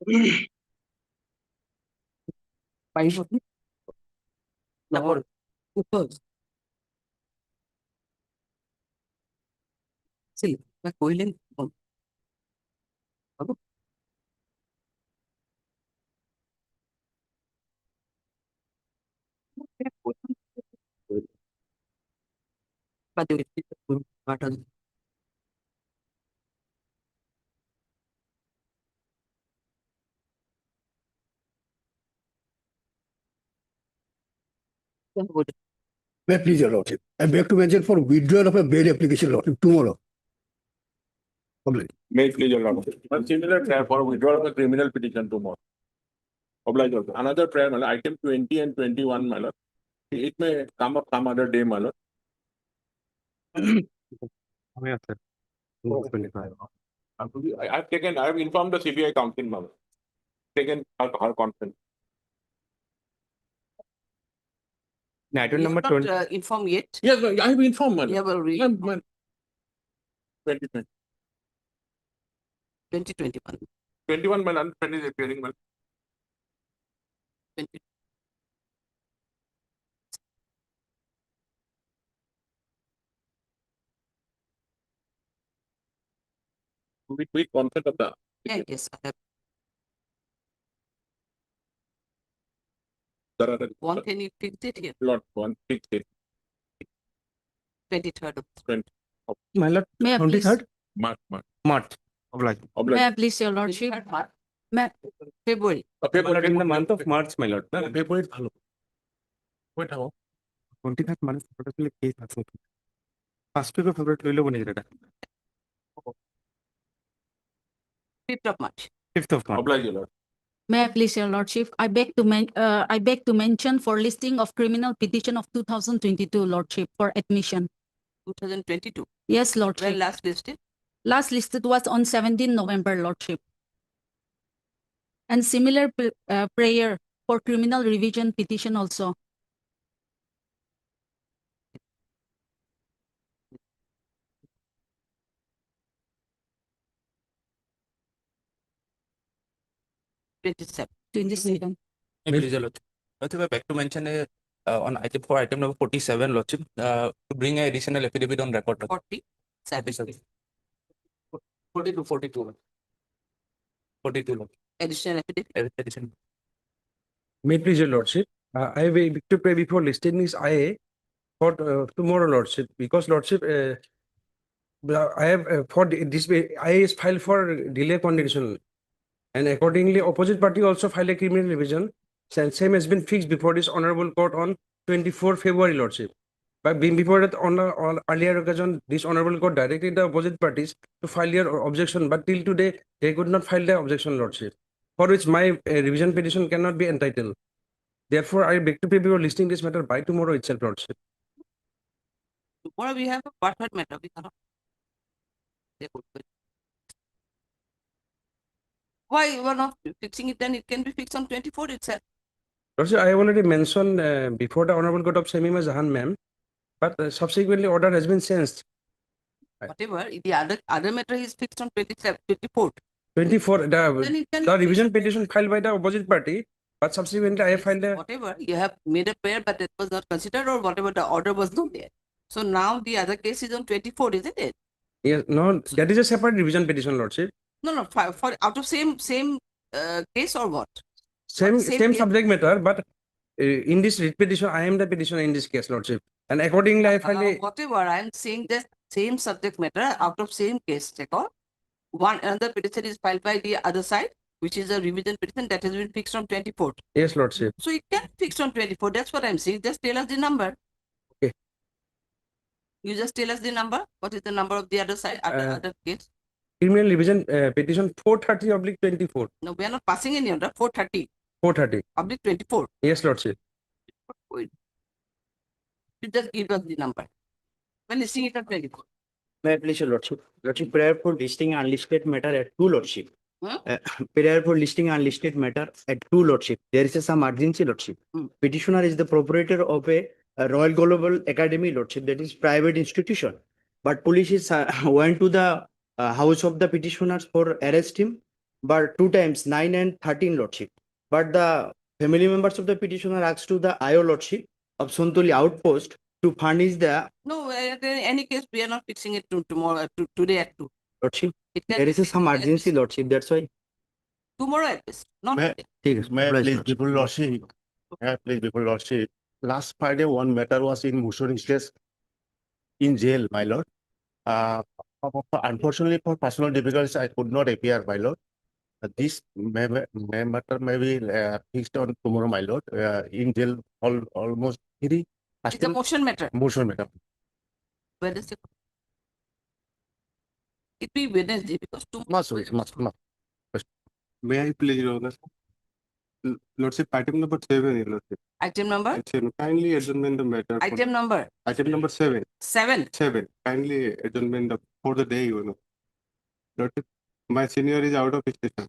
May I please, Your Lordship? I beg to mention for withdrawal of a bail application, Lordship, tomorrow. Public. May it please your lordship. One similar prayer for withdrawal of a criminal petition tomorrow. Oblige also. Another prayer, my lord, item 20 and 21, my lord. It may come up some other day, my lord. I have informed the CBI counsel, my lord. Taken her consent. Item number 20. Inform yet. Yes, I have informed, my lord. You will read 2020. 2021. 21, my lord, 20 is appearing, my lord. 20. With consent of the. Yeah, yes, I have. One, can you fix it here? Lord, one, fix it. 23rd of 20. My lord, May I please? 23rd March. March. Oblige. May I please, Your Lordship? May February. My lord, in the month of March, my lord. February ভালো। Wait, how? 23rd month, particularly case আছে। First week of February লইলো বনে যেটা। 5th of March. 5th of March. Oblige, your lord. May I please, Your Lordship? I beg to mention for listing of criminal petition of 2022, Lordship, for admission. 2022. Yes, Lordship. When last listed? Last listed was on 17 November, Lordship. And similar prayer for criminal revision petition also. Twenty-seven. 27. Please, your lordship. I beg to mention on item number 47, lordship, to bring an additional affidavit on record. 47. 42, 42. 42, lord. Additional affidavit. Addition. May it please your lordship, I will to pray before listing is IA for tomorrow, lordship, because lordship, I have for this IA is filed for delay conditional, and accordingly opposite party also filed a criminal revision. Same has been fixed before this honorable court on 24 February, lordship. But before that, on earlier occasion, this honorable court directed the opposite parties to file their objection, but till today they could not file their objection, lordship, for which my revision petition cannot be entitled. Therefore, I beg to pray before listing this matter by tomorrow itself, lordship. Tomorrow we have a birthright matter. We cannot. Why you are not fixing it? Then it can be fixed on 24 itself. Lordship, I have already mentioned before the honorable court of Shamima Jahan, ma'am, but subsequently order has been changed. Whatever, the other matter is fixed on 27, 24. 24, Then it can the be revision fixed. petition filed by the opposite party, but subsequently I have filed a. Whatever, you have made a prayer, but it was not considered, or whatever, the order was not there. So now the other case is on 24, isn't it? Yes, no, that is a separate revision petition, lordship. No, for out of same case or what? Same case? subject matter, but in this writ petition, I am the petitioner in this case, lordship, and accordingly I filed a. Whatever, I am saying that same subject matter out of same case. Check out. Another petition is filed by the other side, which is a revision petition that has been fixed on 24th. Yes, lordship. So it can fix on 24. That's what I'm saying. Just tell us the number. Okay. You just tell us the number. What is the number of the other side, other case? Criminal revision petition 430/24. No, we are not passing any order. 430. 430. Public 24. Yes, lordship. You just give us the number. When listing it at 24. May I please, your lordship? Lordship, prayer for listing unlisted matter at 2, lordship. Hmm? Prayer for listing unlisted matter at 2, lordship. There is some urgency, lordship. Petitioner is the proprietor of a Royal Global Academy, lordship, that is private institution. But police is went to the house of the petitioners for arrest him, but 2 times 9 and 13 lordship. But the family members of the petitioner asked to the IO lordship of Sontoli outpost to furnish the No, in any case, we are not fixing it to tomorrow, to today at 2. lordship. It can There be is a fixed some at urgency least lordship. That's why. tomorrow at least, not May- today. ठीक है, May I obliged, please, lordship. Bipul Lordship, may I please, Bipul Lordship, last Friday, one matter was in motion stress in jail, my lord. Unfortunately, for personal difficulties, I could not appear, my lord. This matter may be fixed on tomorrow, my lord, in jail almost three. It's a motion matter. Motion matter. Wednesday. It be Wednesday because Must, must. May I please, Your Honor? Lordship, item number 7, Your Lordship. item number, Kindly adjournment the matter. for- item number Item number 7. 7. 7. Kindly adjournment for the day, Your Honor. Lordship, my senior is out of station.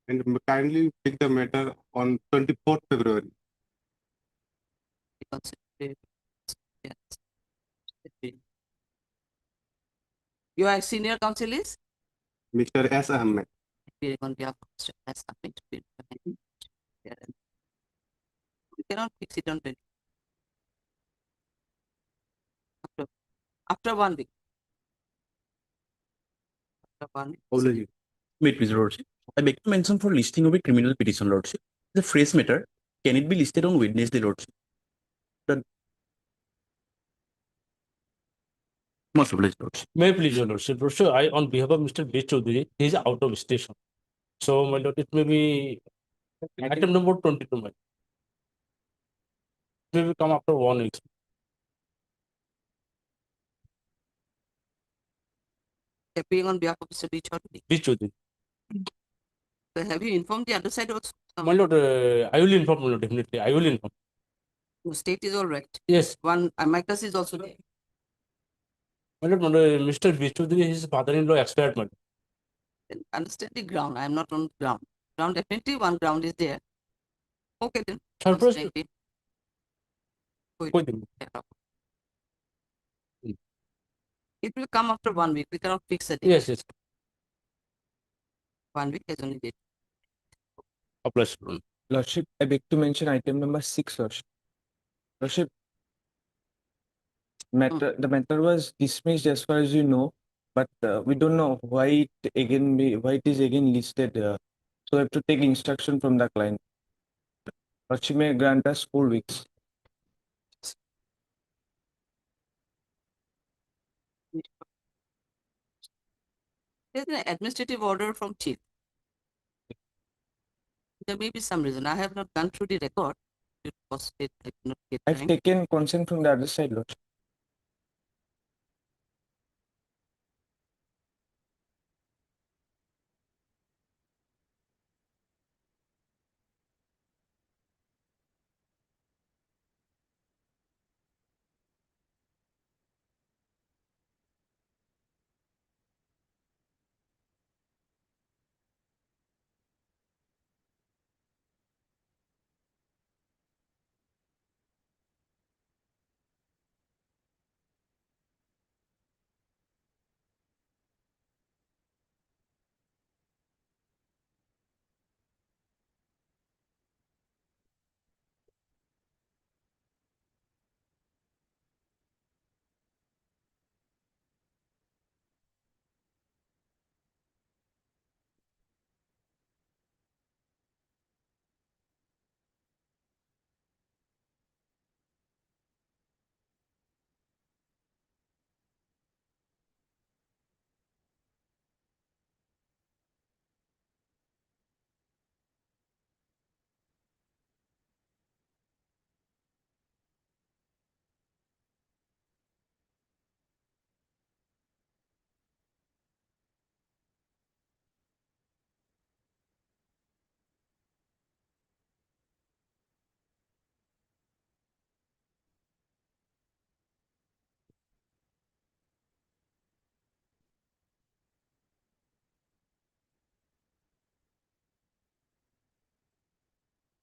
And kindly pick the matter on 24th February. Your senior counsel is Mr. S. Ahmed. appearing on behalf of Mr. S. Ahmed. We cannot fix it on 20. After 1 week. After 1 week. Apology. Wait, please, Lordship. I beg to mention for listing of a criminal petition, Lordship. The phrase matter, can it be listed on Wednesday, Lordship? Most obliged, Lordship. May I please, Your Lordship. Lordship, I, on behalf of Mr. B. Chaudhary, he is out of station. So, my lord, it may be item number 22, my lord. It may come after 1 week. Appearing on behalf of Mr. B. Chaudhary. B. Chaudhary. So have you informed the other side also? My lord, I will inform, my lord, definitely. I will inform. The state is all right. Yes, One amicus is also there. my lord, Mr. B. Chaudhary, his father-in-law expired, my lord. Then understand the ground. I am not on ground. Ground definitely one ground is there. Okay then. Surprise. Consider it. कोई दिन नहीं. It will come after 1 week. We cannot fix it. Yes, yes. 1 week is only date. Applies. Lordship, I beg to mention item number 6, Lordship. Lordship, the matter was dismissed as far as you know, but we don't know why it is again listed. So we have to take instruction from the client. Lordship may grant us 4 weeks. There's an administrative order from chief. There may be some reason. I have not gone through the record. It was I did not get I've time. taken consent from the other side, Lordship.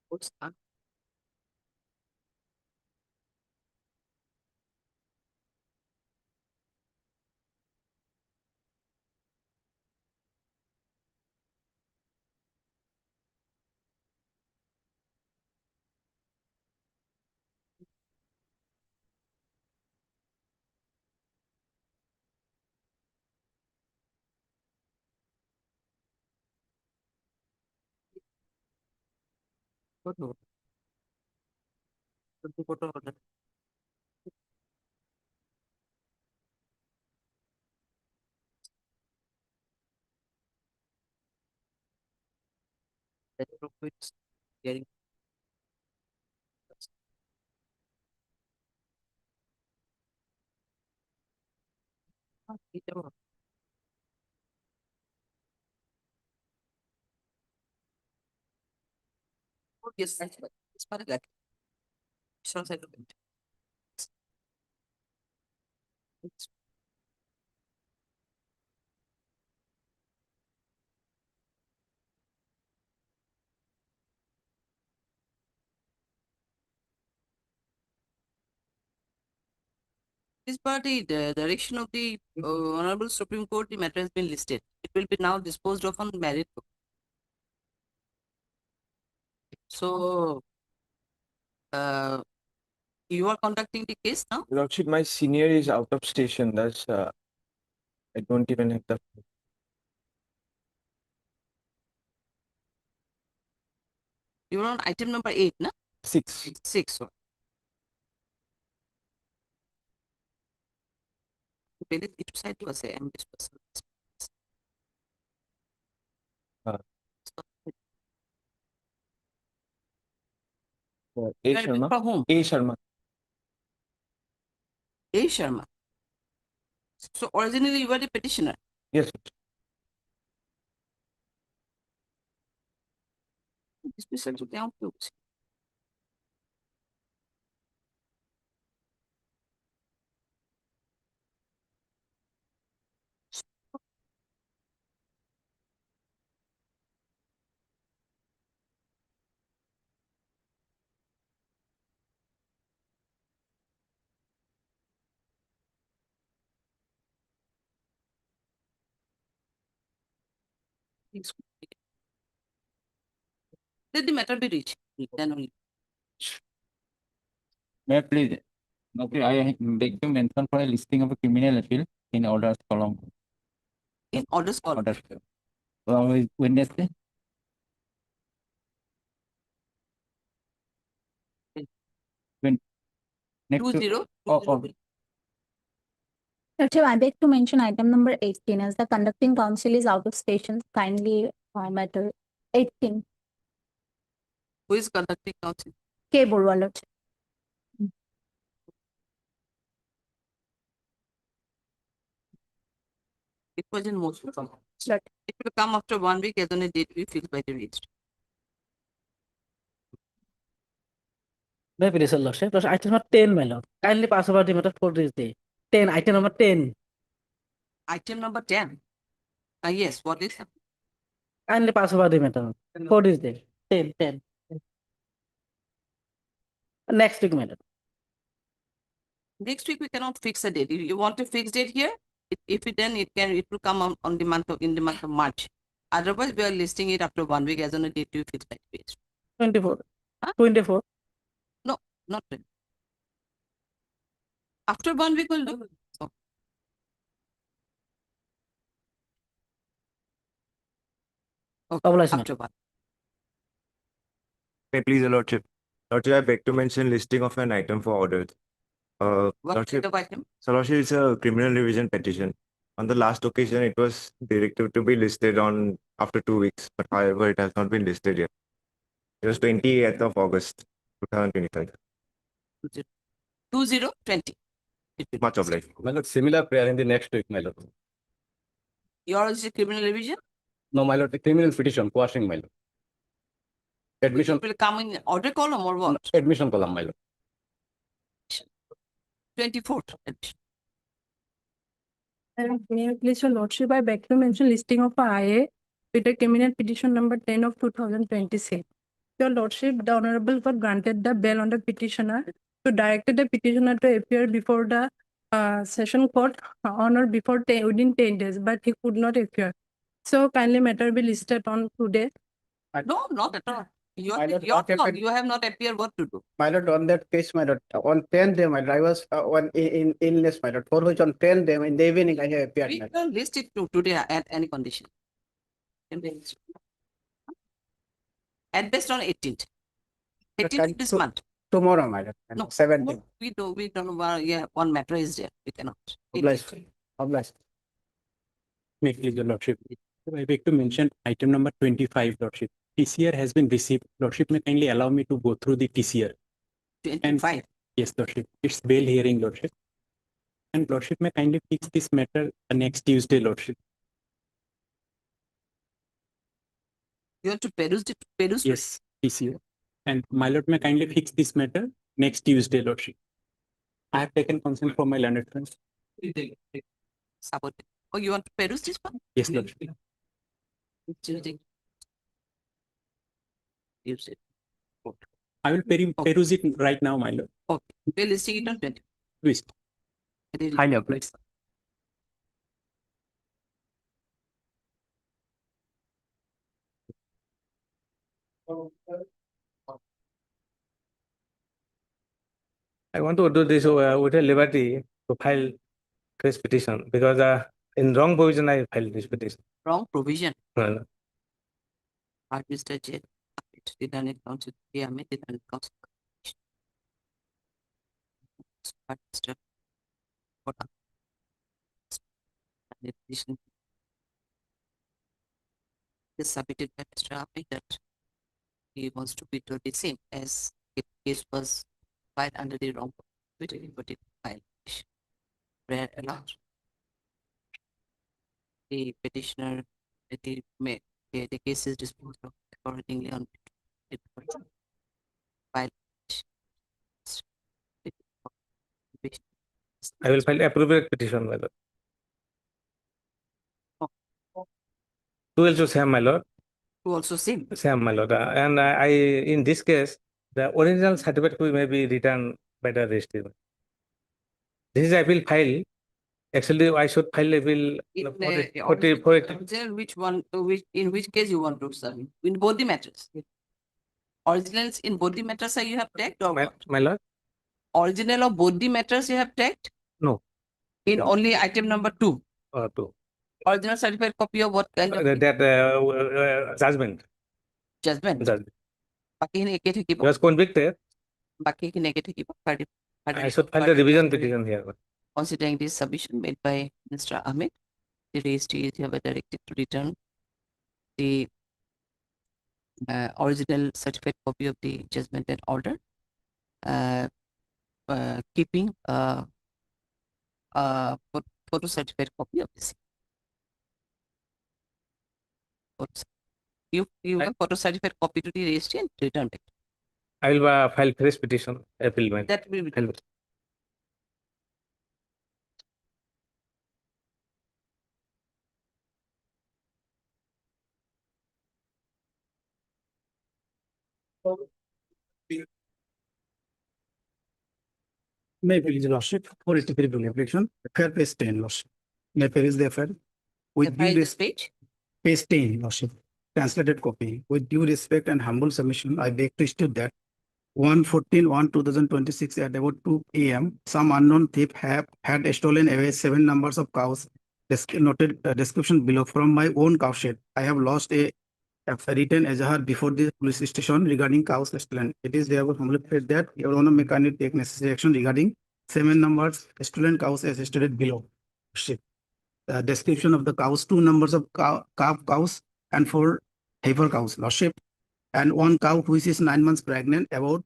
What's that? What no? 24 order. That profits hearing. Yes, it's part of that. Sounds like a bit. It's this party, the direction of the Honorable Supreme Court, the matter has been listed. It will be now disposed of on merit. So, you are conducting the case now? Lordship, my senior is out of station. That's I don't even have the. You are on item number 8, no? 6. 6. So. Pele itu side to say I'm this person. A Sharma. From whom? A Sharma. A Sharma. So originally you were the petitioner. Yes. This person to down to. Let the matter be reached. Then only. May I please, okay, I beg to mention for a listing of a criminal appeal in orders column. In orders call. Orders. Wednesday. When next 20. oh, Lordship, I beg to mention item number 18 as the conducting counsel is out of station. Kindly matter 18. Who is conducting counsel? K. Borwa, Lordship. It was in motion. Lordship. It will come after 1 week as on a date we fixed by the registry. My petition, Lordship. Lordship, item number 10, my lord. Kindly pass over the matter for this day. 10, item number 10. Item number 10. Yes, what is? Kindly pass over the matter for this day. 10, 10. Next week, my lord. Next week we cannot fix a date. You want a fixed date here? If it then it will come on the month of in the month of March. Otherwise, we are listing it after 1 week as on a date we fixed by the registry. 24. Huh? 24. No, not really. After 1 week we'll do. Oh. Okay, Obligation. after 1. May please, Lordship. Lordship, I beg to mention listing of an item for orders. What Lordship, kind of item? so Lordship, it's a criminal revision petition. On the last occasion, it was directed to be listed on after 2 weeks, but however, it has not been listed yet. It was 28th of August, 2025. 2020. Much obliged. My lord, similar prayer in the next week, my lord. Yours is a criminal revision? No, my lord, the criminal petition, quashing, my lord. Admission, It will come in order column or what? admission column, my lord. 24th admission. May I please, your lordship, I beg to mention listing of IA with a criminal petition number 10 of 2026. Your lordship, the honorable court granted the bail on the petitioner to directed the petitioner to appear before the session court on or before within 10 days, but he could not appear. So kindly matter be listed on today. No, not at all. Your not fault. appeared. You have not appeared what to do. My lord, on that case, my lord, on 10th day, my lord, I was in illness, my lord, for which on 10th day in the evening I have appeared. We my lord. can list it to today at any condition. Can be listed. At best on 18th. 18th this month. Tomorrow, my lord. No, 17th. we don't know, yeah, one matter is there, we cannot. Obliged. Obliged. May please, your lordship. I beg to mention item number 25, lordship. TCR has been received. Lordship, may kindly allow me to go through the TCR. 25. Yes, lordship. It's bail hearing, lordship. And lordship, may kindly fix this matter next Tuesday, lordship. You want to peruse it, peruse? Yes, TCR. And my lord, may kindly fix this matter next Tuesday, lordship. I have taken consent from my learned friends. Support it. Oh, you want to peruse this one? Yes, lordship. Tuesday. Tuesday. I will peruse it right now, my lord. Okay, we're listing it on 20. Please. Highly obliged. I want to do this with a liberty to file this petition because in wrong provision I filed this petition. Wrong provision. Well, Part Mr. J. Lieutenant Council, Lieutenant Council. Part Mr. Kota. And the petition is submitted by Mr. Ahmed that he wants to withdraw the same as the case was filed under the wrong provision, but it filed where allowed. The petitioner, the case is disposed of accordingly on file. I will file appropriate petition, my lord. Who also same, my lord? Who also same? Same, my lord. And in this case, the original certificate may be returned by the registry. This is appeal file. Actually, I should file appeal Which one, in which case you want to submit? In both the matters? Originals in both the matters you have tagged or what? My lord? Original of both the matters you have tagged? No. In only item number 2? 2. Original certified copy of what kind of? Judgment. Judgment. He was convicted. I should file the revision petition here. Considering this submission made by Mr. Ahmed, the registry is hereby directed to return the original certified copy of the judgment and order, keeping photo certified copy of this. You have photo certified copy to the registry and return it. I will file fresh petition appeal. That will be done. May please lordship for it to be application. Affair page 10 lordship. May peruse the affair. With due respect, page 10 lordship. Translated copy. With due respect and humble submission, I beg to state that 1/14/2026 at about 2 a.m., some unknown thief had stolen away 7 numbers of cows. Noted description below from my own cow shed. I have lost a written azhar before the police station regarding cows stolen. It is therefore humbly prayed that your honor may kindly take necessary action regarding 7 numbers stolen cows as stated below. Description of the cows, 2 numbers of calf cows and 4 heifer cows, lordship, and 1 cow which is 9 months pregnant, about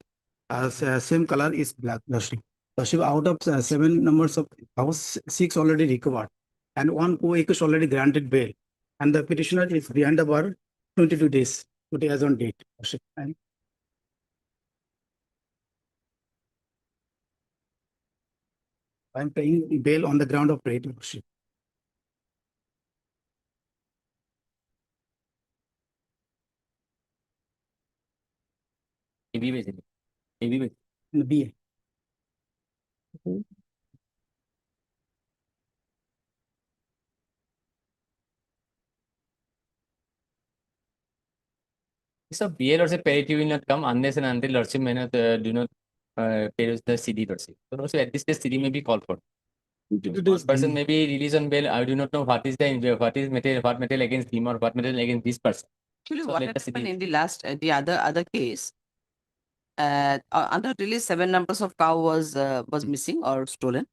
same color is black, lordship. Lordship, out of 7 numbers of cows, 6 already recovered, and 1 co-acre already granted bail, and the petitioner is behind the bar 22 days, today as on date. Lordship. I'm paying bail on the ground of rate, lordship. BA. So BA lordship parity will not come unless and until lordship may not do not peruse the CD lordship. So also at this stage CD may be called for. This person may be released on bail. I do not know what is material against him or what material against this person. Actually, So what let the happened CD in the last, the other case, Under release, 7 numbers of cow was missing or stolen,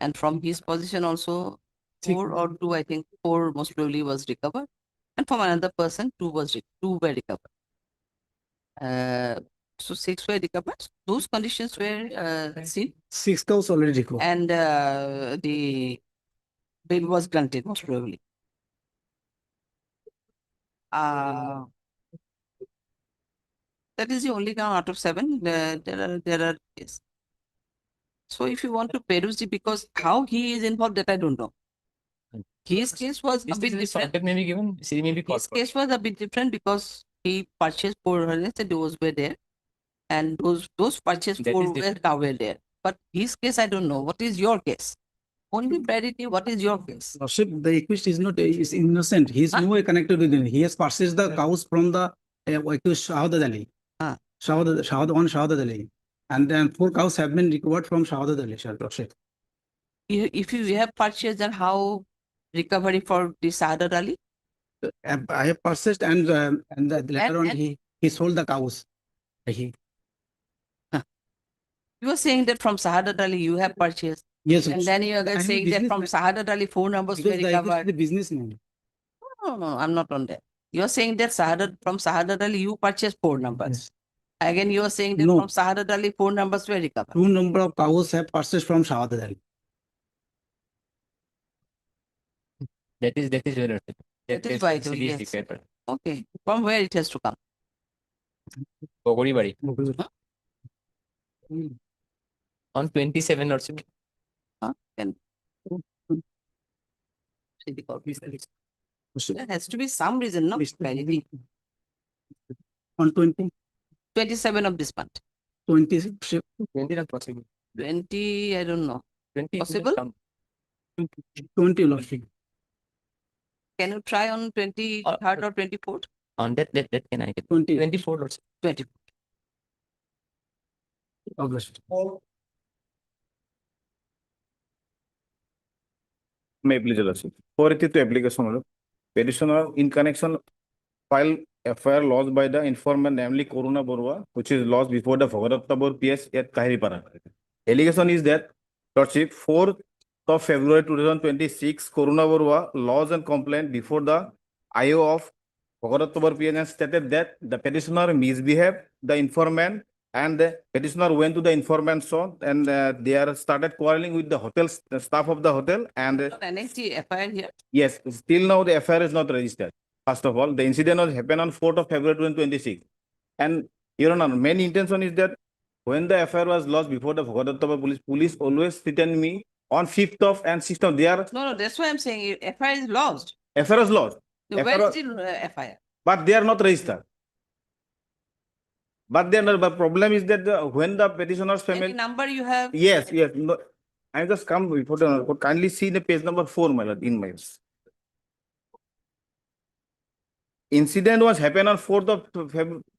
and from his position also 4 or 2, I think 4 most probably was recovered, and from another person 2 were recovered. So 6 were recovered. Those conditions were seen, 6 cows already recovered. and the bail was granted most probably. That is the only count out of 7. There are yes. So if you want to peruse it, because how he is involved, that I don't know. His case was a This bit is different. contact may be given, CD may be called His for. case was a bit different because he purchased 400, and those were there, and those purchased That is 4 were different. cow were there. But his case, I don't know. What is your case? Only priority. What is your case? Lordship, the accused is innocent. He is Huh? no way connected with it. He has purchased the cows from the accused Shahadat Ali. Huh. Shahadat Ali. And then 4 cows have been recovered from Shahadat Ali, Lordship. If you have purchased, then how recovery for the Sadat Ali? I have purchased and later on And- he sold the cows. He, You are saying that from Sahadat Ali you have purchased. yes, And then you I are am a saying that from businessman. Sahadat Ali 4 numbers were Because the accused is recovered. the businessman. No, I'm not on that. You're saying that from Sahadat Ali you purchased 4 numbers. Yes. Again, you're saying that No. from Sahadat Ali 4 numbers were recovered. 2 number of cows have purchased from Shahadat Ali. That is your lordship. That is is vital, CD is yes. required. Okay. From where it has to come? Bogori Bari. Hmm. On 27 lordship. Can see the copy. There has to be some reason, no? Validity. On 27 of this month. 20, 20 not possible. 20, I don't know. 20 Possible? 20 Lordship. Can you try on 23rd or 24th? On that can I get 20 24 lordship. 20. August. May please, Your Lordship. 482 application, petitioner in connection file FIR lodged by the informant, namely Corona Borua, which is lodged before the Bhagaratabur PS at Kahiripara. Allegation is that, Lordship, 4th of February 2026, Corona Borua lodged and complaint before the IO of Bhagaratabur PS and stated that the petitioner misbehaved the informant, and the petitioner went to the informant's shop and they are started quarreling with the hotel staff of the hotel. And NXT FIR here. yes, still now the FIR is not registered. First of all, the incident was happened on 4th of February 2026. And Your Honor, main intention is that when the FIR was lodged before the Bhagaratabur police always threatened me on 5th of and 6th of their No, that's why I'm saying FIR is lost. FIR was lodged. Where FIR is the FIR? but they are not registered. But then the problem is that when the petitioner's Any family. number you have? Yes. No, I just come before the kindly see the page number 4, my lord, in my. Incident was happened on 4th of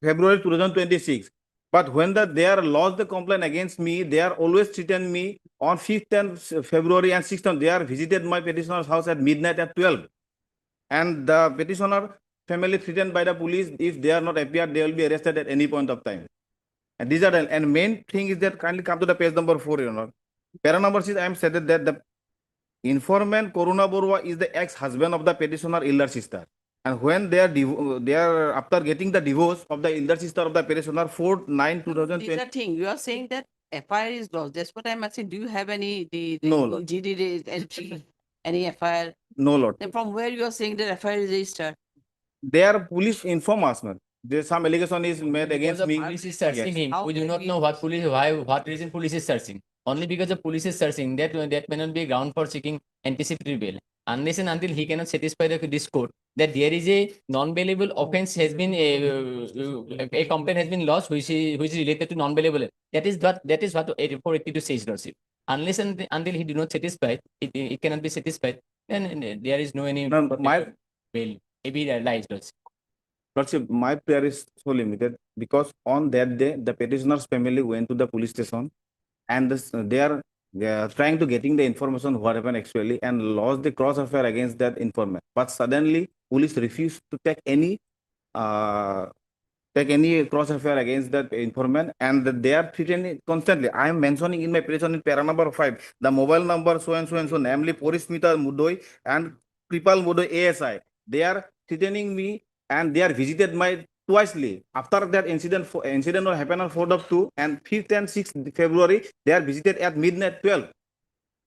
February 2026. But when they are lodged the complaint against me, they are always threatened me on 5th and February and 6th. They are visited my petitioner's house at midnight at 12. And the petitioner family threatened by the police, if they are not appeared, they will be arrested at any point of time. And these are the, and main thing is that kindly come to the page number 4, you know. Para number 6, I am said that the informant Corona Borua is the ex-husband of the petitioner elder sister. And when they are after getting the divorce of the elder sister of the petitioner 4/9/2020. These are things. You are saying that FIR is lost. That's what I'm asking. Do you have any No, Lord. GD entry, any FIR? No, Lord. Then from where you are saying that FIR is registered? They are police inform us, man. There's some allegation is made Because against the me. police is searching him. How We do can not we- know what reason police is searching. Only because the police is searching, that may not be a ground for seeking anticipatory bail. Unless and until he cannot satisfy this court that there is a non-bailable offense has been a complaint has been lodged which is related to non-bailable. That is what 482 says, Lordship. Unless and until he do not satisfy, it cannot be satisfied. Then there is no any No, my bail. Maybe lies, Lordship. Lordship, my prayer is so limited because on that day the petitioner's family went to the police station and they are trying to getting the information what happened actually and lost the cross affair against that informant. But suddenly police refused to take any take any cross affair against that informant, and that they are threatening constantly. I am mentioning in my petition in para number 5 the mobile number so and so, namely Porismita Mudoi and Kripal Mudoi ASI. They are threatening me, and they are visited my twicely. After that incident will happen on 4th of 2 and 5th and 6th February, they are visited at midnight 12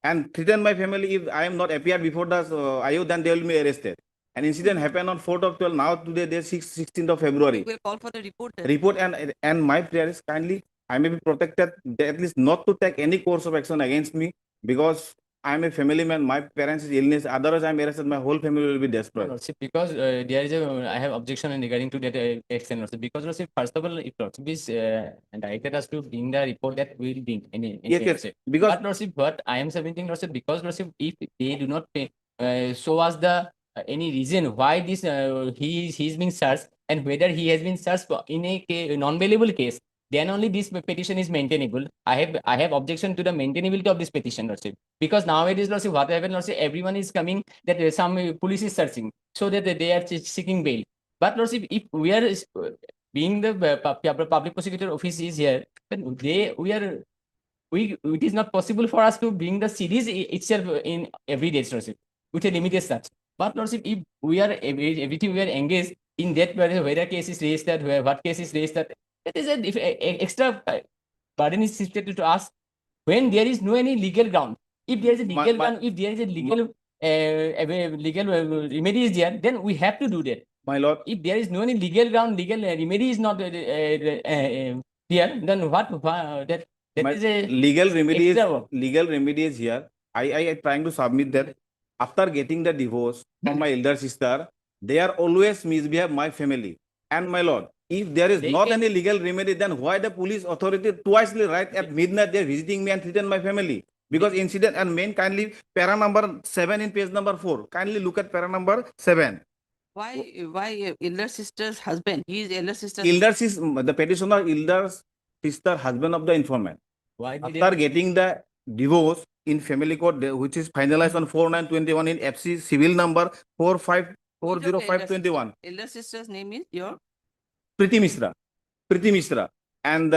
and threaten my family. If I am not appeared before the IO, then they will be arrested. An incident happened on 4th of 12. Now today they 16th of February. We will call for the report. Report, and my prayer is kindly I may be protected, at least not to take any course of action against me, because I am a family man. My parents is illness. Otherwise, I am arrested. My whole family will be destroyed. Lordship, because there is I have objection regarding to that extent also. Because Lordship, first of all, if Lordship is directed us to bring the report, that we will bring any Yes. Lordship. Because But Lordship, what I am submitting Lordship, because Lordship, if they do not pay, show us the any reason why this he's being searched, and whether he has been searched in a non-bailable case, then only this petition is maintainable. I have objection to the maintainability of this petition, Lordship. Because nowadays, Lordship, what happened, Lordship, everyone is coming that some police is searching, so that they are seeking bail. But Lordship, if we are being the public prosecutor office is here, then it is not possible for us to bring the series itself in every day, Lordship, with a limited such. But Lordship, if we are everything we are engaged in that, whether case is raised, that what case is raised, that is an extra burden is shifted to us when there is no any legal ground. If there is a legal ground, if there is a legal remedy is there, then we have to do that. My lord, if there is no any legal ground, legal remedy is not here, then what that is a legal remedy extra is here. I trying to submit that after getting the divorce from my elder sister, they are always misbehave my family. And my lord, if there is not any legal remedy, then why the police authority twicely right at midnight they are visiting me and threaten my family? Because incident and main, kindly para number 7 in page number 4. Kindly look at para number 7. Why elder sister's husband? He is elder sister. The petitioner elder sister husband of the informant. Why did After getting the divorce in family court, which is finalized on 4/9/21 in FC civil number 4540521. Elder sister's name is your Priti Mishra. And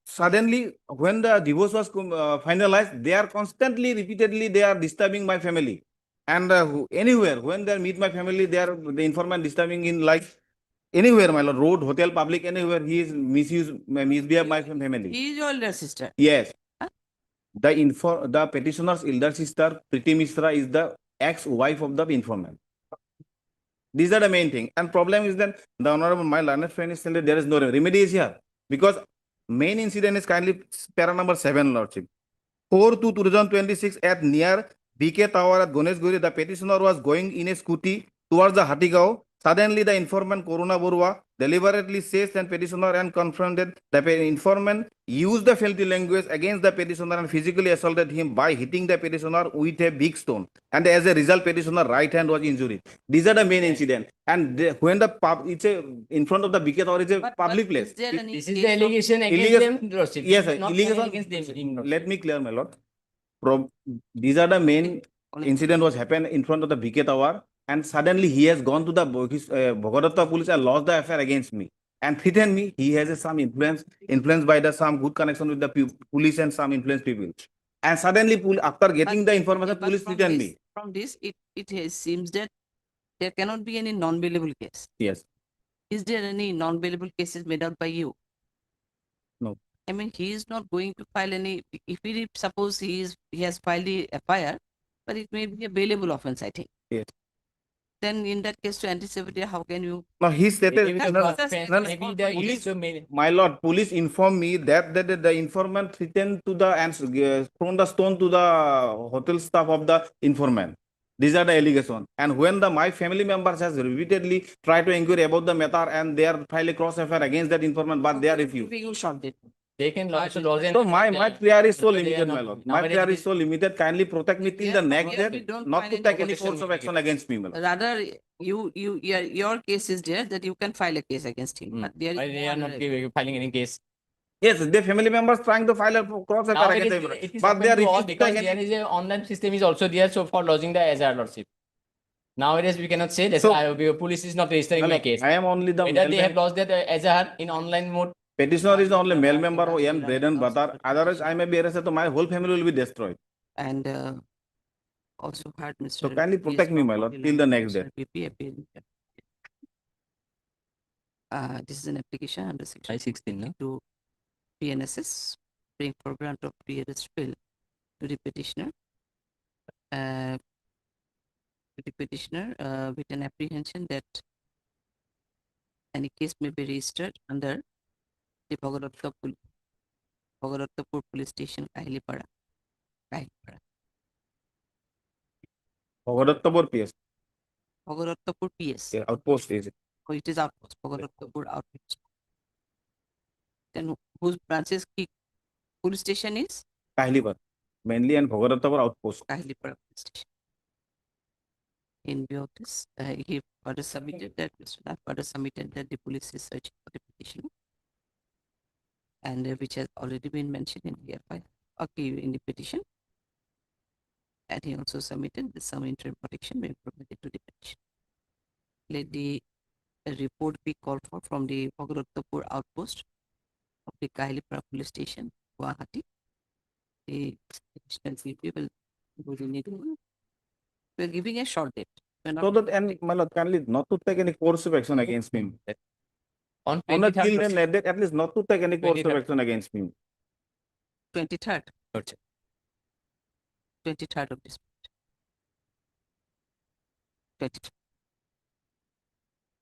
suddenly, when the divorce was finalized, they are constantly, repeatedly, they are disturbing my family. And anywhere, when they meet my family, they are the informant disturbing in like anywhere, my lord, road, hotel, public, anywhere, he is misbehave my family. He is your elder sister. Yes. The petitioner's elder sister, Priti Mishra, is the ex-wife of the informant. These are the main thing. And problem is that the honorable, my learned friend is saying that there is no remedy is here. Because main incident is kindly para number 7, lordship. 4/2/2026 at near BK Tower at Ganeshguri, the petitioner was going in a scooty towards the Hatigao. Suddenly, the informant Koruna Borua deliberately seized the petitioner and confronted the informant, used the filthy language against the petitioner and physically assaulted him by hitting the petitioner with a big stone. And as a result, petitioner right hand was injured. These are the main incident. And when the it's in front of the BK Tower, it's a public place. This is the allegation against them, Lordship. Yes, sir. Not Allegation against them. Let me clear, my lord. These are the main incident was happened in front of the BK Tower, and suddenly he has gone to the Bogota police and lost the affair against me and threatened me. He has some influenced by some good connection with the police and some influenced people. And suddenly, after getting the information, police threatened me. From this, it seems that there cannot be any non-bailable case. Yes. Is there any non-bailable cases made out by you? No. I mean, he is not going to file any. If we suppose he has filed the FIR, but it may be a bailable offense, I think. Yes. Then in that case, to anticipate, how can you? No, he stated. My lord, police informed me that the informant threatened to the thrown the stone to the hotel staff of the informant. These are the allegations. And when my family members has repeatedly tried to inquire about the matter, and they are filing cross affair against that informant, but they are refused. You solved it. They can lodge So my prayer is so limited, my lord. My prayer is so limited. Kindly protect me till the next day, not to take any course of action against me, my lord. Rather, your case is there that you can file a case against him. But there is they are not filing any case. Yes, the family members trying to file a cross affair against him, but they are refused. Because there is a online system is also there, so for lodging the SR, lordship. Nowadays, we cannot say that So- police is not registering my case. I am only the Whether they have mailman. lost that Azhar in online mode. Petitioner is the only mail member who earn bread and butter. Otherwise, I may be arrested, so my whole family will be destroyed. And also had Mr. So kindly PS protect me, my lord, Property till the Line next day. Commissioner PP appeal. This is an application under section 516, no? to PNSS, bring for grant of PRS bill to the petitioner. To the petitioner with an apprehension that any case may be registered under the Bhagarathapur Police Station, Kahilipara. Bhagarathapur PS. Bhagarathapur PS. Yeah, outpost is it? Oh, it is outpost, Bhagarathapur outpost. Then whose branches police station is? Kahilipar. Mainly and Bhagarathapur outpost. Kahilipara police station. In view of this, he further submitted that the police is searching for the petitioner, and which has already been mentioned in the FI, okay, in the petition. And he also submitted that some interim protection may be provided to the petition. Let the report be called for from the Bhagarathapur outpost of the Kahilipara police station, Gauhati. The petitioner CP will do the needful. We are giving a short date. So that, and my lord, kindly not to take any coercive action against me. On On the 23rd, till then, let that at least not to take any coercive 23rd. action against me. 23rd. Okay. 23rd of this month. 23rd.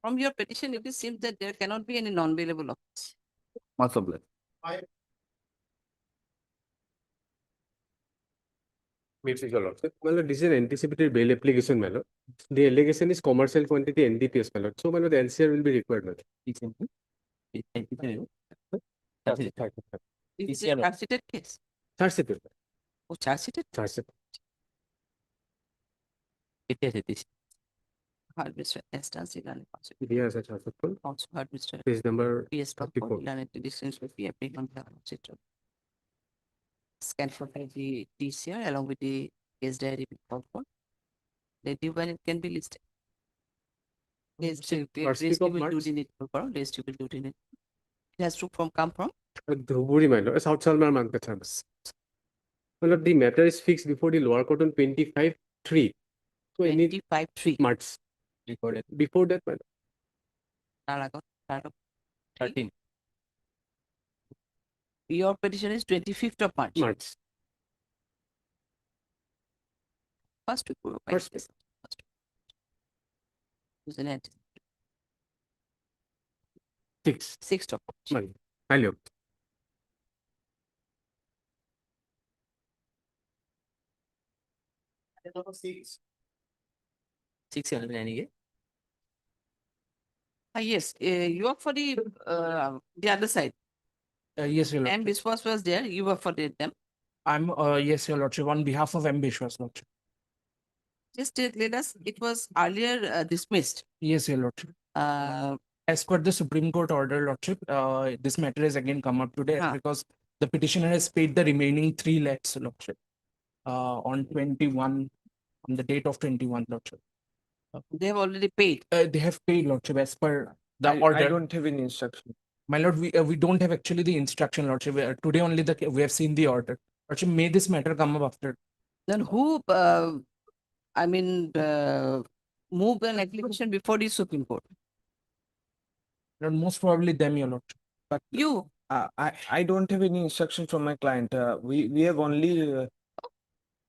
From your petition, it seems that there cannot be any non-bailable offense. Much obliged. This is an anticipated bail application, my lord. The allegation is commercial quantity NDPS, my lord. So, my lord, the NCR will be required, my lord. It's a PCR. charge sheeted case. Charge sheet. Oh, charge sheeted? Charge sheet. Heard Mr. Estance Ilani Yes, a charge sheet. also heard Mr. Page number PS 34. Ilani to distance with the applicant. Scan for the DCR along with the case diary with for. Let you when it can be listed. List you will do the needful. List you will do the needful. It has to come from Dhuburi, my lord. It's outside my Mankachams. My lord, the matter is fixed before the lower court on 25/3. So, any 25/3. March. Recorded. Before that, my lord. 13. Your petition is 25th of March. March. First week. First week. Isn't it? 6th of March. Hello. Six any. Yes, you work for the other side. Yes, your M. lordship. Biswas was there. You work for them. I'm yes, your lordship. On behalf of M. Bishwas, lordship. Just let us. It was earlier dismissed. Yes, your lordship. As per the Supreme Court order, lordship, this matter has again come up today because the petitioner has paid the remaining 3 lakhs, lordship, on 21, on the date of 21, lordship. They have already paid. They have paid, lordship, as per the order. I don't have any instruction. My lord, we don't have actually the instruction, lordship. Today only we have seen the order. Lordship, may this matter come up after. Then who? Move an application before the Supreme Court. Lord, most probably them, your lordship. But you. I don't have any instruction from my client. We have only.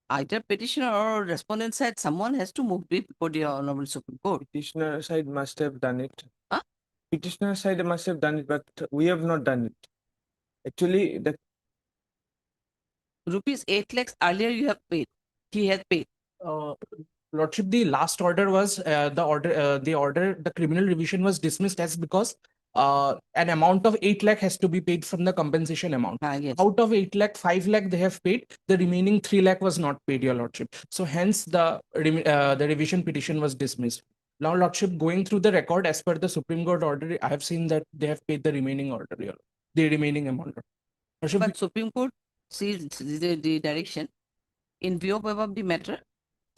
Either petitioner or respondent side, someone has to move before the Honorable Supreme Court. Petitioner side must have done it. Huh? Petitioner side must have done it, but we have not done it. Actually, the rupees 8 lakhs earlier you have paid. He has paid. Lordship, the last order was the criminal revision was dismissed as because an amount of 8 lakh has to be paid from the compensation amount. Yes. Out of 8 lakh, 5 lakh they have paid. The remaining 3 lakh was not paid, your lordship. So hence the revision petition was dismissed. Now, lordship, going through the record as per the Supreme Court order, I have seen that they have paid the remaining order, the remaining amount. But Supreme Court sees the direction in view of above the matter.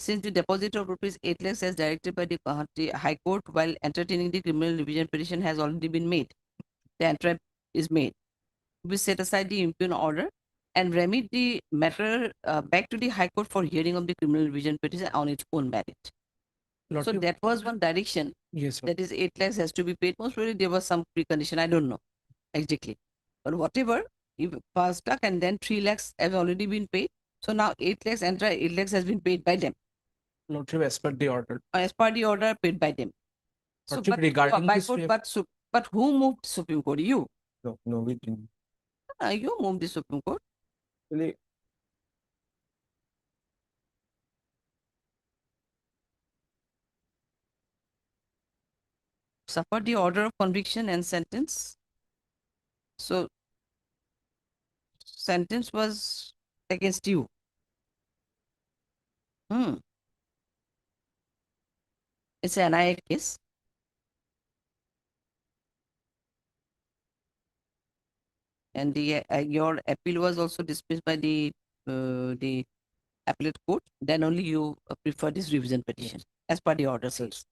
since the deposit of rupees 8 lakhs as directed by the Gauhati High Court while entertaining the criminal revision petition has already been made, the entry is made. We set aside the impugn order and remit the matter back to the High Court for hearing of the criminal revision petition on its own merit. So Lordship- that was one direction. Yes, sir. That is 8 lakhs has to be paid. Most probably there was some precondition. I don't know exactly. But whatever, if 1 lakh and then 3 lakhs have already been paid. So now 8 lakhs and 8 lakhs has been paid by them. Lordship, as per the order. As per the order paid by them. So Lordship, but regarding by this, court, we have- but who moved Supreme Court? You. No, we didn't. You moved the Supreme Court. Really, Suffered the order of conviction and sentence. So sentence was against you. It's an NIA case. And the your appeal was also dismissed by the appellate court. Then only you prefer this revision petition as per the order says.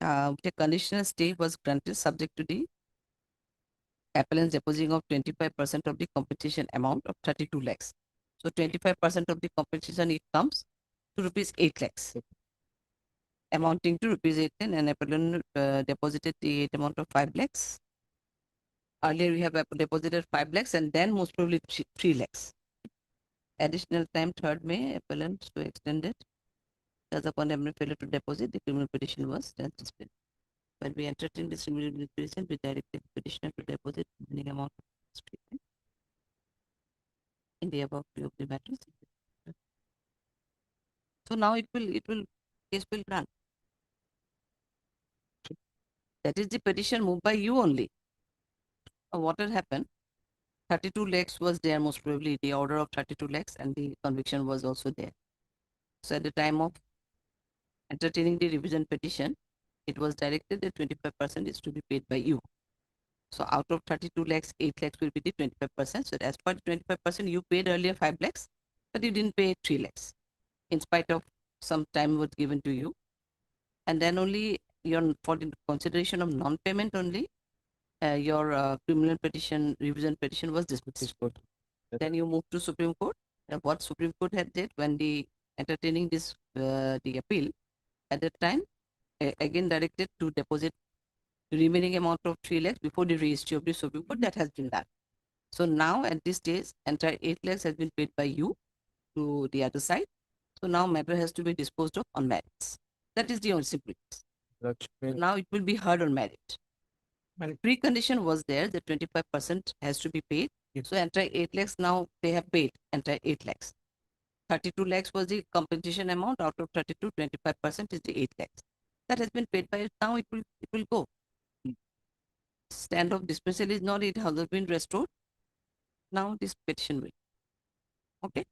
The conditional stay was granted subject to the appellant's depositing of 25% of the compensation amount of 32 lakhs. So 25% of the compensation it comes to rupees 8 lakhs, amounting to rupees 8 lakhs, and appellant deposited the amount of 5 lakhs. Earlier we have deposited 5 lakhs and then most probably 3 lakhs. Additional time 3rd May, appellant to extend it. As upon appellant failure to deposit, the criminal petition was then suspended. When we entertained this criminal petition, we directed the petitioner to deposit the remaining amount of treatment in the above view of the matters. So now case will run. That is the petition moved by you only. What had happened? 32 lakhs was there, most probably the order of 32 lakhs, and the conviction was also there. So at the time of entertaining the revision petition, it was directed that 25% is to be paid by you. So out of 32 lakhs, 8 lakhs will be the 25%. So as per 25%, you paid earlier 5 lakhs, but you didn't pay 3 lakhs in spite of some time was given to you. And then only for the consideration of non-payment only, your criminal petition, revision petition was dismissed. Then you moved to Supreme Court. What Supreme Court had did when the entertaining this the appeal at that time, again directed to deposit the remaining amount of 3 lakhs before the registry of the Supreme Court. That has been done. So now at this stage, entire 8 lakhs has been paid by you to the other side. So now matter has to be disposed of on merits. That is the only simple. Now it will be heard on merit. But precondition was there that 25% has to be paid. So entire 8 lakhs now they have paid entire 8 lakhs. 32 lakhs was the compensation amount. Out of 32, 25% is the 8 lakhs. That has been paid by it. Now it will go. Stand of dismissal is not, it has been restored. Now this petition will. Okay.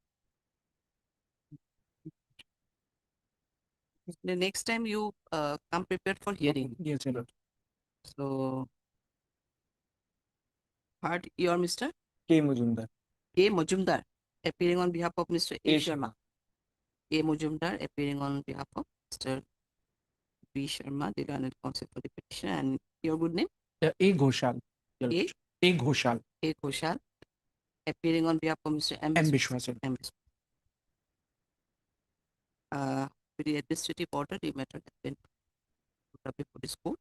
The next time you come prepared for hearing. Yes, sir. So, heard your Mr. K. Mujumdar. K. Mujumdar, appearing on behalf of Mr. A. A. Sharma. A. Mujumdar, appearing on behalf of Mr. B. Sharma, the learned counsel for the petition. And your good name? A. Ghoshal. A. A. Ghoshal. A. Ghoshal, appearing on behalf of Mr. M. M. Vishwasan. M. With the administrative order, the matter has been put up before this court.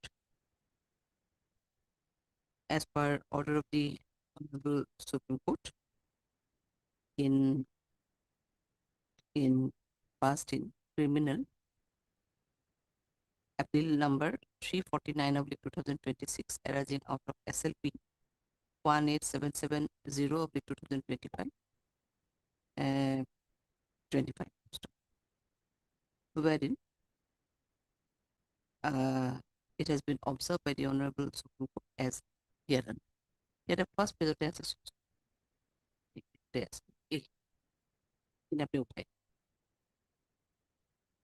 As per order of the Honorable Supreme Court, in past in criminal appeal number 349 of 2026 arising out of SLP 18770 of 2025 25, wherein it has been observed by the Honorable Supreme Court as herein. Here the first page of the answer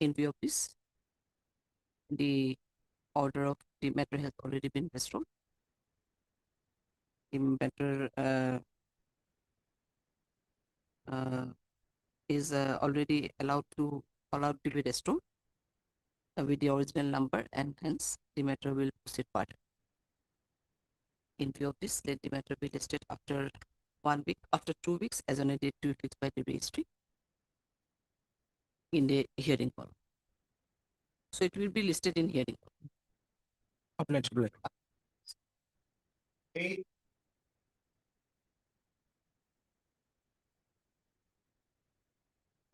in view of this, the order of the matter has already been restored. The matter is already allowed to be restored with the original number, and hence the matter will proceed further. In view of this, let the matter be listed after 1 week, after 2 weeks, as on a date to be fixed by the registry in the hearing hall. So it will be listed in hearing hall. Applied.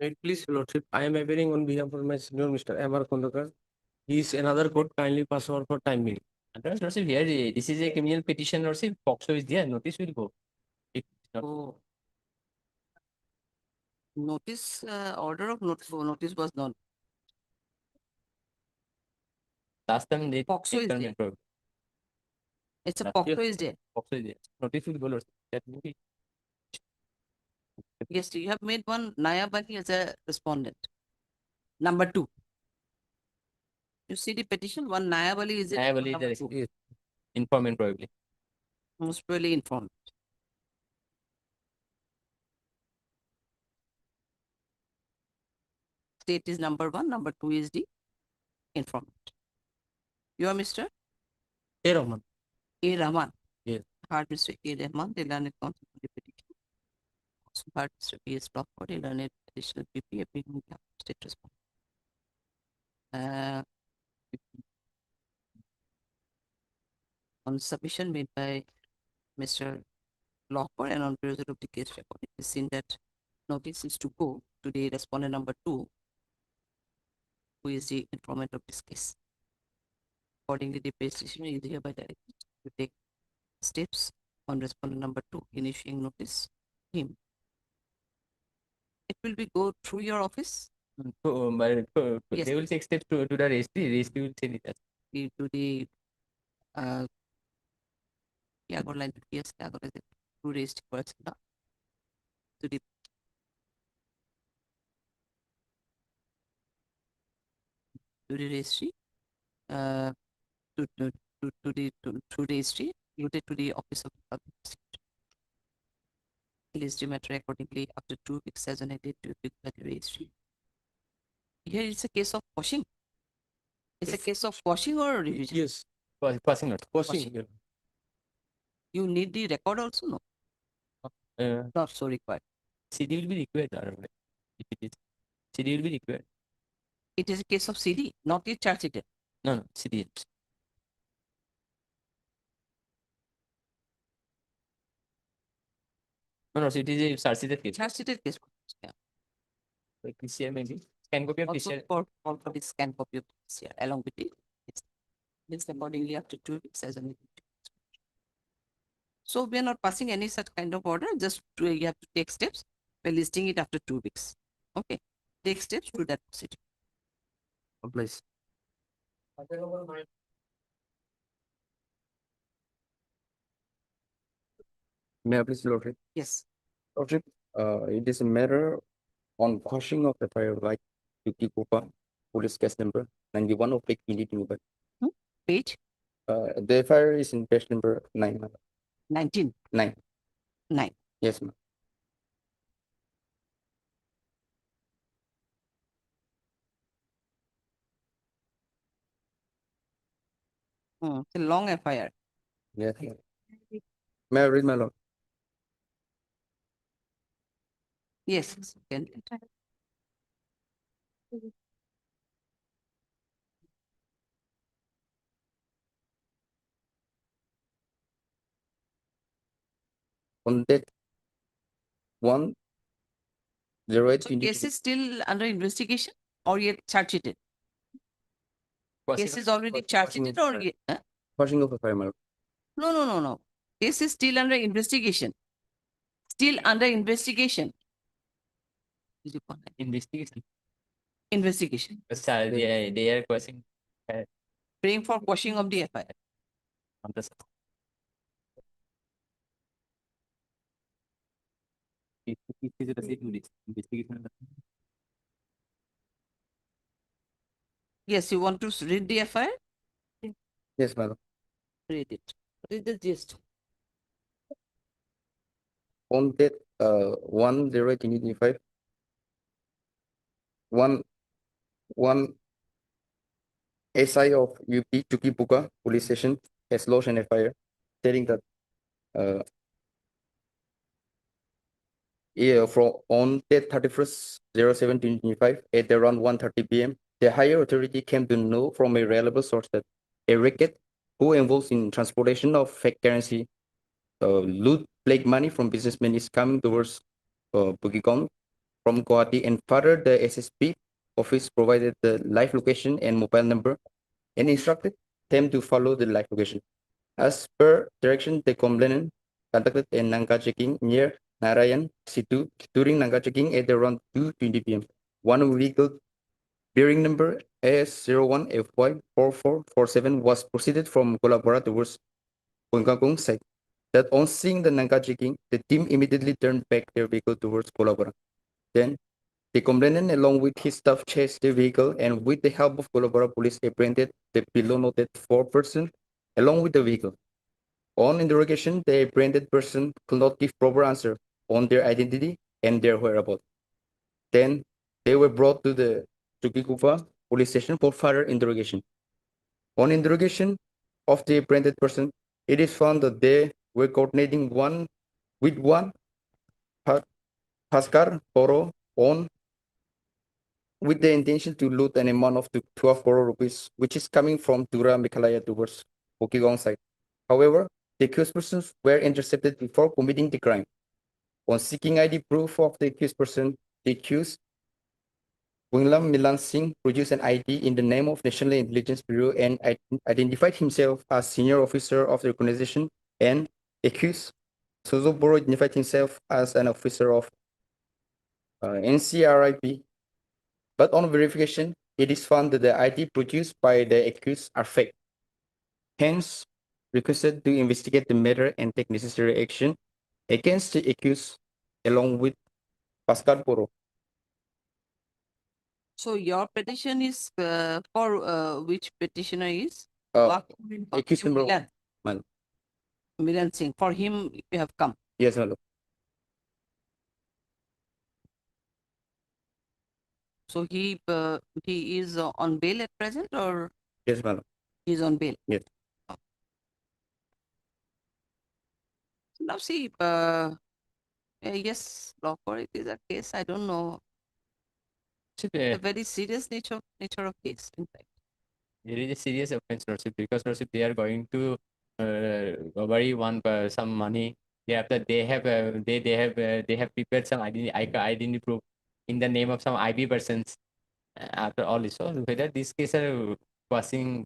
Right, please, Lordship, I am appearing on behalf of my senior Mr. M.R. Kondakar. He is another court, kindly pass over for time being. Authorized Lordship, here this is a criminal petition, Lordship. POCSO is there, notice will go. If not, So notice, order of notice was not. last time they POCSO is determined there. It's a Last year, POCSO is there. POCSO is there. Notice will go, Lordship. That will be Yes, you have made one Nayabani as a respondent. Number 2. You see the petition, one Nayabali is I believe there is informant probably. most probably informed. State is number 1, number 2 is the informant. You are Mr. A. Rahman. A. Rahman. Yes. Heard Mr. A. Rahman, the learned counsel for the petition. Also heard Mr. P. S. Blockford, the learned additional PP, appearing the state respondent. On submission made by Mr. Lockwood and on perusal of the case record, it is seen that notice is to go to the respondent number 2, who is the informant of this case. Accordingly, the petitioner is hereby directed to take steps on respondent number 2 in issuing notice to him. It will be go through your office. Yes. They will take steps to the registry. Registry will send it as To the line yes, to registry person to the registry to registry routed to the office of the public prosecutor. Registry matter accordingly after 2 weeks as on a date to be fixed by the registry. Here it's a case of quashing. It's a case of quashing or revision. Yes. passing note. Quashing. You need the record also, no? Not so required. CD will be required. If it is, CD will be required. It is a case of CD, not the charge sheet. No, no, CD. No, no, so it is a charge case. Charge sheet case. Yeah. Like PCR maybe. Scan copy of Also PCR. for the scan copy of PCR along with it. This accordingly after 2 weeks as an. So we are not passing any such kind of order, just you have to take steps by listing it after 2 weeks. Okay. Take steps to that procedure. Please. May I please, Lordship? Yes. Lordship, it is a matter on quashing of FIR like Yukikopa, police case number 91 of Lake Indie. Page? The FIR is in page number 9. 19. 9. 9. Yes, ma'am. It's a long FIR. Yes. May I read, my lord? Yes. Can. On that 108. So case is still under investigation or yet charge sheeted? Case is already charge sheeted or yet? Quashing of FIR, my lord. No. Case is still under investigation. Still under investigation. Investigation. Investigation. They are questioning. Praying for quashing of the FIR. Yes, you want to read the FIR? Yes, madam. Read it. Read the gist. On that 10/2025, one SI of UP Chukipuka Police Station has lodged an FIR stating that from on date 31st 07/2025 at around 1:30 p.m. the higher authority came to know from a reliable source that a racket who involves in transportation of fake currency, loot plague money from businessmen is coming towards Bukigong from Gauhati, and further the SSP office provided the live location and mobile number and instructed them to follow the live location. As per direction, the complainant conducted a Nanga checking near Narayan Situ. During Nanga checking at around 2:20 p.m., one vehicle bearing number AS01FY4447 was proceeded from Kolabora towards Pungkakung side. That on seeing the Nanga checking, the team immediately turned back their vehicle towards Kolabora. Then, the complainant along with his staff chased the vehicle and with the help of Kolabora police apprehended the below noted 4 persons along with the vehicle. On interrogation, the apprehended person could not give proper answer on their identity and their whereabouts. Then they were brought to the Chukikupa police station for further interrogation. On interrogation of the apprehended person, it is found that they were coordinating one Paskar Poro on with the intention to loot an amount of 12 crore rupees, which is coming from Tura Mikhalaya towards Bukigong side. However, the accused persons were intercepted before committing the crime. On seeking ID proof of the accused person, the accused Winglam Milan Singh produced an ID in the name of National Intelligence Bureau and identified himself as senior officer of the organization, and accused Suzo Boro identified himself as an officer of NCRIP. But on verification, it is found that the ID produced by the accused are fake. Hence, requested to investigate the matter and take necessary action against the accused along with Pascal Poro. So your petition is for which petitioner is? Accused number Milan. one. Milan Singh. For him, you have come. Yes, hello. So he is on bail at present, or Yes, madam. he's on bail? Yes. Now see, yes, law for it is a case. I don't know. It's a very serious nature of case, in fact. It is a serious offense, Lordship, because Lordship, they are going to worry some money. After they have prepared some identity proof in the name of some IB persons. After all this, so whether this case are passing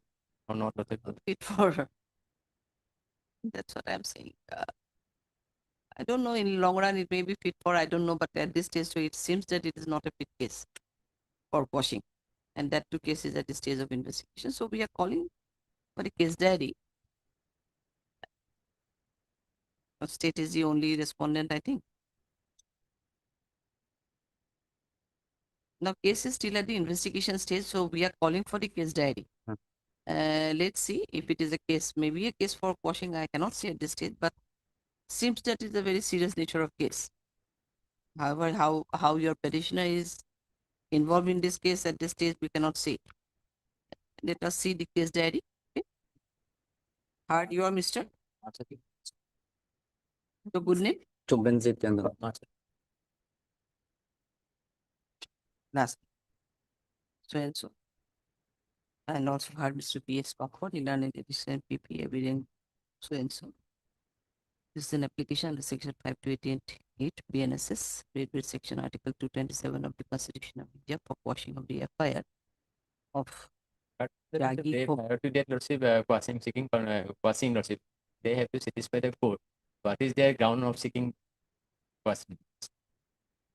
or not, Fit for. That's what I'm saying. I don't know. In long run, it may be fit for. I don't know, but at this stage, so it seems that it is not a fit case for quashing, and that two cases at the stage of investigation. So we are calling for the case diary. State is the only respondent, I think. Now, case is still at the investigation stage, so we are calling for the case diary. Let's see if it is a case, maybe a case for quashing. I cannot say at this stage, but seems that it's a very serious nature of case. However, how your petitioner is involved in this case at this stage, we cannot say. Let us see the case diary. Okay. Hard, you are Mr. The good name? Chobenzit Chandra. Last. So and so. And also hard Mr. P.S. Cockford, Ilan Edition PP evidence so and so. This is an application under section 5288 BNSS, read with section article 227 of the Constitution of India for quashing of the FIR of they prior to that, Lordship, quashing, Lordship, they have to satisfy the court. What is their ground of seeking quashing?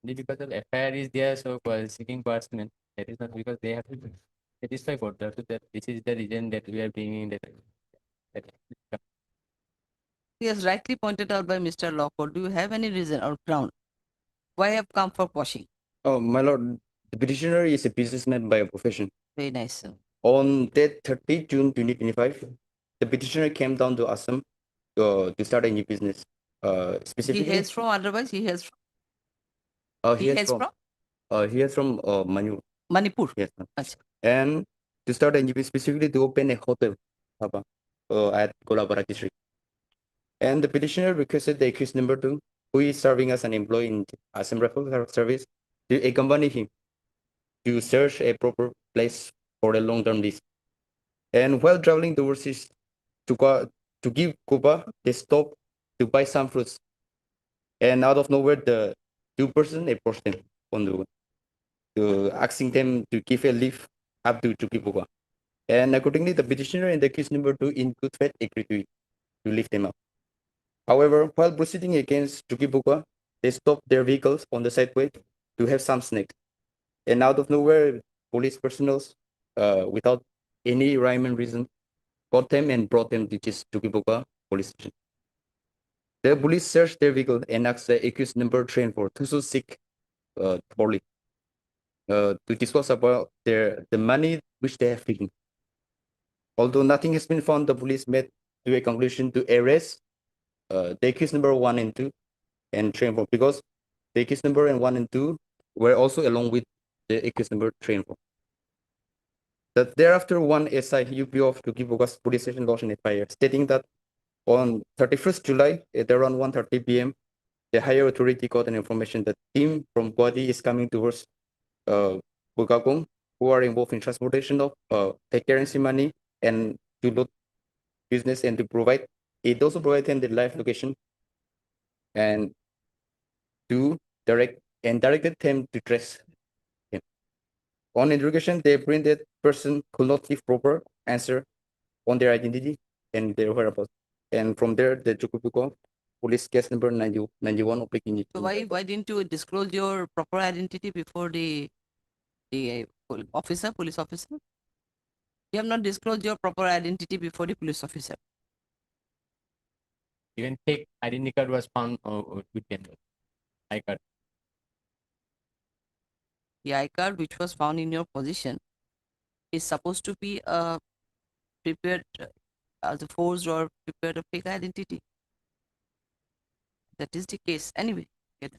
Because of FIR is there, so seeking quashing, that is not because they have to satisfy court. That this is the reason that we are bringing that. Yes, rightly pointed out by Mr. Lawford. Do you have any reason or ground why I have come for quashing? Oh, my lord, the petitioner is a businessman by profession. Very nice, sir. On date 30 June 2025, the petitioner came down to Assam to start a new business. Specifically, he hails from, otherwise he hails from? He is from Manipur. Yes, ma'am. Acha. And to start NGP specifically to open a hotel at Golapara district. And the petitioner requested the accused number 2, who is serving as an employee in Assam Rifle Service, to accompany him to search a proper place for a long-term lease. And while traveling towards his to give Kupa, they stopped to buy some fruits. And out of nowhere, the two person approached them on the road, asking them to give a lift up to Chukipuka. And accordingly, the petitioner and the accused number 2 in good faith agreed to lift them up. However, while proceeding against Chukipuka, they stopped their vehicles on the sideway to have some snacks. And out of nowhere, police personnel, without any rhyme and reason, caught them and brought them to Chukipuka police station. The police searched their vehicle and asked the accused number 3 and 4 to seek Borley to discuss about the money which they have taken. Although nothing has been found, the police made to a conclusion to arrest the accused number 1 and 2 and 3 and 4, because the accused number 1 and 2 were also along with the accused number 3 and 4. That thereafter, one SI UP of Tukipuka's police station lodged an FIR, stating that on 31st July at around 1:30 p.m., the higher authority got an information that team from Gauhati is coming towards Bukakong, who are involved in transportation of currency money and to load business and to provide. It also provided them the live location and to directed them to trace him. On interrogation, the apprehended person could not give proper answer on their identity and their whereabouts. And from there, the Chukupuko police case number 91 of Peking. So why didn't you disclose your proper identity before the police officer? You have not disclosed your proper identity before the police officer. Even fake identity card was found with them. I-card. The I-card which was found in your possession is supposed to be prepared as a forged or prepared a fake identity. That is the case. Anyway, so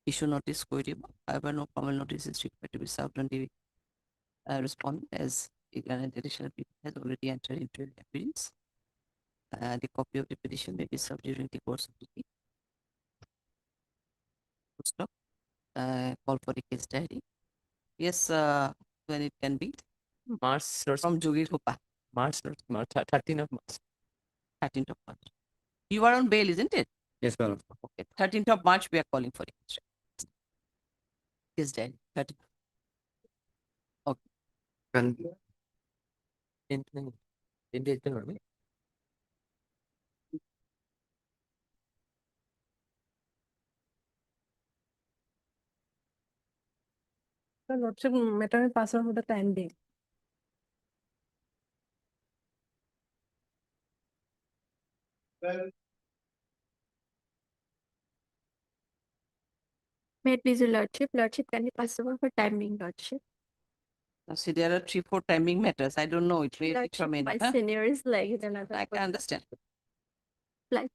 issue notice however, no formal notice is required to be served on the respondent, as an additional people has already entered into the appearance. The copy of the petition may be served during the course of the day. Stop. Call for the case diary. Yes, when it can be. March From Jogi Hopa. March 13th of March. 13th of March. You are on bail, isn't it? Yes, ma'am. Okay. 13th of March, we are calling for it. Case diary. 13th. Okay. The Lordship, matter में pass on for the time being. May it please your Lordship. Lordship, can you pass over for time being, Lordship? Now, see, there are 3-4 timing matters. I don't know. It may Lordship, determine. my Huh? senior is like another. I can understand. Like.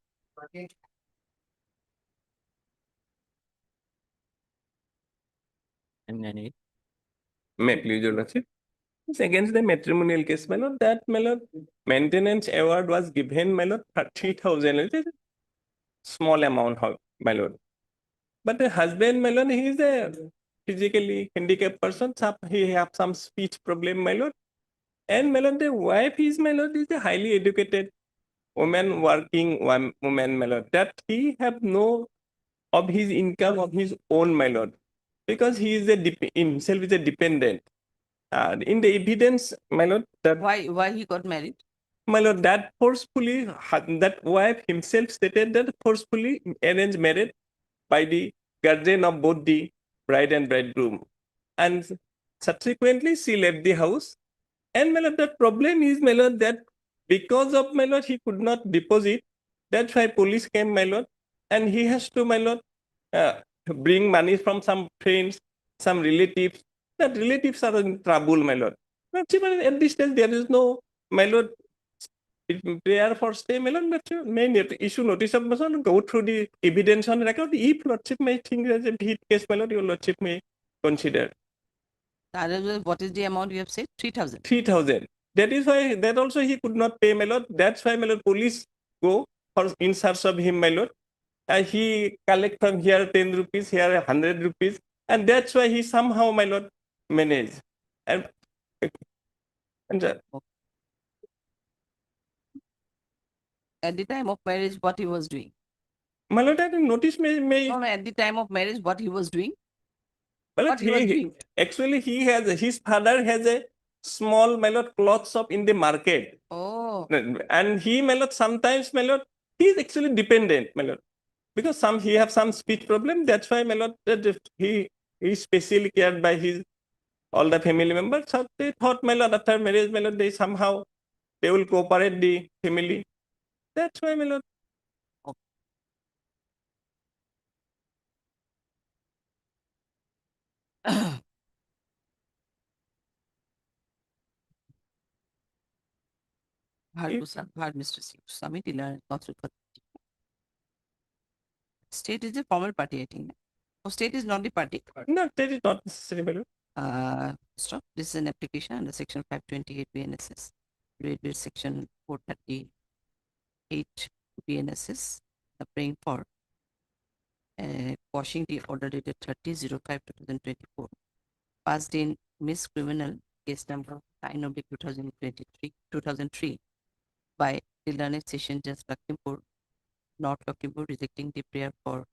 May please your Lordship. It's against the matrimonial case, my lord. That, my lord, maintenance award was given, my lord, 30,000. It is a small amount, my lord. But the husband, my lord, he is a physically handicapped person. He have some speech problem, my lord. And my lord, the wife is, my lord, is a highly educated woman, working woman, my lord. That he have no of his income of his own, my lord, because he is himself is a dependent. In the evidence, my lord, that why he got married? My lord, that forcefully, that wife himself stated that forcefully arranged marriage by the guardian of both the bride and bridegroom, and subsequently she left the house. And my lord, the problem is, my lord, that because of, my lord, he could not deposit. That's why police came, my lord, and he has to, my lord, bring money from some friends, some relatives. That relatives are in trouble, my lord. At this stage, there is no, my lord, prayer for stay, Melon, but may issue notice of person, go through the evidence on record. If Lordship may think that a hit case, Melon, your Lordship may consider. What is the amount you have said? 3,000. 3,000. That is why, that also he could not pay, my lord. That's why, my lord, police go for in search of him, my lord. And he collect from here 10 rupees, here 100 rupees. And that's why he somehow, my lord, manage. And At the time of marriage, what he was doing? My lord, I notice may No, at the time of marriage, what he was doing? my lord, What he was doing? actually he has his father has a small, my lord, cloth shop in the market. Oh. And he, my lord, sometimes, my lord, he is actually dependent, my lord. Because he have some speech problem. That's why, my lord, that he is specially cared by his all the family members. So they thought, my lord, after marriage, my lord, they somehow they will cooperate the family. That's why, my lord. Hard Mr. Sami Tila, State is a formal party, I think. Oh, state is not the party. No, state is not necessary, my lord. Stop. This is an application under section 528 BNSS. Read with section 438 BNSS. Praying for quashing the order dated 30/05/2024. Passed in Miss Criminal case number 9/2003 by the learned session judge Lakhimpur, North Lakhimpur, rejecting the prayer for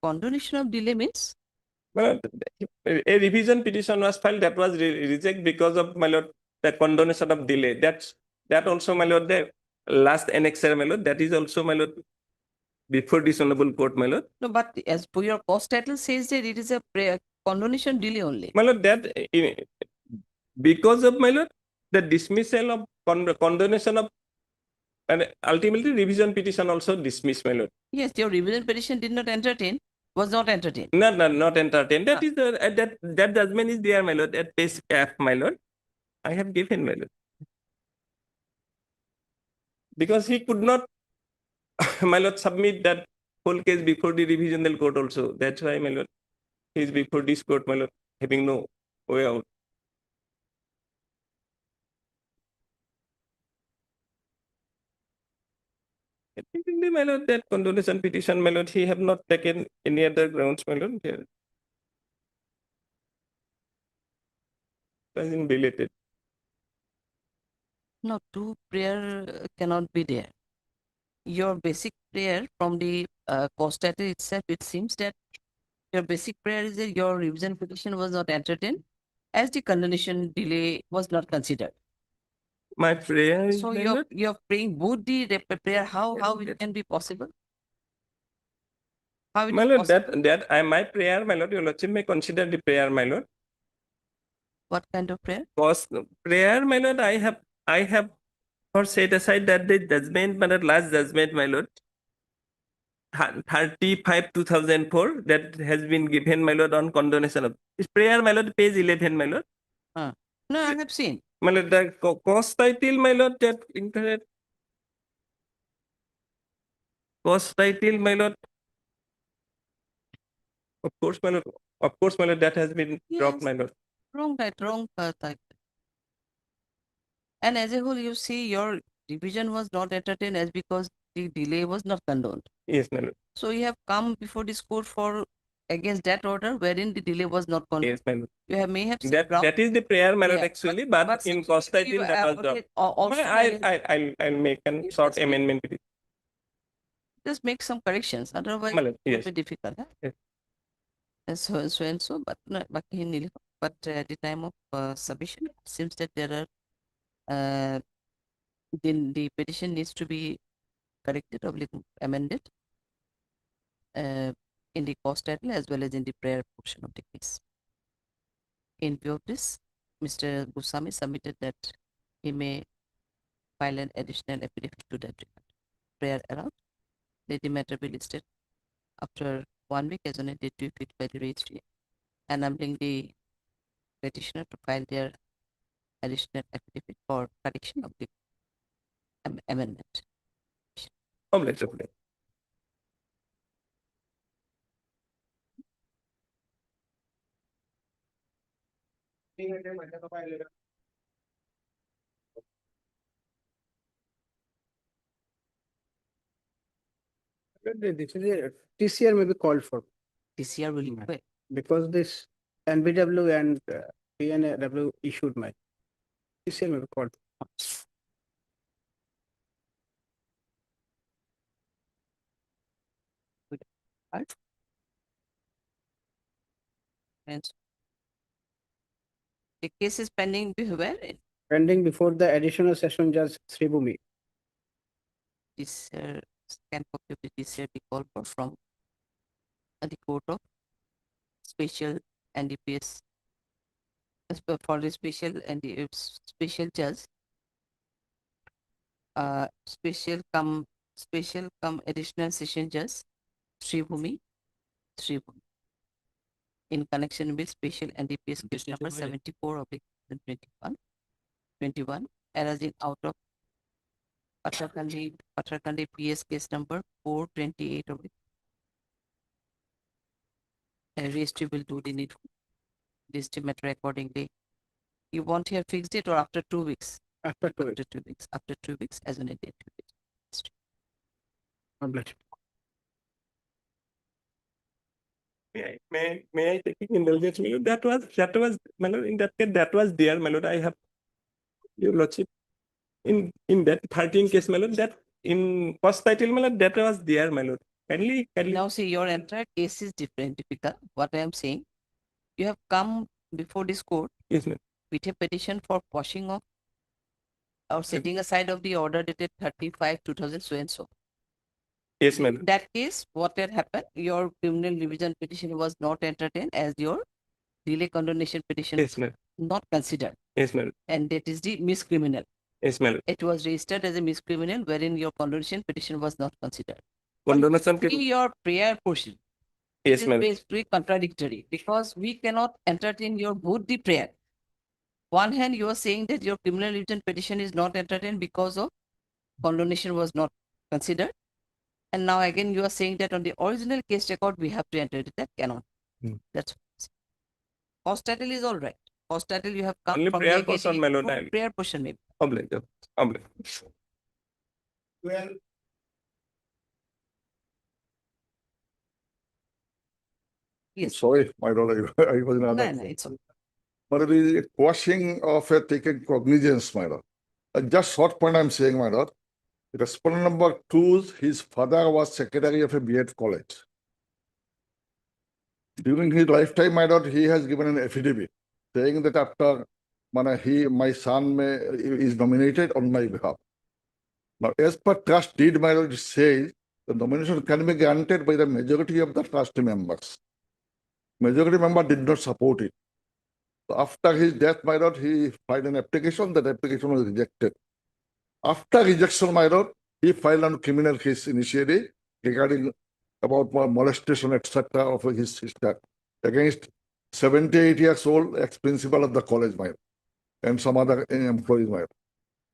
condonation of delay means? Well, a revision petition was filed that was rejected because of, my lord, the condonation of delay. That also, my lord, the last annexure, my lord, that is also, my lord, before this honorable court, my lord. No, but as per your cost title says that it is a prayer condonation delay only. My lord, that because of, my lord, the dismissal of condonation of, and ultimately revision petition also dismissed, my lord. Yes, your revision petition did not entertain, was not entertained. Not entertained. That is the that judgment is there, my lord, at page F, my lord. I have given, my lord. Because he could not, my lord, submit that whole case before the revisional court also. That's why, my lord, he is before this court, my lord, having no way out. My lord, that condonation petition, my lord, he have not taken any other grounds, my lord. Here. Nothing related. No, two prayer cannot be there. Your basic prayer from the cost title itself, it seems that your basic prayer is that your revision petition was not entertained as the condonation delay was not considered. My prayer is, So my you're lord, you're praying both the prayer. How it can be possible? How it my is lord, possible? that I my prayer, my lord, your lordship may consider the prayer, my lord. What kind of prayer? Because prayer, my lord, I have for set aside that the judgment, my lord, last judgment, my lord, 35/2004, that has been given, my lord, on condonation of this prayer, my lord, page 11, my lord. No, I have seen. My lord, the cost title, my lord, that internet cost title, my lord. Of course, my lord. Of course, my lord, that has been dropped, my lord. Wrong type. And as a whole, you see your revision was not entertained as because the delay was not condoned. Yes, my lord. So you have come before this court for against that order wherein the delay was not condoned. Yes, my lord. You may have said That is the prayer, my lord, Yeah, actually, but in cost title that was dropped. also I'll make a short amendment. just make some corrections. Otherwise, My lord, it will yes. be difficult. Huh? Yes. And so, but no, but at the time of submission, it seems that there are the petition needs to be corrected or amended in the cost title as well as in the prayer portion of the case. In view of this, Mr. Goswami submitted that he may file an additional affidavit to that regard. Prayer allowed. Let the matter be listed after 1 week as on a date to fit by the registry, enabling the petitioner to file their additional affidavit for correction of the amendment. Obliged, obliged. This is a TCR may be called for TCR will require. because this NBW and PNW issued my TCR may be called. Right? And the case is pending where? Pending before the additional session judge Sribhumi. This can copy of the TCR be called for from the court of special NDPS for the special and the special judge. Special come additional session judge Sribhumi in connection with special NDPS case number 74/21 arising out of Patharkandi PS case number 428 of it. Registry will do the needful disseminate accordingly. You want here fixed date or after 2 weeks? After 2 weeks. After 2 weeks as an date. May I take indulgence, my lord? That was, my lord, in that case, that was there, my lord. I have, your lordship, in that 13 case, my lord, that in first title, my lord, that was there, my lord. Kindly. Now see, your entire case is different, Deepika. What I am saying, you have come before this court yes, ma'am, with a petition for quashing of or setting aside of the order dated 35/2000 so and so. Yes, ma'am. In that case, what had happened? Your criminal revision petition was not entertained as your delay condonation petition yes, ma'am, not considered. yes, ma'am, And that is the miscriminal. yes, ma'am. It was registered as a miscriminal wherein your condonation petition was not considered. Condonation See your prayer portion. yes, It is ma'am, basically contradictory because we cannot entertain your both the prayer. One hand, you are saying that your criminal revision petition is not entertained because of condonation was not considered. And now again, you are saying that on the original case record, we have to enter it. That cannot. That's post title is all right. Post title you have come only from prayer the portion, my lord. I- prayer portion maybe. Obliged, obliged. Well, yes. Sorry, my lord, I was in No, another. no, it's okay. But it is a quashing of a taken cognizance, my lord. Just short point I'm saying, my lord. Respondent number 2, his father was secretary of a B.Ed college. During his lifetime, my lord, he has given an affidavit saying that after my son is nominated on my behalf. Now, as per trust deed, my lord, it says the nomination can be granted by the majority of the trust members. Majority member did not support it. So after his death, my lord, he filed an application. That application was rejected. After rejection, my lord, he filed a criminal case initially regarding about molestation, etc. of his sister against 78 years old ex-principal of the college, my lord, and some other employees, my lord.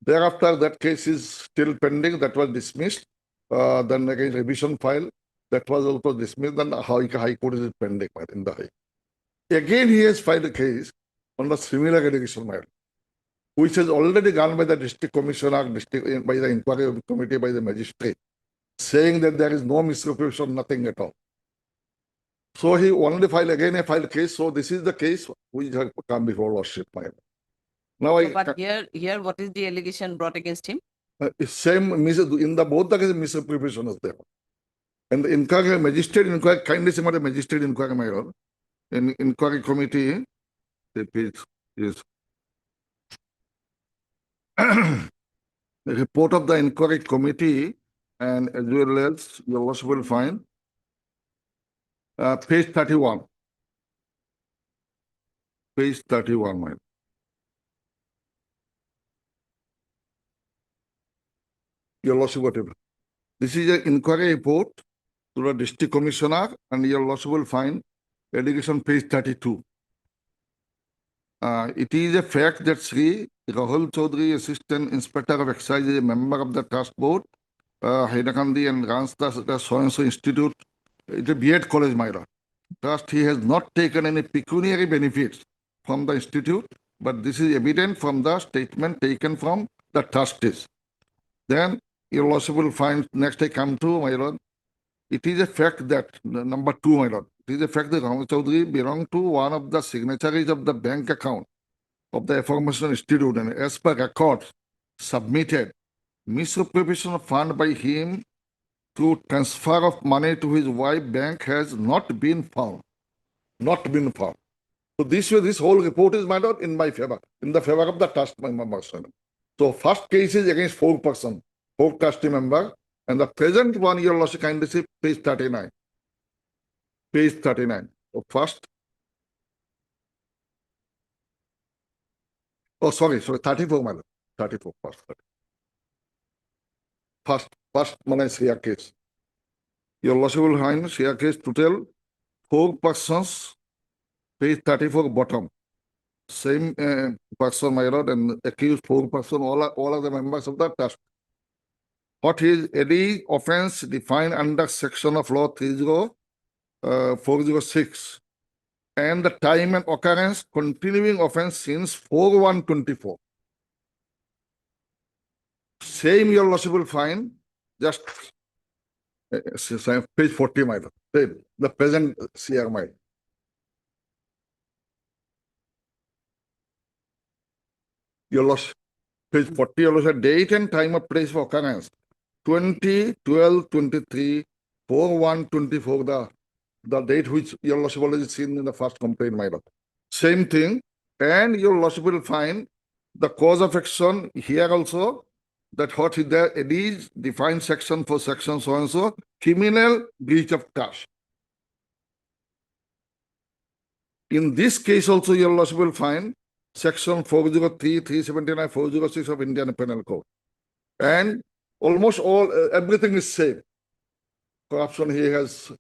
Thereafter, that case is still pending. That was dismissed. Then again, revision file. That was also dismissed. Then High Court is pending, my lord, in the High. Again, he has filed a case on the similar allegation, my lord, which has already gone by the district commissioner, by the inquiry committee, by the magistrate, saying that there is no misrepresentation, nothing at all. So he only filed again a filed case. So this is the case which has come before lordship, my lord. Now So, but here, what is the allegation brought against him? Same in the both the cases misrepresentation is there. And the inquiry magistrate inquiry kindly say the magistrate inquiry, my lord. In inquiry committee, the page is the report of the inquiry committee, and as well as you also will find page 31. Page 31, my lord. Your lordship, whatever. This is an inquiry report to the district commissioner, and your lordship will find allegation page 32. It is a fact that Sri Rahul Chaudhary, Assistant Inspector of Excise, is a member of the Trust Board, Haidakandi, and runs the so-and-so institute. It's a B.Ed college, Myra. Trust, he has not taken any pecuniary benefits from the institute, but this is evident from the statement taken from the trustees. Then your lordship will find, next I come to, my lord, it is a fact that, number 2, my lord, it is a fact that Rahul Chaudhary belonged to one of the signatories of the bank account of the aforementioned institute, and as per records submitted, misappropriation of fund by him through transfer of money to his wife bank has not been found. Not been found. So this whole report is, my lord, in my favor, in the favor of the trust members. So first case is against 4 persons, 4 trustee member, and the present one, your lordship kindly see page 39. Page 39. So first, oh sorry, 34, my lord. 34 first. First one share case. Your lordship will find share case total 4 persons, page 34 bottom. Same person, my lord, and accused 4 persons, all are the members of the trust. What is any offense defined under section of law 406, and the time and occurrence continuing offense since 4/1/24. Same your lordship will find just page 40, my lord. Same, the present CR, my. Your lordship, page 40, your lordship, date and time of place of occurrence 20/12/23, 4/1/24, the date which your lordship already seen in the first complaint, my lord. Same thing, and your lordship will find the cause of action here also, that what is there, it is defined section for section so and so, criminal breach of trust. In this case also, your lordship will find section 403, 379, 406 of Indian Penal Code. And almost all, everything is same. Corruption he has.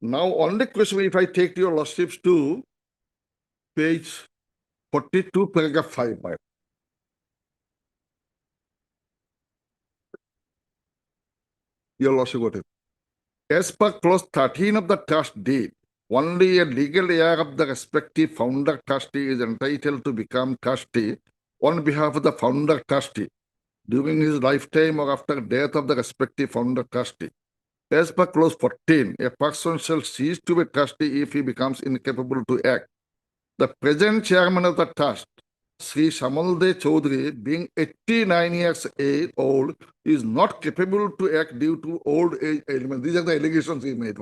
Now, only question, if I take your lordships to page 42, paragraph 5, my. Your lordship got it. As per clause 13 of the trust deed, only a legal heir of the respective founder trustee is entitled to become trustee on behalf of the founder trustee during his lifetime or after death of the respective founder trustee. As per clause 14, a person shall cease to be trustee if he becomes incapable to act. The present chairman of the trust, Sri Shamalde Chaudhary, being 89 years old, is not capable to act due to old age ailment. These are the allegations he made.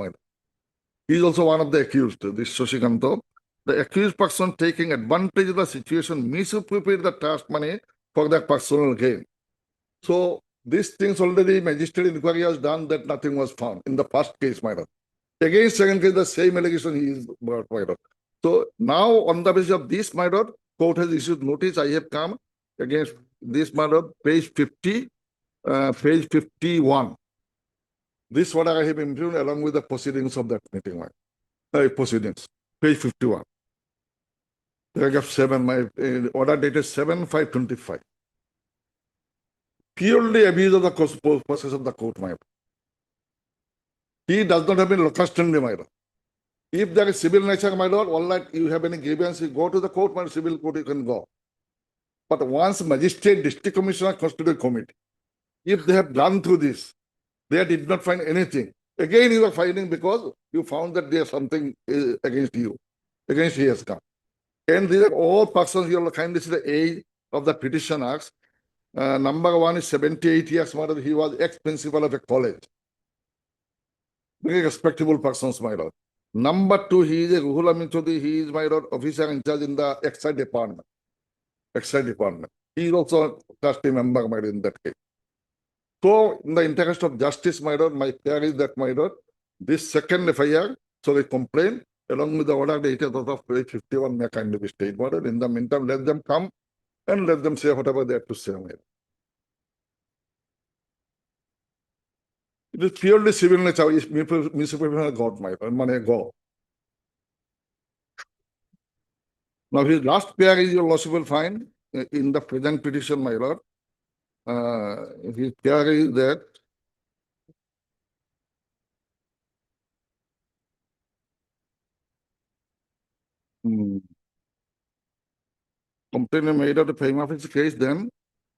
He is also one of the accused, this Shoshikanto. The accused person taking advantage of the situation misappropriated the trust money for their personal gain. So these things already magistrate inquiry has done that nothing was found in the first case, my lord. Again, second case, the same allegation he is brought, my lord. So now on the basis of this, my lord, court has issued notice. I have come against this, my lord, page 50, page 51. This what I have improved along with the proceedings of that meeting, my proceedings, page 51. Paragraph 7, my order dated 7/5/25. Purely abuse of the process of the court, my lord. He does not have any locus standi, my lord. If there is civil nature, my lord, all right, you have any grievance, you go to the court, my civil court, you can go. But once magistrate, district commissioner, constituted committee, if they have gone through this, they did not find anything. Again, you are finding because you found that there is something against you, against he has come. And these are all persons, you will kindly see the age of the petitioners. Number 1 is 78 years, my lord. He was ex-principal of a college. Very respectable persons, my lord. Number 2, he is a Ruhul Amin Chaudhary. He is, my lord, officer in charge in the excise department. Excise department. He is also a trustee member, my lord, in that case. So, in the interest of justice, my lord, my prayer is that, my lord, this second FIR, so they complain, along with the order dated out of page 51, may kindly be stayed, my lord. In the meantime, let them come and let them say whatever they have to say, my lord. It is purely civil nature, misappropriation of God, my lord, money go. Now, his last pair is your lordship will find in the present petition, my lord. His pair is that complainant made of the prima facie case, then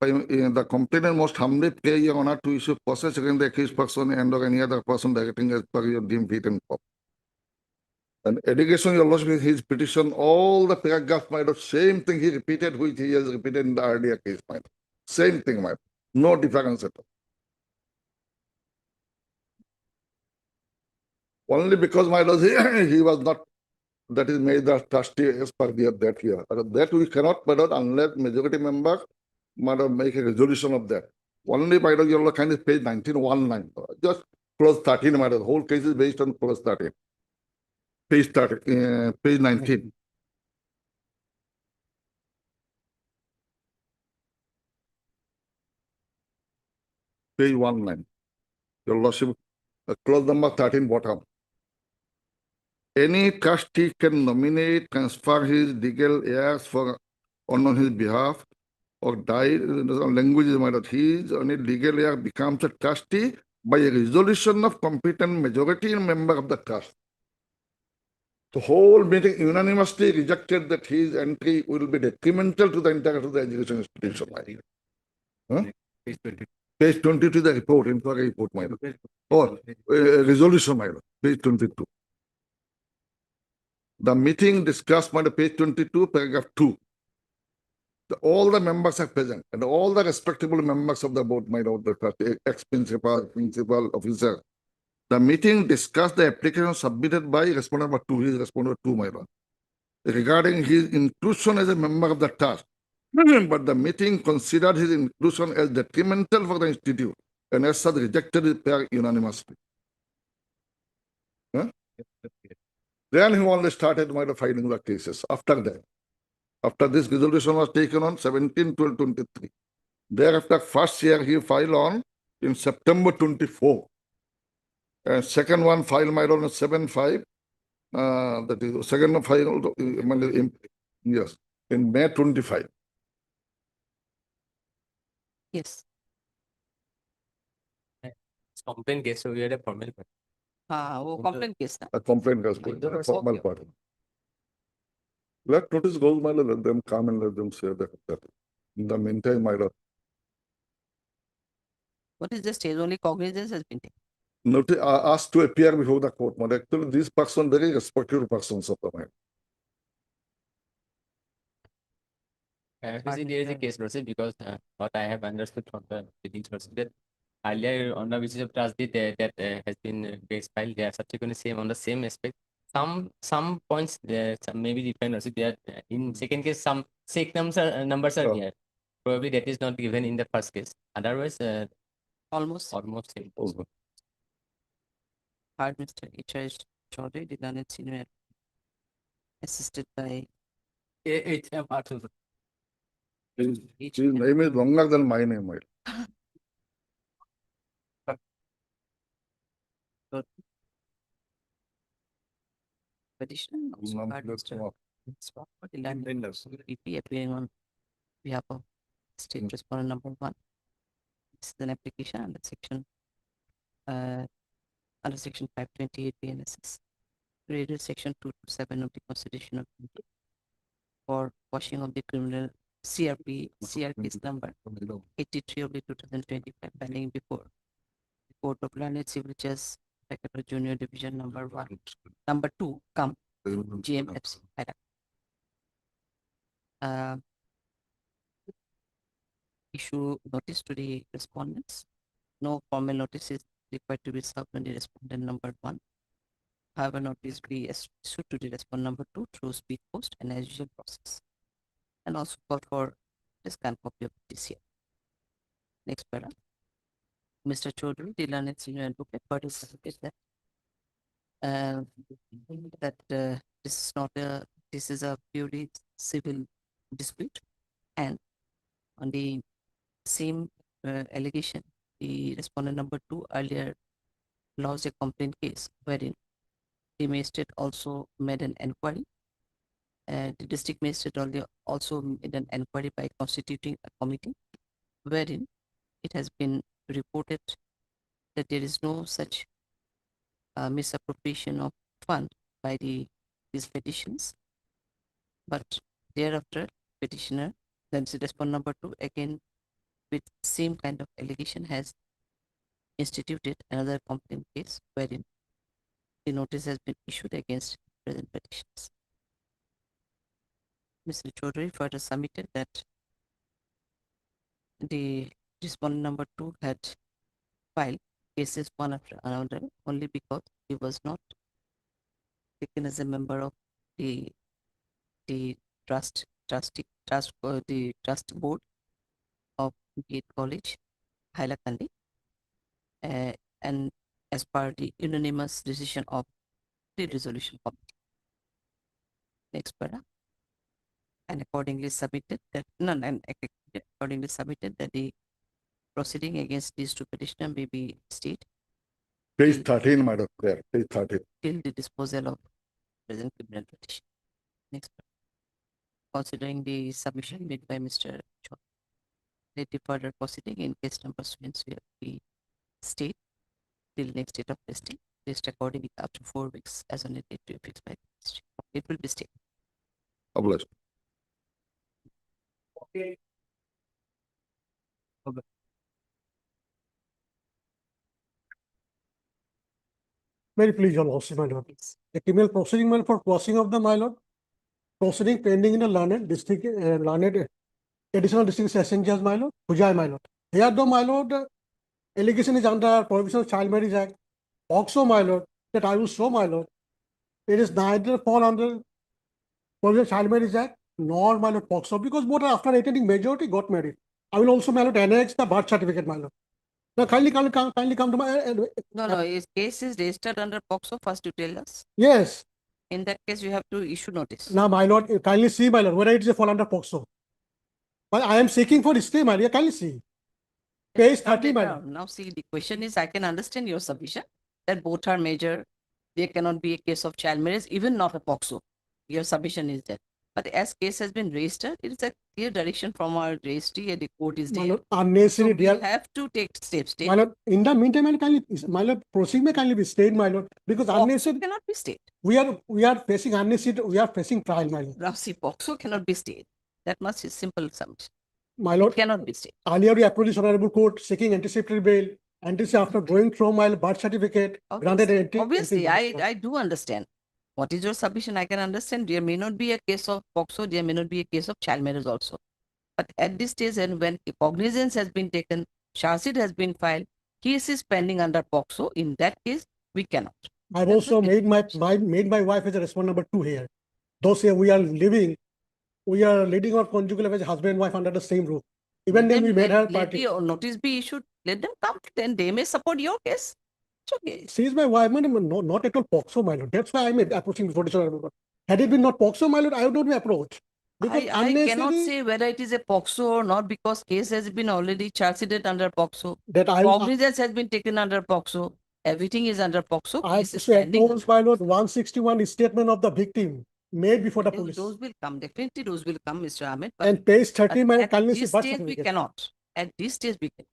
the complainant must humbly pay your honor to issue process against the accused person and or any other person directing as per your deemed fit and proper. And education, your lordship, his petition, all the paragraphs, my lord, same thing he repeated, which he has repeated in the earlier case, my lord. Same thing, my lord. No difference at all. Only because, my lord, he was not, that is made the trustee as per that year. That we cannot, my lord, unless majority member, my lord, make a resolution of that. Only, my lord, your lord, kind of page 1919. Just clause 13, my lord. The whole case is based on clause 13. Page 13, page 19. Page 19. Your lordship, clause number 13, bottom. Any trustee can nominate, transfer his legal heirs for on his behalf, or die. Language is my lord. His only legal heir becomes a trustee by a resolution of competent majority member of the trust. The whole meeting unanimously rejected that his entry will be detrimental to the integrity of the education institution. Huh? Page 22 the report, inquiry report, my lord. Or resolution, my lord. Page 22. The meeting discussed by the page 22, paragraph 2. All the members are present, and all the respectable members of the board, my lord, the ex-principal, principal officer. The meeting discussed the application submitted by respondent number 2, he is respondent 2, my lord, regarding his inclusion as a member of the trust. But the meeting considered his inclusion as detrimental for the institute, and as such rejected it unanimously. Huh? Then he only started filing the cases after that. After this resolution was taken on 17/12/23. Thereafter, first year he filed on in September 24. And second one filed my on 7/5. That is second one filed yes, in May 25. Yes. Complaint case, so we had a formal part. Complaint case. A complaint was going, a formal part. Let notice goes, my lord, let them come and let them say that. In the meantime, my lord. What is the stage? Only cognizance has been taken. Notice asked to appear before the court. But actually, these persons very respected persons of the mind. There is a case, Lordship, because what I have understood from the proceedings, Lordship, that earlier on the basis of trustee that has been case filed, they are subsequently same on the same aspect. Some points some maybe different, Lordship. They are in second case some sake numbers are there. Probably that is not given in the first case. Otherwise, almost same. Hard Mr. H.I. Chaudhary, Dilanit Senior, assisted by His name is longer than my name, my lord. petition also Hard Mr. PP appearing on behalf of state respondent number 1. This is an application under section 528 BNSS, created section 227 of the Constitution of India for quashing of the criminal CR case number 83 of the 2025 pending before the Court of Learned Civil Judge Junior Division number 1, number 2, GMFC. Issue notice to the respondents. No formal notice is required to be served on the respondent number 1. However, notice be issued to the respondent number 2 through speed post and as usual process. And also call for the scan copy of this here. Next paragraph. Mr. Chaudhary, the learned senior advocate, participates that this is not a, this is a purely civil dispute, and on the same allegation, the respondent number 2 earlier lodged a complaint case wherein the magistrate also made an inquiry The district magistrate also made an inquiry by constituting a committee wherein it has been reported that there is no such misappropriation of fund by these petitions. But thereafter, petitioner, that's respondent number 2, again with same kind of allegation, has instituted another complaint case wherein the notice has been issued against present petitions. Mr. Chaudhary further submitted that the respondent number 2 had filed cases one after another only because he was not taken as a member of the trust board of Gate College, Hailakandi, and as per the unanimous decision of the resolution committee. Next para. And accordingly submitted that the proceeding against these two petitioners may be stayed Page 13, madam, there, page 13. till the disposal of present criminal petition. Next para. Considering the submission made by Mr. Choi, let the further proceeding in case number be stayed till next date of listing, list accordingly up to 4 weeks as on a date to be fixed by the ministry. It will be stayed. Obliged. Okay. Very pleased, your lordship, my lord. A criminal proceeding mail for crossing of the my lord. Proceeding pending in a learned district, learned additional district session judge, my lord, Pujai, my lord. Here, though, my lord, allegation is under Prohibitions of Child Marriage Act. Also, my lord, that I will show, my lord, it is neither fall under Prohibitions of Child Marriage Act nor, my lord, POCSO, because both are after attaining majority got married. I will also, my lord, annex the birth certificate, my lord. Now, kindly come to my. No, his case is registered under POCSO. First, you tell us. Yes. In that case, you have to issue notice. Now, my lord, kindly see, my lord, whether it is a fall under POCSO. But I am seeking for stay, my lord. Kindly see. Page 30, my lord. Now, see, the question is, I can understand your submission that both are major. There cannot be a case of child marriage, even not a POCSO. Your submission is that. But as case has been registered, it is a clear direction from our registry and the court is there. Unnecessary, So we have to take steps. My lord, in the meantime, my lord, proceeding may kindly be stayed, my lord, because unnecessary cannot be stayed. We are facing unnecessary. We are facing trial, my lord. Now, see, POCSO cannot be stayed. That much is simple submission. My lord, it cannot be stayed. Earlier, we approached this honorable court seeking anticipatory bail. And this after going through my birth certificate, granted Obviously, I do understand. What is your submission? I can understand. There may not be a case of POCSO. There may not be a case of child marriage also. But at this stage, and when cognizance has been taken, charge sheet has been filed, case is pending under POCSO. In that case, we cannot. I've also made my wife as a respondent number 2 here. Those here we are leading our conjugal life as husband and wife under the same roof. Even then we made her party. Let the notice be issued. Let them come. Then they may support your case. It's okay. She is my wife, madam. Not at all POCSO, my lord. That's why I'm approaching before this honorable court. Had it been not POCSO, my lord, I would not be approached. I cannot say whether it is a POCSO or not because case has been already charged under POCSO. Cognizance has been taken under POCSO. Everything is under POCSO. I acknowledge, my lord, 161 is statement of the victim made before the police. Those will come. Definitely those will come, Mr. Ahmed. And page 30, my at this stage we cannot. At this stage we can.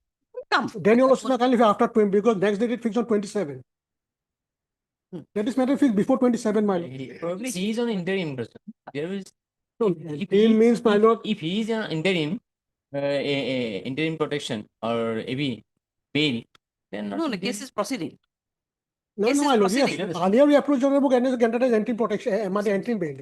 Come. Then you also kindly after 20 because next date it fixed on 27. That is matter fixed before 27, my lord. Probably he is on interim person. There is means, my lord, if he is on interim, interim protection or AB bail, then no, the case is proceeding. No, my lord. Yes. Earlier we approached your book and granted interim protection, interim bail.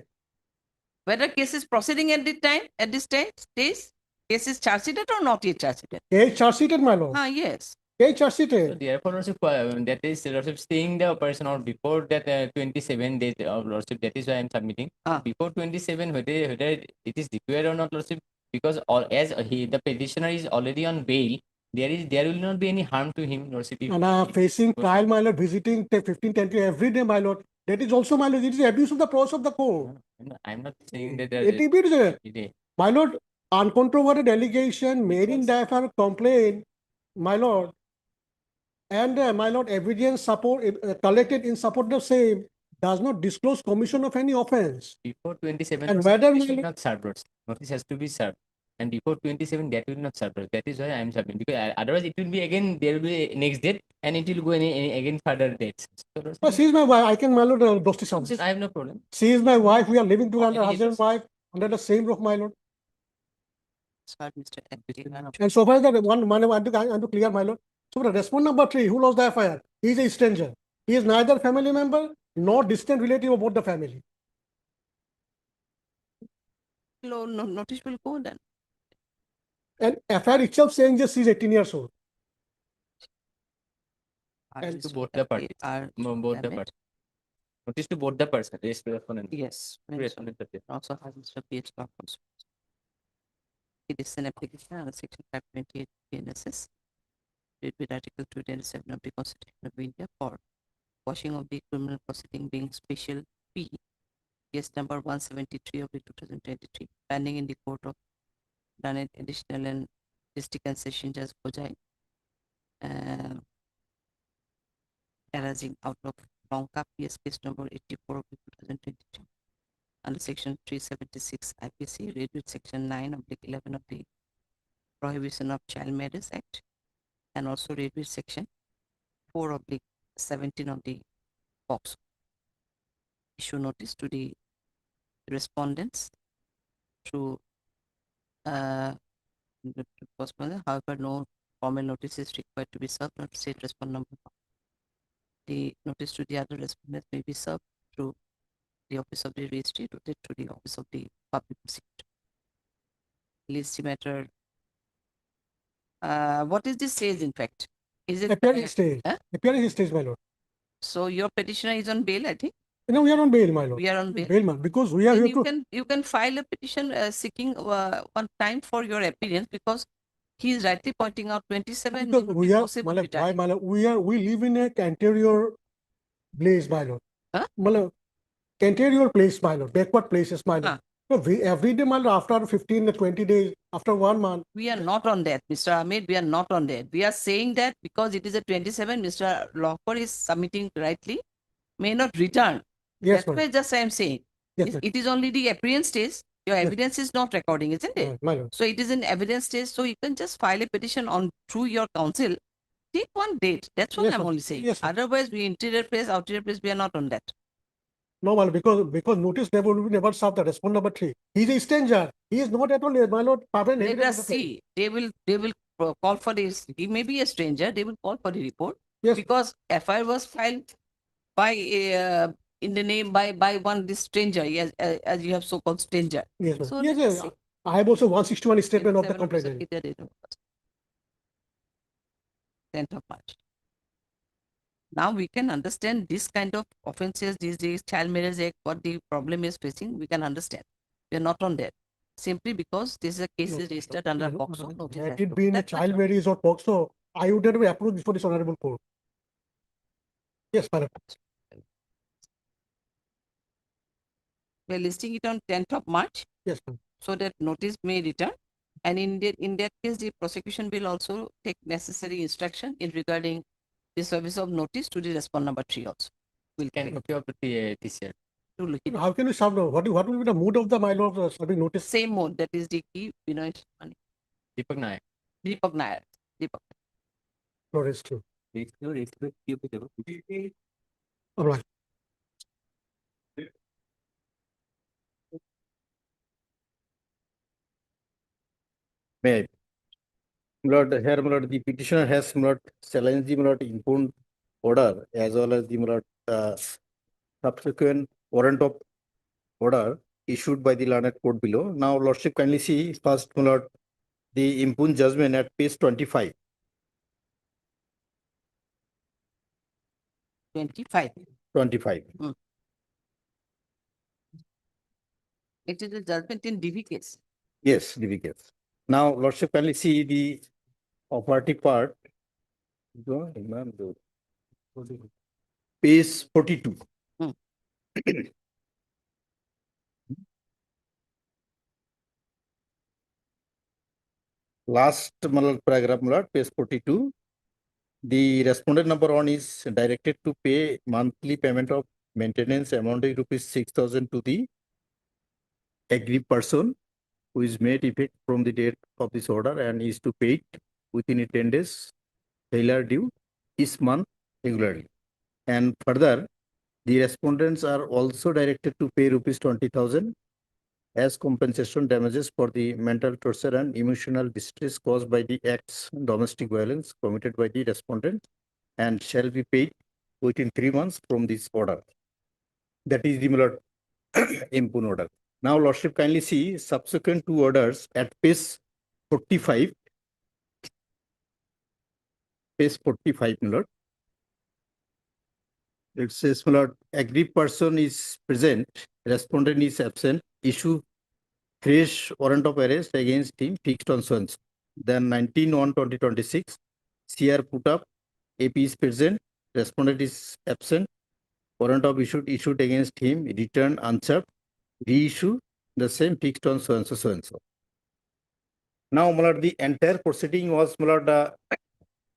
Whether case is proceeding at this stage, case is charged or not yet charged? Case charged, my lord. Yes. Case charged. So therefore, that is lordship staying the operation or before that 27 days of lordship. That is why I am submitting. Before 27, whether it is required or not, lordship, because the petitioner is already on bail, there will not be any harm to him, lordship. And facing trial, my lord, visiting 15 10 every day, my lord. That is also, my lord, it is abuse of the process of the court. I am not saying that. It is, my lord, uncontroverted allegation made in diaphragm complaint, my lord, and my lord, evidence support collected in support of same does not disclose commission of any offense. Before 27, And whether notice my will not serve, Lordship. Notice has to be served. And before 27, that will not serve. That is why I am submitting. Because otherwise, it will be again, there will be a next date, and it will go any again further dates. So, Lordship, But she is my wife. I can, my lord, Dosti Lordship, I have no problem. She is my wife. We are living together, Any husband and issues? wife, under the same roof, my lord. Sorry, Mr. And so far as that one, I want to clear, my lord. So the respondent number 3, who lost the FIR, he is a stranger. He is neither family member nor distant relative of both the family. No, notice will go then. And FIR itself saying just he is 18 years old. And to both the parties. Both the parties. Notice to both the person. Respondent. Yes. Respondent. Also has Mr. PH also. It is an application under Section 528 PNSS. Read with Article 227 of the Constitution of India for washing of the criminal proceeding being special P. Case number 173 of the 2023, pending in the court of Dunnet Additional and District and Session Judge Kojai, arising out of Ronka PS case number 84 of the 2022 under Section 376 IPC, read with Section 9 of the 11 of the Prohibition of Child Marriage Act, and also read with Section 4 of the 17 of the POCSO. Issue notice to the respondents through however, no formal notice is required to be served or state respond number. The notice to the other respondents may be served through the office of the registry, routed to the office of the public prosecutor. List matter. What is this stage in fact? Is it Appearance stage? Appearance stage, my lord. So your petitioner is on bail, I think. No, we are on bail, my lord. We are on bail. Bail, man, because we are Then here to. you can file a petition seeking one time for your appearance, because he is rightly pointing out 27. Because we are, my lord, why, my lord, we live in a interior place, my lord. Huh? My lord, interior place, my lord, backward places, my lord. So every day, my lord, after 15 to 20 days, after 1 month. We are not on that, Mr. Ahmed. We are not on that. We are saying that because it is a 27, Mr. Locker is submitting rightly, may not return. Yes, that's why just I am saying. Yes, it is only the appearance stage. Your evidence is not recording, isn't it? My lord. So it is in evidence stage. So you can just file a petition on through your counsel. Take one date. That's what Yes, I'm ma'am. only saying. Yes, ma'am. Otherwise, we interior place, outerior place, we are not on that. No, my lord, because notice never served the respond number 3. He is a stranger. He is not at all, my lord, permanent Let resident us of the place. see. They will call for this. He may be a stranger. They will call for the report. Yes. Because FIR was filed by in the name by one this stranger, as you have so called stranger. Yes, ma'am. So Yes, let us yes. see. I have also 161 statement of the 27 complainant. September, 10th of March. Now we can understand this kind of offenses these days, Child Marriage Act, what the problem is facing, we can understand. We are not on that. Simply because this is a case is registered under POCSO. notice has Had it to- been a that's child marriage or POCSO, I would have approved before this honorable court. Yes, my lord. We are listing it on 10th of March. Yes, ma'am. So that notice may return. And in that case, the prosecution will also take necessary instruction in regarding the service of notice to the respond number 3 also. We'll Can copy of the TCR. to look it. How can we serve now? What will be the mood of the my lord of serving notice? Same mode, that is the key, Deepak Nayak. Deepak Nair. Deepak. Lord is true. All right. May I? My lord, here, my lord, the petitioner has, my lord, challenged the, my lord, impugned order as well as the, my lord, subsequent warrant of order issued by the learned court below. Now, lordship, kindly see first, my lord, the impugned judgment at page 25. 25. 25. It is a judgment in DV case. Yes, DV case. Now, lordship, kindly see the operative part. Page 42. Last paragraph, my lord, page 42. The respondent number 1 is directed to pay monthly payment of maintenance amounting rupees 6,000 to the aggrieved person who is made effect from the date of this order and is to pay it within a 10 days failure due each month regularly. And further, the respondents are also directed to pay rupees 20,000 as compensation damages for the mental torture and emotional distress caused by the acts of domestic violence committed by the respondent and shall be paid within 3 months from this order. That is the Milord impun order. Now, Lordship, kindly see subsequent two orders at page 45. Page 45, Milord. It says, Milord, aggrieved person is present, respondent is absent, issue fresh warrant of arrest against him fixed on so and so. Then 19/1/2026, CR put up, AP is present, respondent is absent, warrant of issued against him, returned unserved, reissue the same fixed on so and so, so and so. Now, Milord, the entire proceeding was, Milord,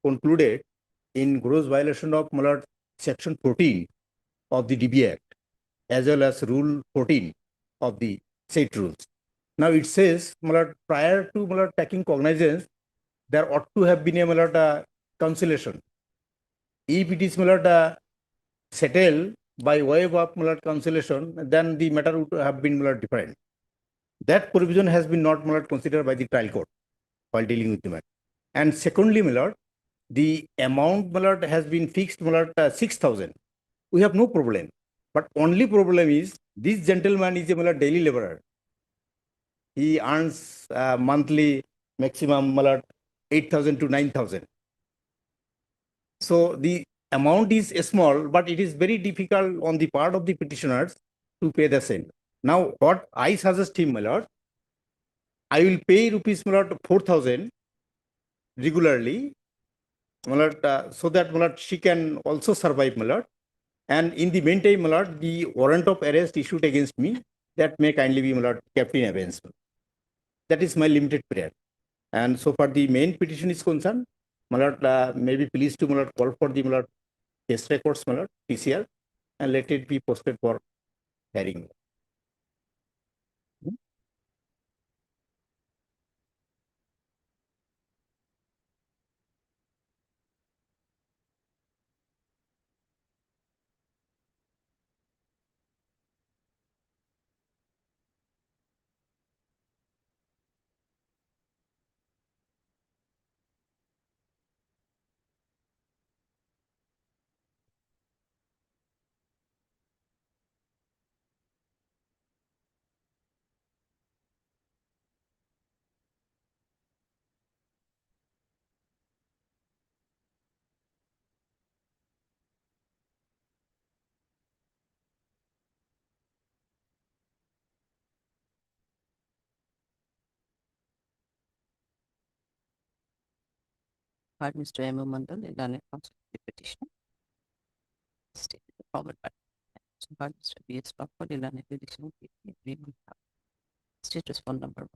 concluded in gross violation of, Milord, Section 14 of the DB Act, as well as Rule 14 of the said rules. Now it says, Milord, prior to, Milord, taking cognizance, there ought to have been a, Milord, conciliation. If it is, Milord, settled by way of, Milord, conciliation, then the matter would have been, Milord, different. That provision has been not, Milord, considered by the trial court while dealing with the matter. And secondly, Milord, the amount, Milord, has been fixed, Milord, 6,000. We have no problem. But only problem is this gentleman is a, Milord, daily laborer. He earns monthly maximum, Milord, 8,000 to 9,000. So the amount is small, but it is very difficult on the part of the petitioners to pay the same. Now, what I suggest him, Milord, I will pay rupees, Milord, 4,000 regularly, Milord, so that, Milord, she can also survive, Milord. And in the meantime, Milord, the warrant of arrest issued against me, that may kindly be, Milord, kept in abeyance. That is my limited prayer. And so far the main petition is concerned, Milord, may be pleased to, Milord, call for the, Milord, case records, Milord, PCR, and let it be posted for hearing. Heard Mr. M. Mandal, the learned counsel for the petitioner. Stated the forward part. So heard Mr. B. S. Crawford, the learned petitioner, the agreement. Status phone number 1.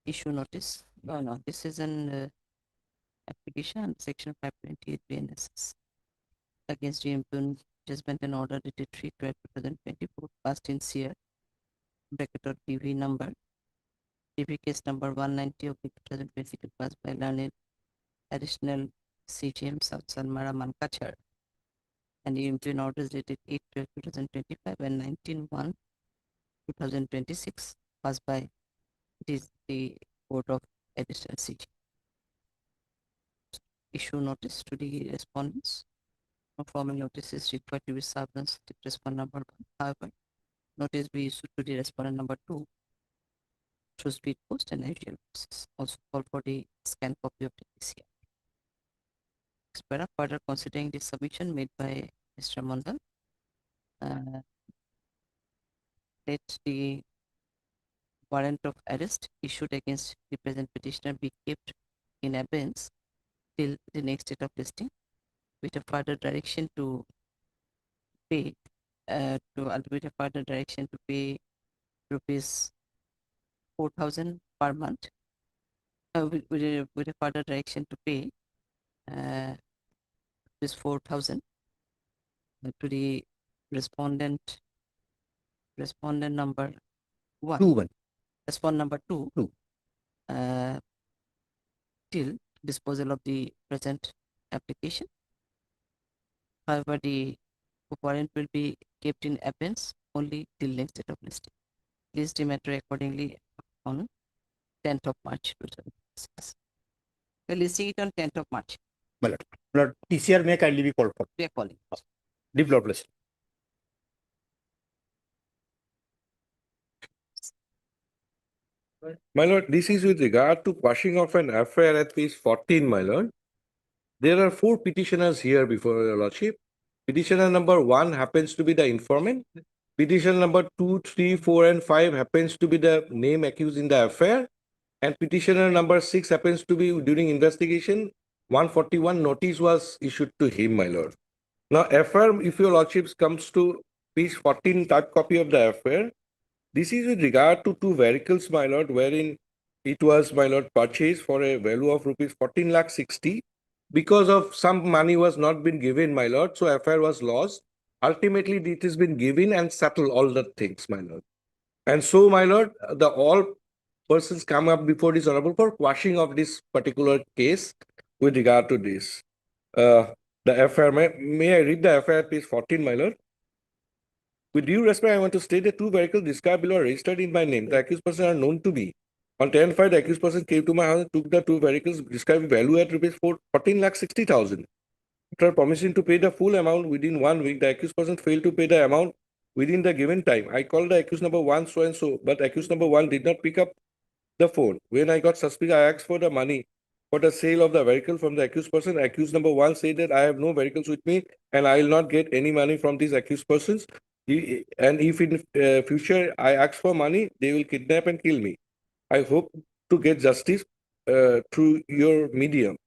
Issue notice. No, this is an application under section 528 BNSS against the impugn judgment and order dated 3/12/2024 passed in CR bracket or PV number. PV case number 190 of 2022 passed by learned additional CGM South Salmara Mankachar, and the impugn orders dated 8/12/2025 and 19/1/2026 passed by the Court of Additional CGM. Issue notice to the respondents. No formal notice is required to be served on respondent number 1. However, notice be issued to the respondent number 2 through speed post and usual process. Also call for the scan copy of the PCR. Further considering the submission made by Mr. Mandal, let the warrant of arrest issued against the present petitioner be kept in abeyance till the next date of listing, with a further direction to pay with a further direction to pay rupees 4,000 per month, with a further direction to pay rupees 4,000 to the respondent number 1. 2-1. Respondent number 2. 2. Till disposal of the present application. However, the warrant will be kept in abeyance only till next date of listing. List the matter accordingly on 10th of March 2006. We're listing it on 10th of March. My lord, TCR may kindly be called for. We are calling. Deep Lord bless. My lord, this is with regard to quashing of an affair at page 14, my lord. There are 4 petitioners here before your lordship. Petitioner number 1 happens to be the informant. Petitioner number 2, 3, 4, and 5 happens to be the name accused in the affair. And petitioner number 6 happens to be during investigation. 141 notice was issued to him, my lord. Now, affair, if your lordships comes to page 14 type copy of the affair, this is with regard to 2 vehicles, my lord, wherein it was, my lord, purchased for a value of rupees 14 lakh 60. Because of some money was not been given, my lord, so affair was lost. Ultimately, it has been given and settled all the things, my lord. And so, my lord, the all persons come up before this honorable for quashing of this particular case with regard to this. The affair, may I read the affair at page 14, my lord? With due respect, I want to state that 2 vehicles described below are registered in my name. The accused persons are known to me. On 10/5, the accused person came to my house and took the 2 vehicles described value at rupees 14 lakh 60,000. After promising to pay the full amount within 1 week, the accused person failed to pay the amount within the given time. I called the accused number 1 so and so, but accused number 1 did not pick up the phone. When I got suspicious, I asked for the money for the sale of the vehicle from the accused person. Accused number 1 said that I have no vehicles with me and I will not get any money from these accused persons. And if in future I ask for money, they will kidnap and kill me. I hope to get justice through your medium.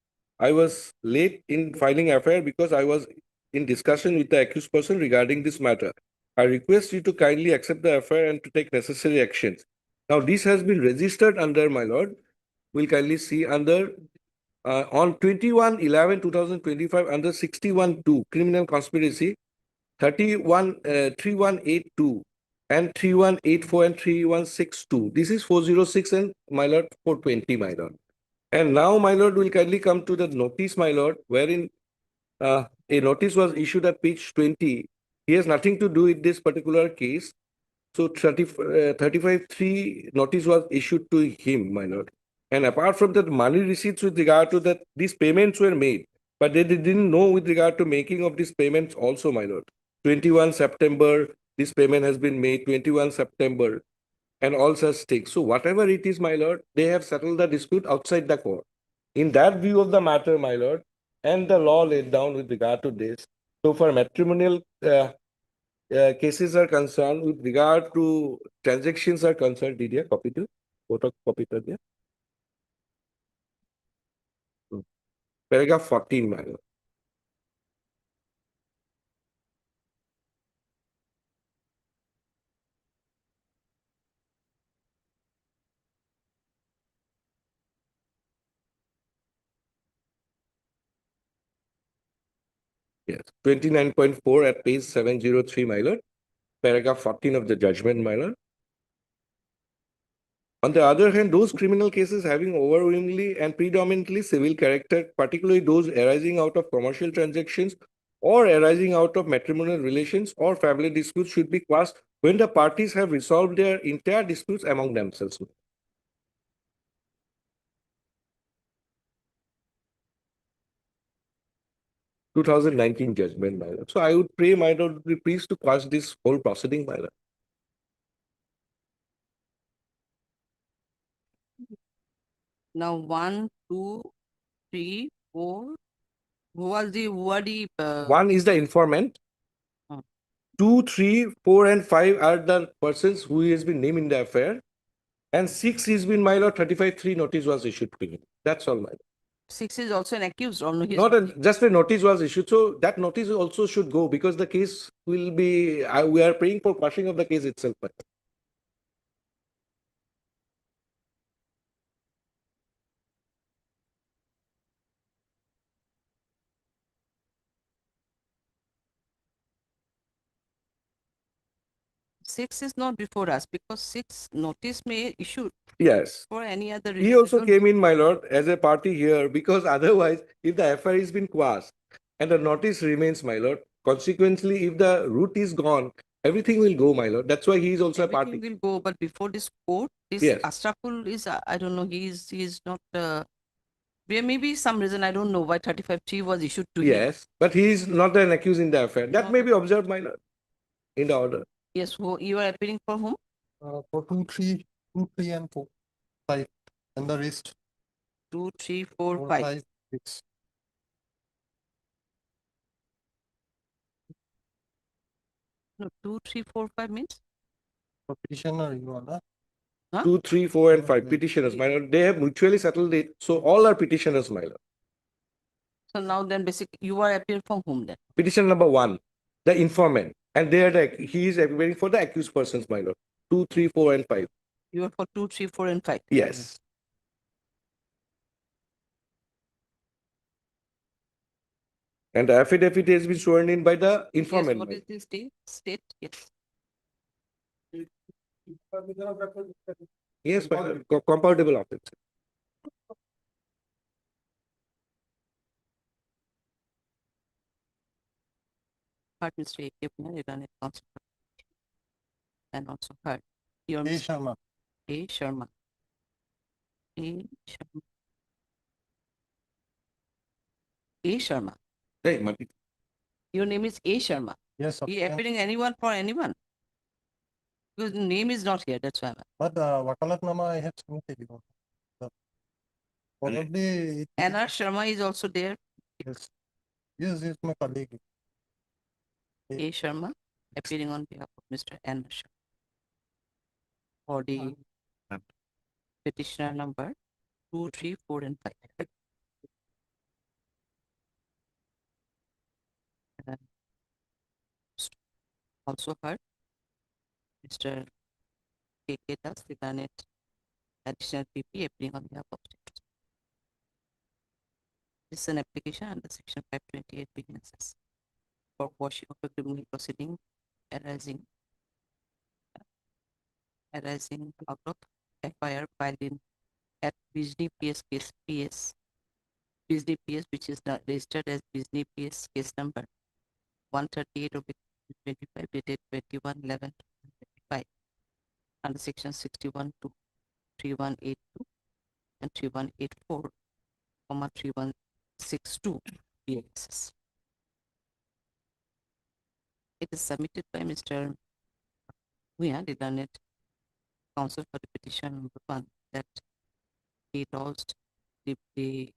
I was late in filing affair because I was in discussion with the accused person regarding this matter. I request you to kindly accept the affair and to take necessary actions. Now, this has been registered under, my lord, we'll kindly see under on 21/11/2025 under 61(2 criminal conspiracy 318182 and 3184 and 3162. This is 406 and my lord 420, my lord. And now, my lord, will kindly come to the notice, my lord, wherein a notice was issued at page 20. He has nothing to do with this particular case. So 35(3) notice was issued to him, my lord. And apart from that, money receipts with regard to that, these payments were made, but they didn't know with regard to making of these payments also, my lord. 21 September, this payment has been made, 21 September, and all such things. So whatever it is, my lord, they have settled the dispute outside the court. In that view of the matter, my lord, and the law laid down with regard to this, so for matrimonial cases are concerned, with regard to transactions are concerned, did you copy to? Photo copy to there? Paragraph 14, my lord. Yes, 29.4 at page 703, my lord. Paragraph 14 of the judgment, my lord. On the other hand, those criminal cases having overwhelmingly and predominantly civil character, particularly those arising out of commercial transactions or arising out of matrimonial relations or family disputes, should be quashed when the parties have resolved their entire disputes among themselves. 2019 judgment, my lord. So I would pray, my lord, be pleased to quash this whole proceeding, my lord. Now 1, 2, 3, 4. Who are the 1 is the informant. 2, 3, 4, and 5 are the persons who has been named in the affair. And 6 has been, my lord, 35(3) notice was issued to him. That's all, my lord. 6 is also an accused or no? Not just a notice was issued. So that notice also should go because the case will be, we are praying for quashing of the case itself. 6 is not before us because 6 notice may issue Yes. for any other He reason. also Don't- came in, my lord, as a party here because otherwise, if the FIR has been quashed and the notice remains, my lord, consequently, if the route is gone, everything will go, my lord. That's why he is also a Everything party. will go, but before this court, this Yes. Ashraful is, I don't know, he's not, there may be some reason, I don't know why 35T was issued to him. Yes, but he is not an accused in the affair. That Not may a- be observed, my lord, in the order. Yes, who you are appealing for whom? For 2, 3, 2, 3, and 4, 5, and the rest 2, 3, 4, 4, 5. 5, 6. No, 2, 3, 4, 5 means? For petitioner, you are the 2, 3, 4, and 5 Okay. petitioners, my lord. They have mutually settled it. So all are petitioners, my lord. So now then basically you are appealing for whom then? Petition number 1, the informant. And they are he is waiting for the accused persons, my lord. 2, 3, 4, and 5. You are for 2, 3, 4, and 5. Yes. And the affidavit has been sworn in by the Yes, informant. what my is this state? State, yes. Yes, my lord. Compoundable offense. Heard Mr. A.K. Pune, run it counsel. And also heard your A. Mr. Sharma. A. Sharma. A. Sharma. A. Sharma. Hey, Mati. Your name is A. Sharma. Yes, sir. You appearing anyone for anyone? Because name is not here, that's why I'm But Wakalatnama I have submitted. Probably it Anna Sharma is also there. yes. Yes, is my colleague. A. Sharma appearing on behalf of Mr. Anna Sharma for the petitioner number 2, 3, 4, and 5. And also heard Mr. K.K. Das, the Garnet additional PP appearing on behalf of state. This is an application under section 528 begins for quashing of a criminal proceeding arising out of FIR filed in at Bijli PS case PS Bijli PS, which is not registered as Bijli PS case number 138 of 25 dated 21/11/2025 under section 61 to 3182 and 3184, 3162 BXS. It is submitted by Mr. Huya, the learned counsel for the petition number 1, that he lost he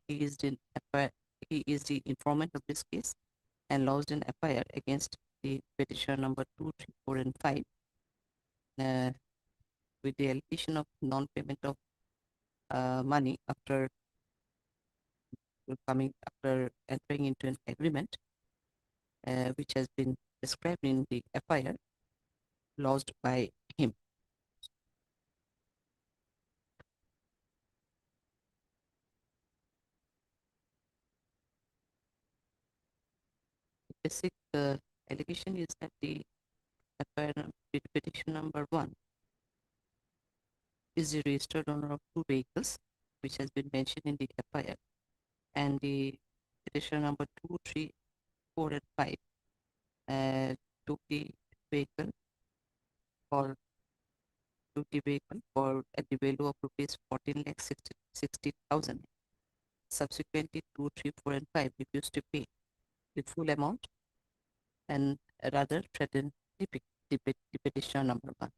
is the informant of this case and lodged an FIR against the petitioner number 2, 3, 4, and 5 with the allegation of non-payment of money after entering into an agreement which has been described in the FIR lodged by him. The basic allegation is that the FIR petition number 1 is the registered owner of 2 vehicles, which has been mentioned in the FIR, and the petition number 2, 3, 4, and 5 took the vehicle for at the value of rupees 14,60,000. Subsequently, 2, 3, 4, and 5 refused to pay the full amount and rather threatened the petitioner number 1.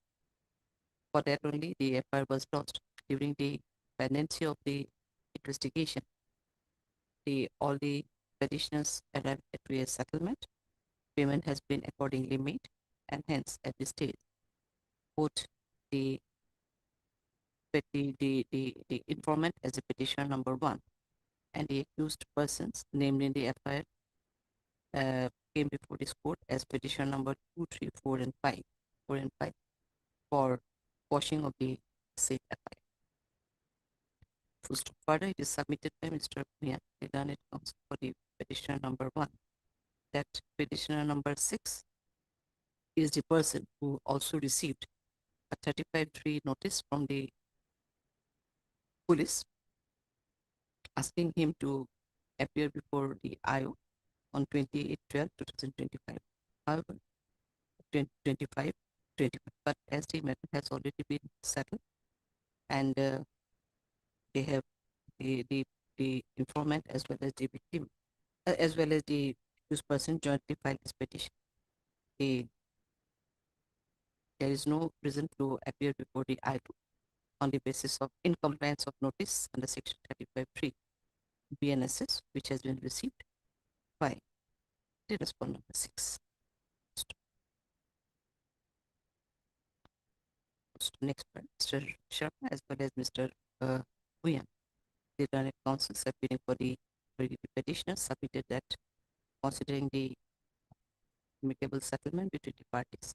For that only, the FIR was lost. During the pendency of the investigation, all the petitioners arrived at a settlement. Payment has been accordingly made, and hence at this stage, both the informant as a petitioner number 1 and the accused persons named in the FIR came before this court as petitioner number 2, 3, 4, and 5, for quashing of the said FIR. Further, it is submitted by Mr. Mia, the learned counsel for the petitioner number 1, that petitioner number 6 is the person who also received a 35-3 notice from the police asking him to appear before the IO on 28/12/2025. However, 2025, but as the matter has already been settled and they have the informant as well as the victim as well as the accused person jointly filed this petition. There is no reason to appear before the IO on the basis of incompliance of notice under section 35(3) BNSS, which has been received by the respondent number 6. Next part, Mr. Sharma as well as Mr. Huyan. The learned counsel submitting for the petitioner submitted that considering the amicable settlement between the parties,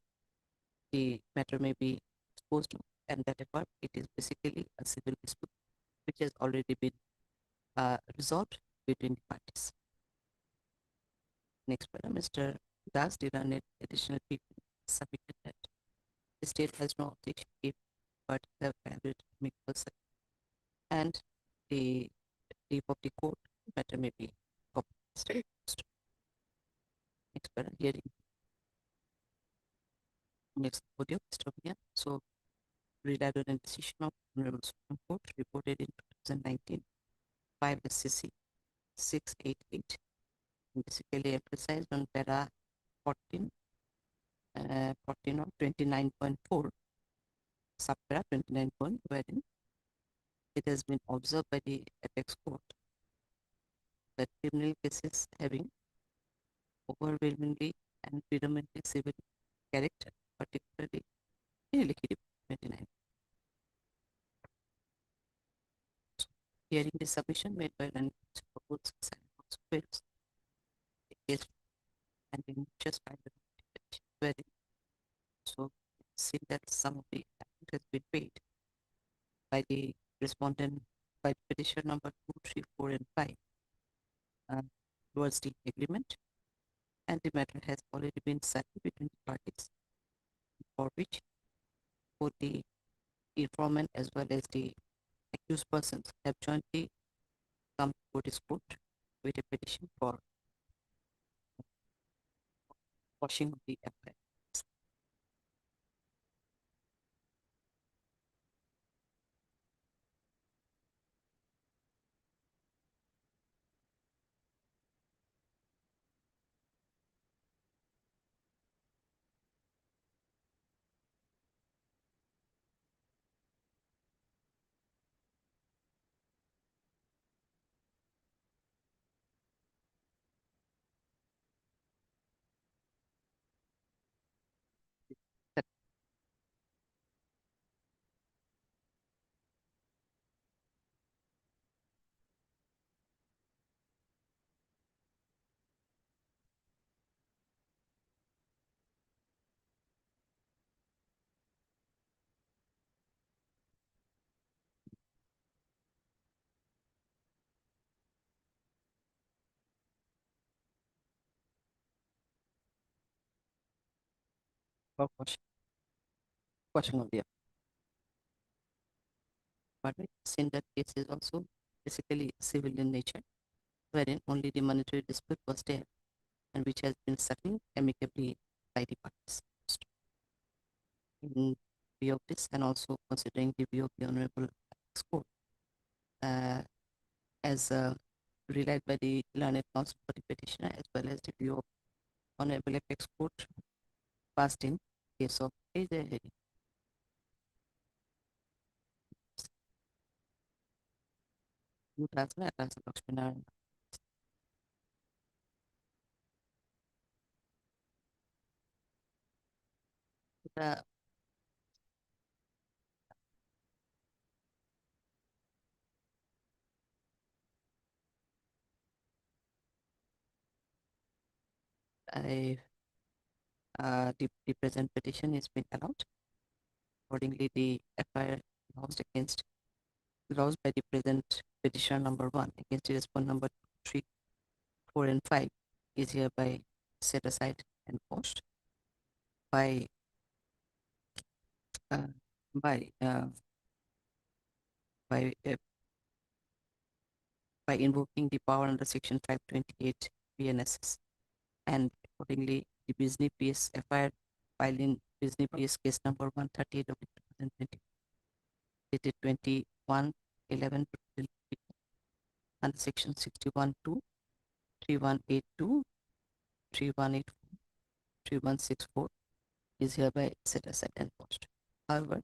the matter may be disposed of, and that it is basically a civil dispute which has already been resolved between the parties. Next part, Mr. Das, the learned additional people submitted that the state has no objection if but have valid amicable settlement, and the leave of the court matter may be compromised. Next part, hearing. Next audio, Mr. Huyan. So, relied on a decision of Honorable Supreme Court reported in 2019, 5 SCC 688, basically emphasized on para 14, 14 of 29.4, subpara 29 point, wherein it has been observed by the apex court that criminal cases having overwhelmingly and predominantly civil character, particularly in liquidity 29. Hearing the submission made by the both fails. The case and being just by the wherein so see that some of the amount has been paid by the respondent by petition number 2, 3, 4, and 5 towards the agreement, and the matter has already been settled between the parties, for which both the informant as well as the accused persons have jointly come to this court with a petition for quashing of the FIR. For quashing of the but since that case is also basically civil in nature, wherein only the monetary dispute was there and which has been settled amicably by the parties. In view of this, and also considering the view of the Honorable Court, as relied by the learned counsel for the petitioner, as well as the view of Honorable Apex Court passed in case of AJ. The present petition is being allowed. Accordingly, the FIR lodged by the present petitioner number 1 against the respondent number 3, 4, and 5 is hereby set aside and quashed. by uh, by uh, by uh, by invoking the power under Section 528 BNSS, and accordingly the business PS FIR filed in business PS case number 138 of 2020 dated 21/11 under Section 61(2), 3182, 3184, 3164 is hereby set aside and quashed. However,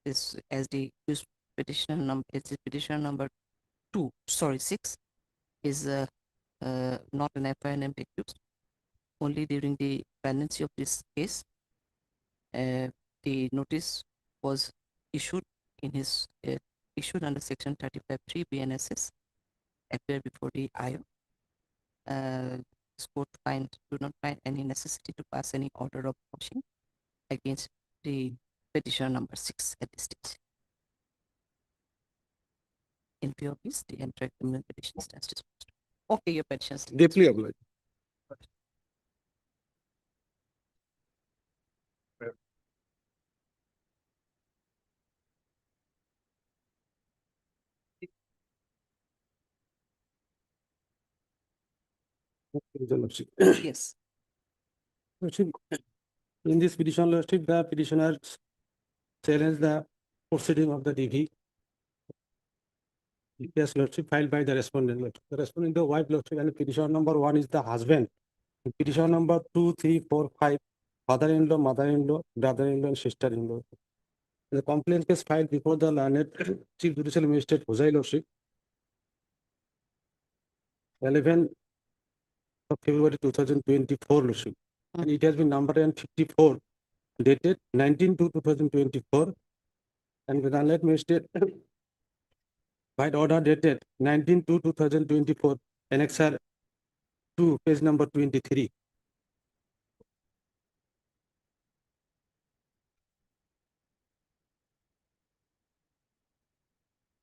is as the accused petitioner number, is the petitioner number 6 is not an FIR named accused. Only during the pendency of this case, the notice was issued in his issued under Section 35(3) BNSS, appear before the IO. This court do not find any necessity to pass any order of quashing against the petitioner number 6 at this stage. In view of this, the entire criminal petition stands disposed. Okay, your petition stands Deeply obliged. Yes. Lordship, in this petition, Lordship, the petitioner challenged the proceeding of the DV. Yes, Lordship, filed by the respondent. Lordship. The respondent, the wife, Lordship, and petition number 1 is the husband. Petition number 2, 3, 4, 5, father-in-law, mother-in-law, brother-in-law, and sister-in-law. The complaint case filed before the learned Chief Judicial Magistrate Hosai, Lordship, 11 of February 2024, Lordship. And it has been numbered and 54, dated 19/2/2024, and with the learned magistrate by order dated 19/2/2024, annexure 2, page number 23.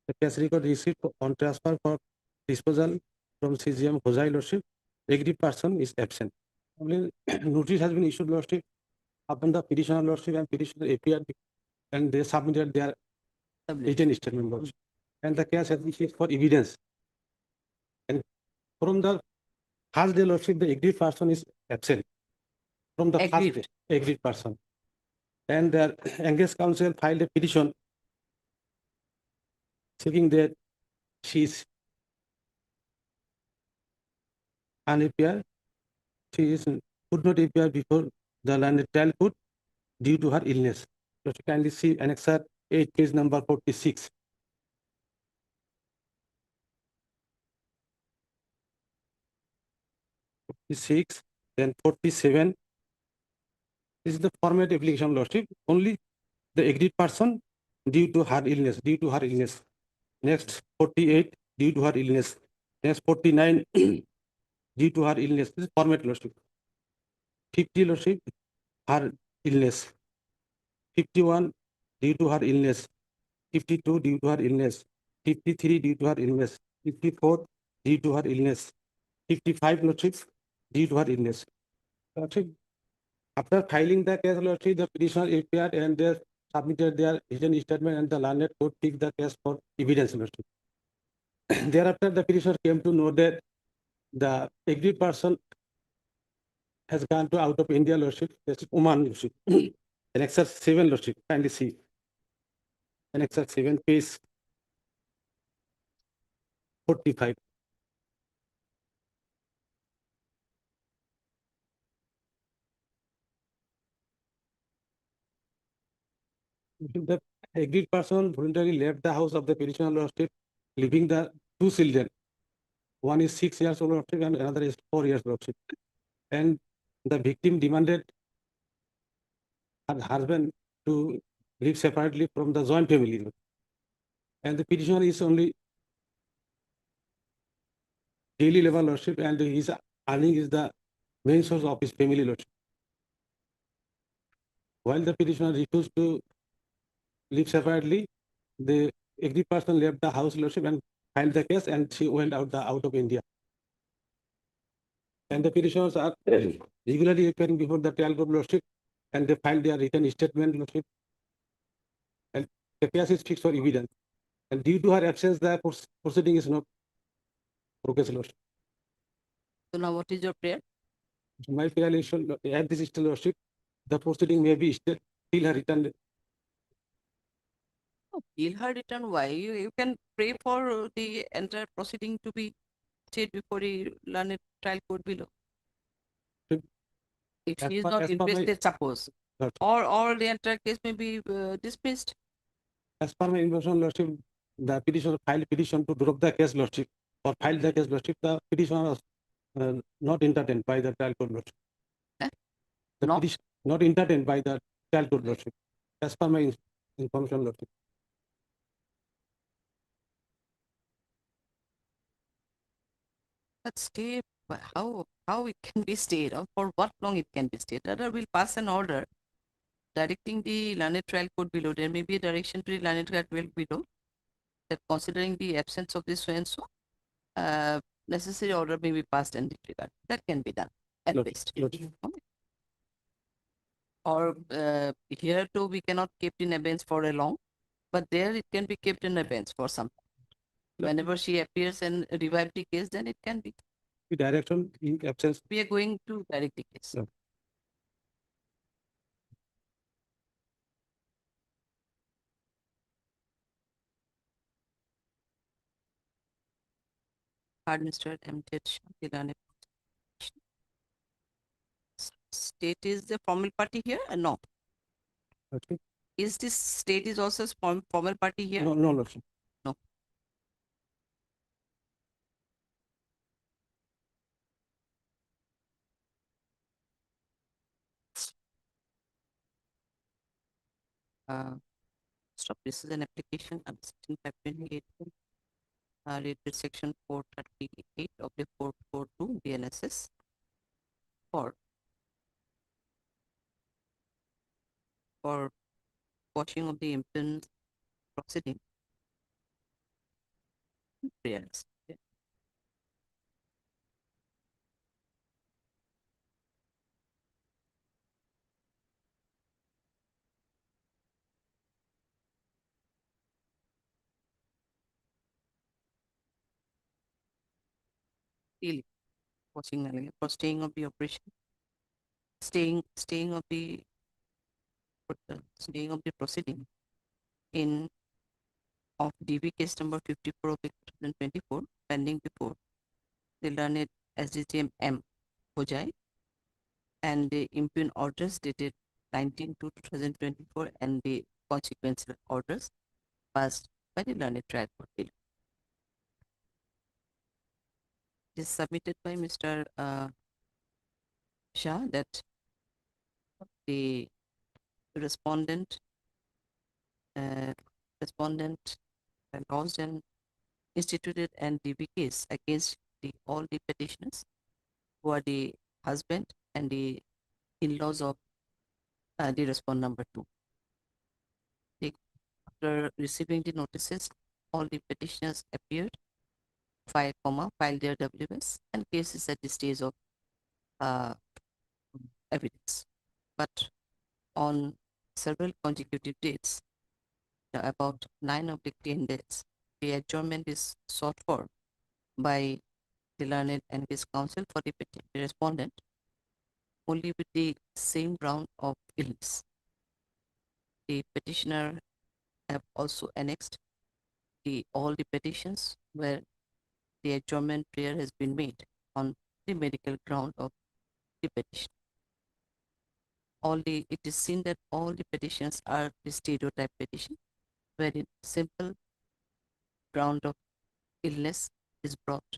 The case record received on transfer for disposal from CGM Hosai, Lordship. Aggrieved person is absent. Only notice has been issued, Lordship, upon the petitioner, Lordship, and petitioner appeared and they submitted their written statement, Lordship. And the case has been issued for evidence. And from the first day, Lordship, the aggrieved person is absent. From the first aggrieved person. And their engaged counsel filed a petition seeking that she is unappear. She could not appear before the learned trial court due to her illness. So she kindly see annexure 8, page number 46. Then 47. This is the format application, Lordship. Only the aggrieved person due to her illness, Next, 48, due to her illness. Next, 49, due to her illness. This is format, Lordship. 50, Lordship, her illness. 51, due to her illness. 52, due to her illness. 53, due to her illness. 54, due to her illness. 55, Lordship, due to her illness. Lordship, after filing the case, Lordship, the petitioner appeared and they submitted their written statement, and the learned court took the case for evidence, Lordship. Thereafter, the petitioner came to know that the aggrieved person has gone to out of India, Lordship. That's Oman, Lordship. Annexure 7, Lordship. Kindly see. Annexure 7, page 45. The aggrieved person voluntarily left the house of the petitioner, Lordship, leaving the 2 children. One is 6 years old, Lordship, and another is 4 years, Lordship. And the victim demanded her husband to live separately from the joint family. And the petitioner is only daily level, Lordship, and his earning is the main source of his family, Lordship. While the petitioner refused to live separately, the aggrieved person left the house, Lordship, and filed the case, and she went out of India. And the petitioners are regularly appearing before the trial court lordship, and they filed their written statement lordship. And the case is fixed for evidence. And due to her absence, the proceeding is not progress lordship. So now what is your prayer? My prayer is at this still lordship, the proceeding may be stayed till her return. Oh, till her return, why? You can pray for the entire proceeding to be stayed before the learned trial court below. If As she is per- not as per my- interested, suppose, Lordship. or the entire case may be dismissed. As per my information, lordship, the petitioner filed petition to drop the case lordship or file the case lordship. The petitioner was not entertained by the trial court lordship. The No? petition not entertained by the trial court lordship. As per my information, lordship. But stay, how it can be stayed, or for what long it can be stayed? Rather, we'll pass an order directing the learned trial court below. There may be a direction to the learned trial court below that considering the absence of this so and so, necessary order may be passed in this regard. That can be done at least. Okay. Or here too, we cannot keep in abeyance for a long, but there it can be kept in abeyance for some time. Whenever she appears and revive the case, then it can be. The direction in absence. We are going to direct the case. Yeah. Administered Shah. State is the formal party here? No. Okay. Is this state is also formal party here? No, no, lordship. No. Stop. This is an application under section 528. Related section 438 of the 442 BNSS for quashing of the impugned proceeding. Prayers. Really, watching for staying of the operation, staying of the proceeding in of DB case number 54 of 2024 pending before the learned SDGM M. Hojai and the impugn orders dated 19/2/2024 and the consequential orders passed by the learned trial court below. It is submitted by Mr. Shah that the respondent lodged and instituted an DB case against all the petitioners who are the husband and the in-laws of the respondent number 2. After receiving the notices, all the petitioners appeared, filed their WS, and cases at the stage of evidence. But on several consecutive dates, about 9 of the 10 days, the adjournment is sought for by the learned and his counsel for the respondent only with the same ground of illness. The petitioner have also annexed all the petitions where the adjournment prayer has been made on the medical ground of the petition. It is seen that all the petitions are the stereotype petition, wherein simple ground of illness is brought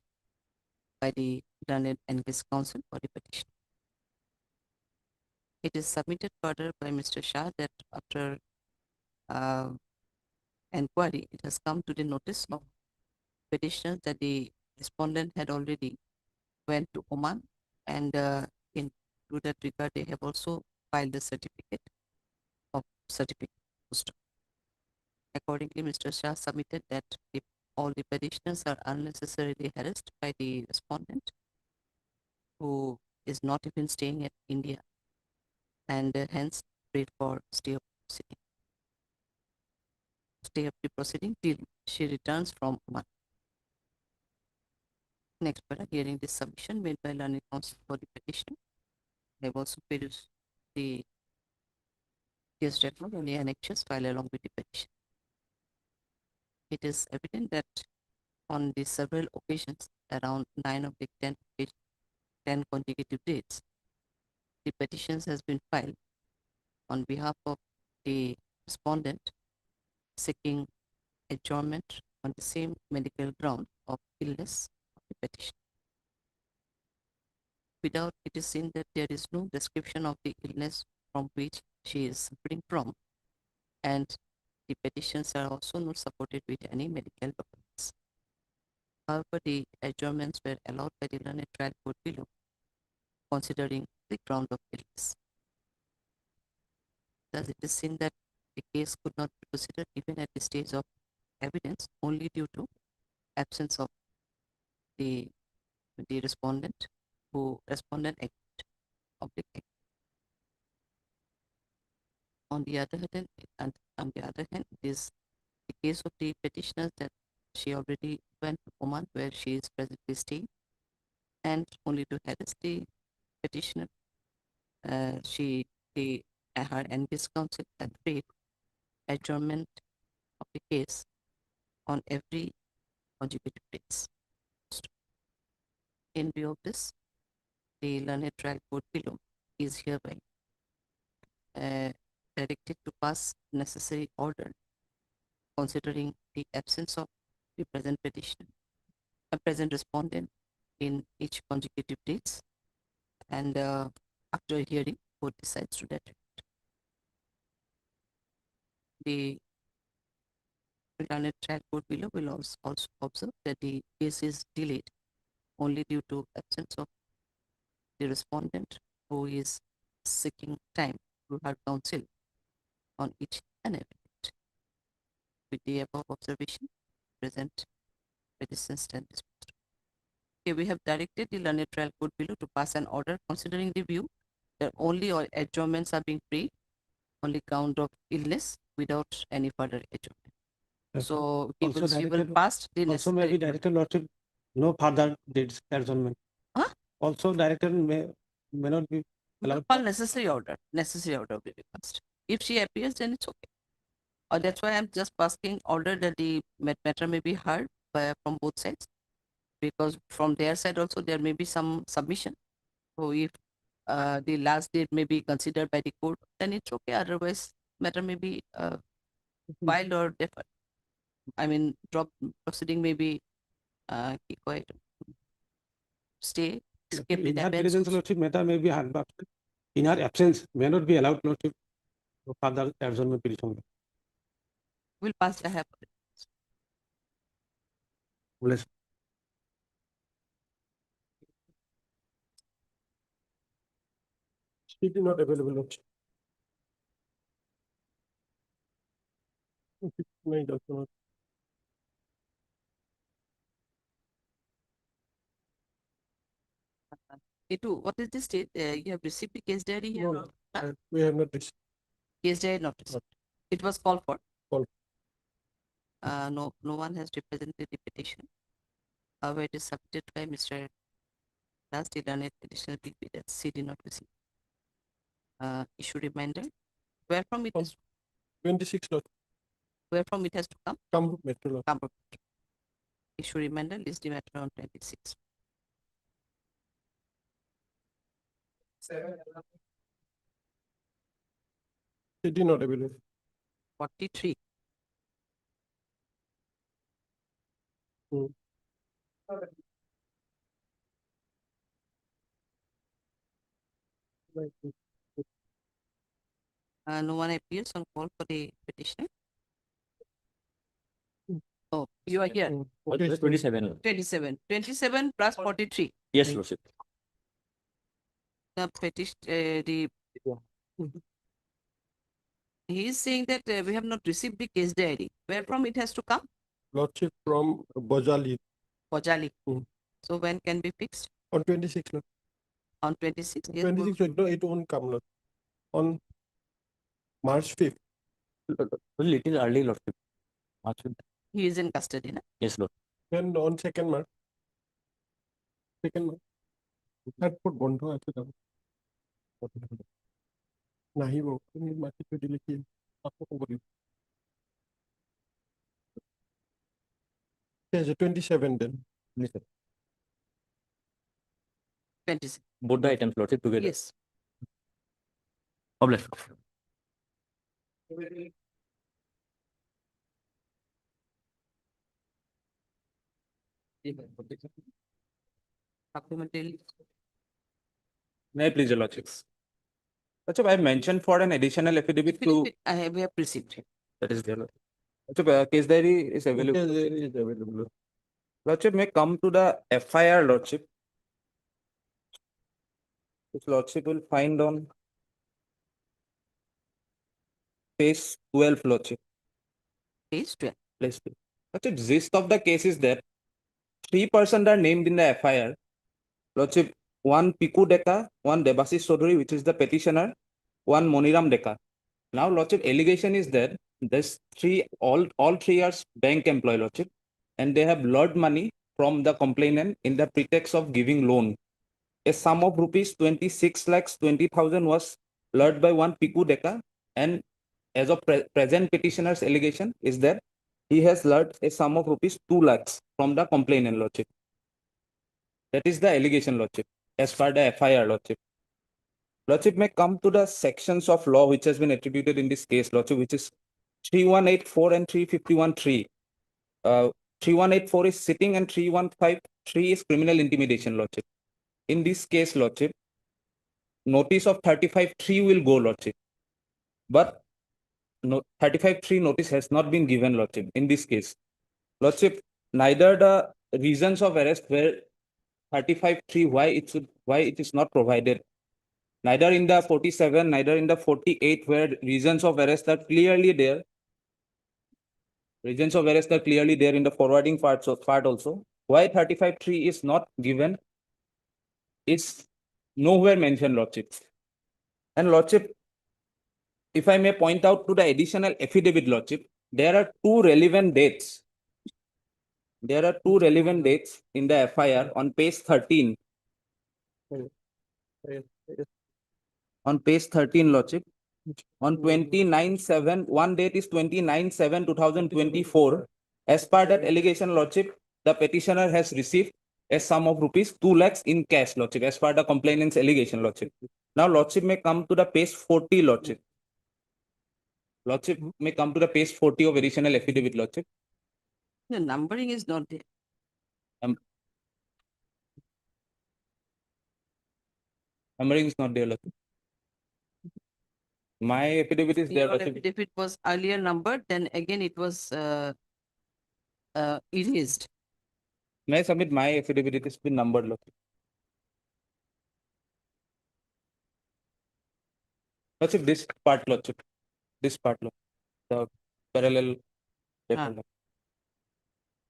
by the learned and his counsel for the petition. It is submitted further by Mr. Shah that after inquiry, it has come to the notice of petitioners that the respondent had already went to Oman, and to that regard, they have also filed the certificate post. Accordingly, Mr. Shah submitted that all the petitioners are unnecessarily harassed by the respondent, who is not even staying at India and hence prayed for stay of proceeding. Stay of the proceeding till she returns from Oman. Next, para hearing this submission made by learned counsel for the petition. I have also produced the case record and the annexures filed along with the petition. It is evident that on the several occasions, around 9 of the 10 consecutive dates, the petitions has been filed on behalf of the respondent seeking adjournment on the same medical ground of illness of the petition. Without it is seen that there is no description of the illness from which she is suffering from, and the petitions are also not supported with any medical documents. However, the adjournments were allowed by the learned trial court below, considering the ground of illness. Thus, it is seen that the case could not be proceeded even at the stage of evidence only due to absence of the respondent agent of the case. On the other hand, it is the case of the petitioner that she already went to Oman, where she is presently staying, and only to harass the petitioner, her NBS counsel had prayed adjournment of the case on every consecutive days. In view of this, the learned trial court below is hereby directed to pass necessary order considering the absence of the present petitioner, a present respondent in each consecutive dates, and after hearing, both decides to that. The learned trial court below will also observe that the case is delayed only due to absence of the respondent who is seeking time through her counsel on each and every date. With the above observation, present petition stand disposed. Okay, we have directed the learned trial court below to pass an order considering the view that only all adjournments are being paid on the count of illness without any further adjournment. So he will pass the also may be director lordship no further dates adjournment. Huh? Also director may not be allowed. For necessary order will be passed. If she appears, then it's okay. Or that's why I'm just passing order that the matter may be heard from both sides, because from their side also there may be some submission. So if the last date may be considered by the court, then it's okay. Otherwise, matter may be filed or deferred. I mean, drop proceeding may be stay. Skip In it her happens. presence, lordship matter may be heard, but in her absence may not be allowed lordship to further adjournment petition. We'll pass the have. Bless. It is not available, lordship. No, doctor. What is this date? You have received the case diary here? No, we have not received. Case diary not received. It was called for. Called. No one has represented the petition. However, it is submitted by Mr. Last did an additional PP that C did not receive. Issue reminder. Where from it is? 26 lot. Where from it has to come? Come metro lot. Come. Issue reminder. List the matter on 26. It is not available. 43. No one appears on call for the petitioner. Oh, you are here. 27. 27 plus 43. Yes, lordship. The petition, he is saying that we have not received the case diary. Where from it has to come? Lordship from Bojali. Bojali. So when can be fixed? On 26 lot. On 26, yes, 26, no, it won't come, Lord. On March 5th. Little early, Lordship. March 5th. he is in custody, na? Yes, Lord. And on 2nd March. 2nd March. Airport বন্ধ আছে যাব নাহিব তুমি মাটি থৈ দিলে কি আকৌ ক'ব লাগিব ঠিক আছে 27 then 26. Both the items, Lordship, together. Yes. God bless. Supplementary. May I please, Your Lordships? Lordship, I mentioned for an additional affidavit to, We have received. that is there. Lordship, case diary is available. Case diary is available. Lordship may come to the FIR, Lordship. Which Lordship will find on page 12, Lordship. Page 12. Page 12. Lordship, gist of the case is that 3 persons are named in the FIR. Lordship, one Piku Deka, one Debasis Sodri, which is the petitioner, one Moniram Deka. Now, Lordship, allegation is that this all three are bank employee, Lordship, and they have lured money from the complainant in the pretext of giving loan. A sum of rupees 26,20,000 was lured by one Piku Deka, and as of present petitioner's allegation is that he has lured a sum of rupees 2 lakhs from the complainant, Lordship. That is the allegation, Lordship, as per the FIR, Lordship. Lordship may come to the sections of law which has been attributed in this case, Lordship, which is 3184 and 351.3. 3184 is sitting and 3153 is criminal intimidation, Lordship. In this case, Lordship, notice of 35.3 will go, Lordship. But no, 35.3 notice has not been given, Lordship, in this case. Lordship, neither the reasons of arrest were 35.3, why it is not provided. Neither in the 47, neither in the 48, where reasons of arrest are clearly there. Reasons of arrest are clearly there in the forwarding part also. Why 35.3 is not given is nowhere mentioned, Lordship. And Lordship, if I may point out to the additional affidavit, Lordship, there are two relevant dates. There are two relevant dates in the FIR on page 13. On page 13, Lordship, on 29/7, one date is 29/7/2024. As per that allegation, Lordship, the petitioner has received a sum of rupees 2 lakhs in cash, Lordship, as per the complainant's allegation, Lordship. Now, Lordship may come to the page 40, Lordship. Lordship may come to the page 40 of additional affidavit, Lordship. The numbering is not there. Numbering is not there, Lordship. My affidavit is there, Your Lordship. affidavit was earlier numbered, then again it was erased. May I submit my affidavit? It has been numbered, Lordship. Lordship, this part, Lordship. This part, Lordship. The parallel paper, Lordship.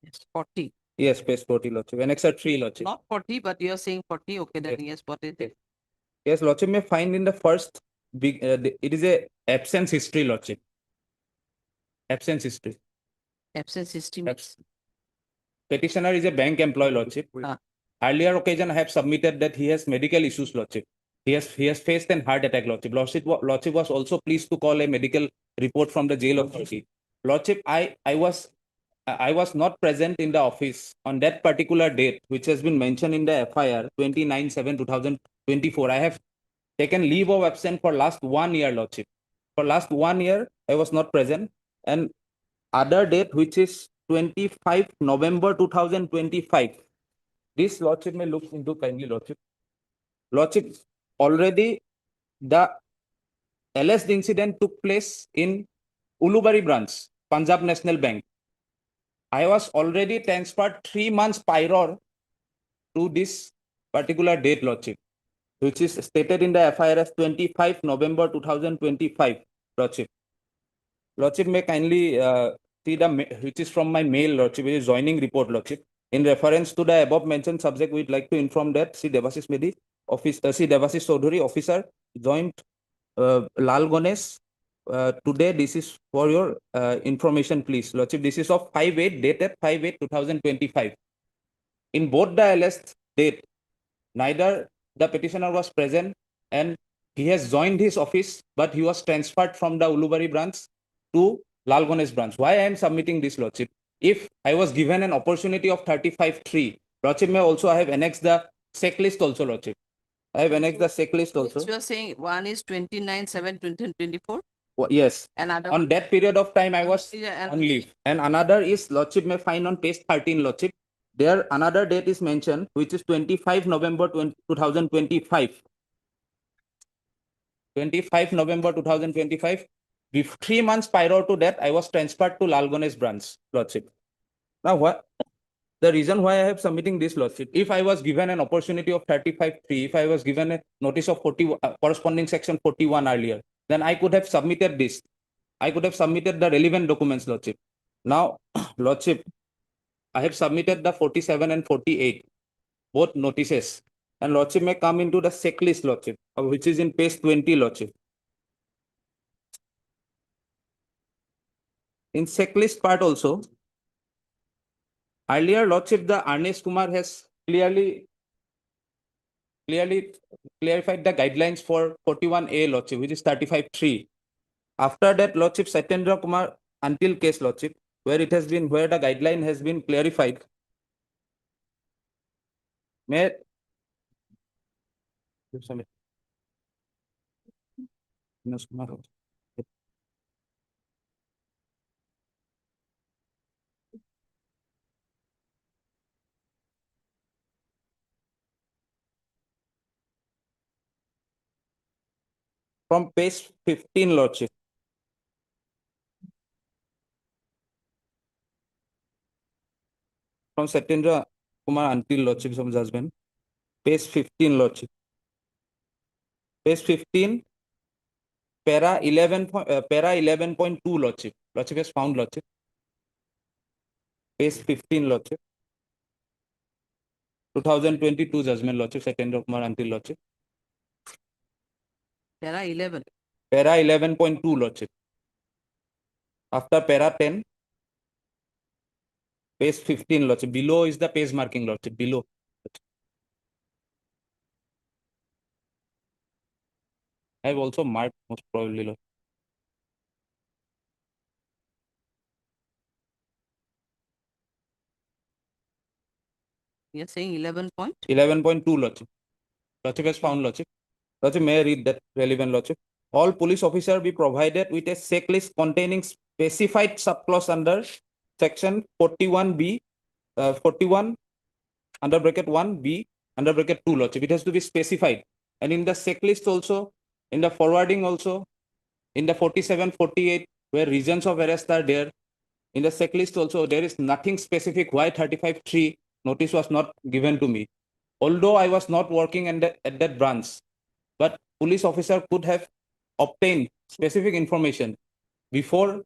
Yes, 40. Yes, page 40, Lordship. Annexure 3, Lordship. Not 40, but you are saying 40. Okay, then yes, what is it? Yes, Lordship may find in the first big, it is a absence history, Lordship. Absence history. Absence history means Petitioner is a bank employee, Lordship. Earlier occasion, I have submitted that he has medical issues, Lordship. He has faced an heart attack, Lordship. Lordship was also pleased to call a medical report from the jail authority. Lordship, I was not present in the office on that particular date, which has been mentioned in the FIR 29/7/2024. I have taken leave of absence for last 1 year, Lordship. For last 1 year, I was not present. And other date, which is 25 November 2025. This, Lordship, may look into kindly, Lordship. Lordship, already the alleged incident took place in Ulubari branch, Punjab National Bank. I was already transferred 3 months prior to this particular date, Lordship, which is stated in the FIR as 25 November 2025, Lordship. Lordship may kindly see which is from my mail, Lordship, which is joining report, Lordship. In reference to the above mentioned subject, we'd like to inform that Sri Devasis Medi C. Devasis Chaudhary, officer, joined Lal Ganesh. Today, this is for your information, please. Lordship, this is of 5/8, dated 5/8/2025. In both the alleged date, neither the petitioner was present and he has joined his office, but he was transferred from the Ulubari branch to Lal Ganesh branch. Why I am submitting this, Lordship? If I was given an opportunity of 35(3), Lordship, may also I have annexed the checklist also, Lordship. I have annexed the checklist also. So you are saying one is 29/7/2024? Yes. Another On that period of time, I was Yeah, on leave. And another is, Lordship may find on page 13, Lordship. There another date is mentioned, which is 25 November 2025. 25 November 2025. 3 months prior to that, I was transferred to Lal Ganesh branch, Lordship. Now, what the reason why I have submitting this, Lordship, if I was given an opportunity of 35(3), if I was given a notice of 40 corresponding section 41 earlier, then I could have submitted this. I could have submitted the relevant documents, Lordship. Now, Lordship, I have submitted the 47 and 48, both notices. And Lordship may come into the checklist, Lordship, which is in page 20, Lordship. In checklist part also, earlier, Lordship, the Ernest Kumar has clearly clarified the guidelines for 41A, Lordship, which is 35(3). After that, Lordship, Satyendra Kumar until case, Lordship, where it has been, where the guideline has been clarified. May from page 15, Lordship. From Satyendra Kumar until, Lordship, some judgment. Page 15, Lordship. Page 15, para 11.2, Lordship. Lordship has found, Lordship. Page 15, Lordship. 2022 judgment, Lordship, Satyendra Kumar until, Lordship. Para 11. Para 11.2, Lordship. After para 10, page 15, Lordship. Below is the page marking, Lordship. Below. I have also marked most probably, Lordship. You are saying 11 point? 11.2, Lordship. Lordship has found, Lordship. Lordship, may I read that relevant, Lordship? All police officers be provided with a checklist containing specified subclause under section 41B, 41 under bracket 1B under bracket 2, Lordship. It has to be specified. And in the checklist also, in the forwarding also, in the 47, 48, where reasons of arrest are there, in the checklist also, there is nothing specific why 35(3) notice was not given to me. Although I was not working at that branch, but police officer could have obtained specific information before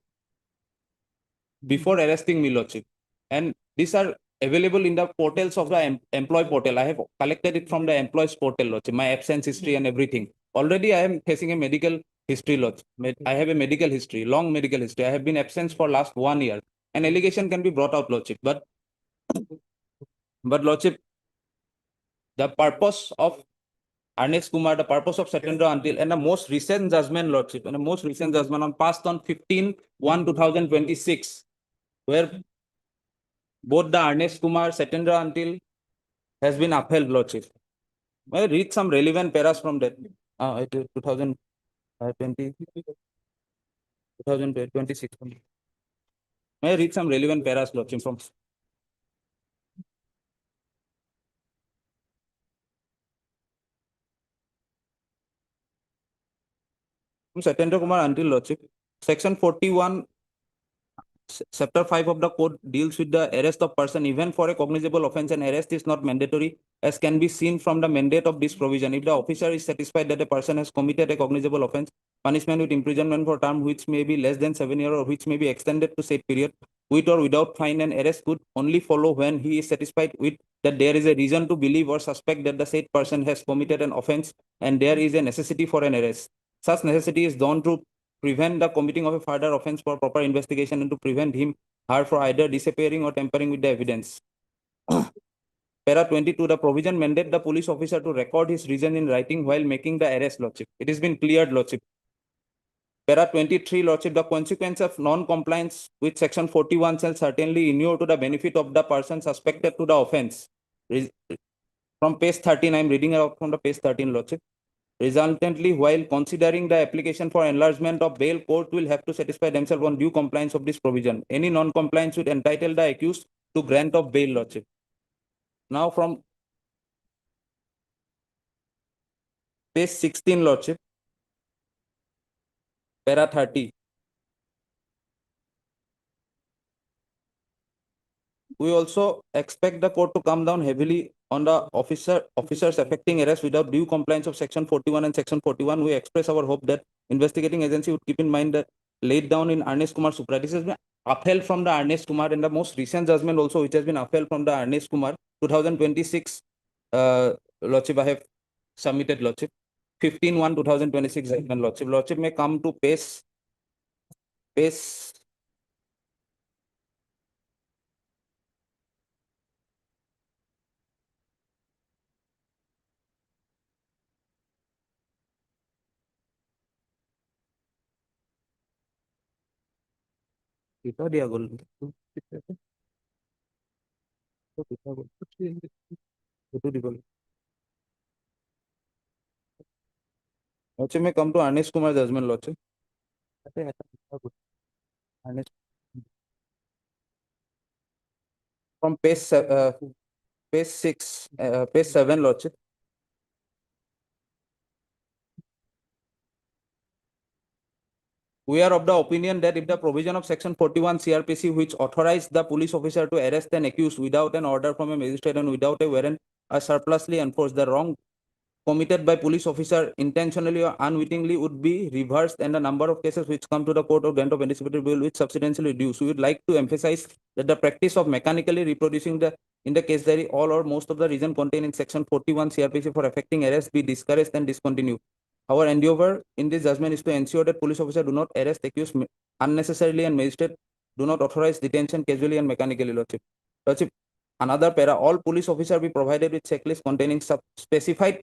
arresting me, Lordship. And these are available in the portals of the employee portal. I have collected it from the employees portal, Lordship, my absence history and everything. Already I am facing a medical history, Lordship. I have a medical history, long medical history. I have been absent for last 1 year. An allegation can be brought out, Lordship. But Lordship, the purpose of Ernest Kumar, the purpose of Satyendra until, and the most recent judgment, Lordship, and the most recent judgment on passed on 15/1/2026, where both the Ernest Kumar, Satyendra until has been upheld, Lordship. May I read some relevant paras from that? 2026. May I read some relevant paras, Lordship, from Satyendra Kumar until, Lordship. Section 41 Chapter 5 of the code deals with the arrest of person even for a cognizable offense, and arrest is not mandatory, as can be seen from the mandate of this provision. If the officer is satisfied that a person has committed a cognizable offense, punishment with imprisonment for term which may be less than 7 years or which may be extended to said period, with or without fine, and arrest could only follow when he is satisfied with that there is a reason to believe or suspect that the said person has committed an offense and there is a necessity for an arrest. Such necessity is done to prevent the committing of a further offense for proper investigation and to prevent him her for either disappearing or tampering with the evidence. Para 22, the provision mandate the police officer to record his reason in writing while making the arrest, Lordship. It has been cleared, Lordship. Para 23, Lordship, the consequence of non-compliance with Section 41 shall certainly inure to the benefit of the person suspected to the offense. From page 13, I am reading out from the page 13, Lordship. Resultantly, while considering the application for enlargement of bail, court will have to satisfy themselves on due compliance of this provision. Any non-compliance would entitle the accused to grant of bail, Lordship. Now from page 16, Lordship, para 30. We also expect the court to come down heavily on the officers affecting arrest without due compliance of Section 41 and Section 41. We express our hope that investigating agency would keep in mind that laid down in Ernest Kumar Supra. This has been upheld from the Ernest Kumar, and the most recent judgment also, which has been upheld from the Ernest Kumar 2026 Lordship, I have submitted, Lordship. 15/1/2026 judgment, Lordship. Lordship may come to page kita dia gol. Itu di gol. Lordship may come to Ernest Kumar judgment, Lordship. From page 7, Lordship. We are of the opinion that if the provision of Section 41 CRPC, which authorized the police officer to arrest an accused without an order from a magistrate and without a warrant, are surplusly enforced, the wrong committed by police officer intentionally or unwittingly would be reversed, and the number of cases which come to the court of grant of anticipatory bail which substantially reduce. We would like to emphasize that the practice of mechanically reproducing in the case diary all or most of the reason contained in Section 41 CRPC for effecting arrest be discouraged and discontinued. Our endeavor in this judgment is to ensure that police officers do not arrest accused unnecessarily and magistrate do not authorize detention casually and mechanically, Lordship. Lordship, another para, all police officers be provided with checklist containing specified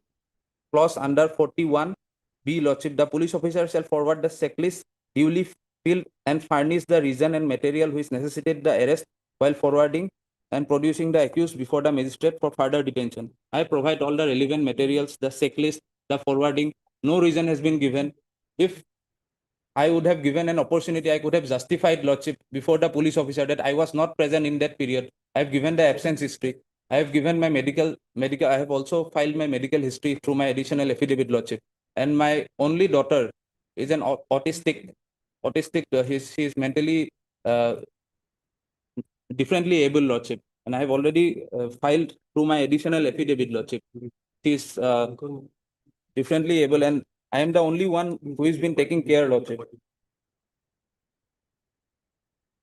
clause under 41B, Lordship. The police officer shall forward the checklist duly filled and furnish the reason and material which necessitate the arrest while forwarding and producing the accused before the magistrate for further detention. I provide all the relevant materials, the checklist, the forwarding. No reason has been given. If I would have given an opportunity, I could have justified, Lordship, before the police officer that I was not present in that period. I have given the absence history. I have given my medical. I have also filed my medical history through my additional affidavit, Lordship. And my only daughter is an autistic. He is mentally differently able, Lordship. And I have already filed through my additional affidavit, Lordship. He is differently able, and I am the only one who has been taking care, Lordship.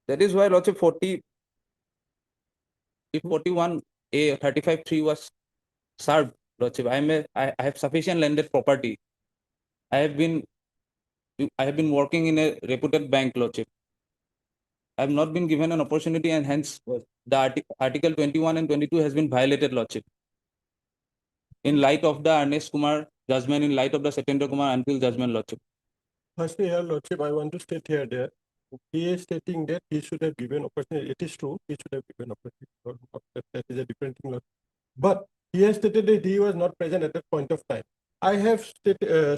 That is why, Lordship, 41A 35(3) was served, Lordship. I have sufficient landed property. I have been working in a reputed bank, Lordship. I have not been given an opportunity, and hence the Article 21 and 22 has been violated, Lordship. In light of the Ernest Kumar judgment, in light of the Satyendra Kumar until judgment, Lordship. Firstly, here, Lordship, I want to state here that he is stating that he should have given opportunity. It is true, he should have given opportunity. That is a different thing, Lordship. But he has stated that he was not present at that point of time. I have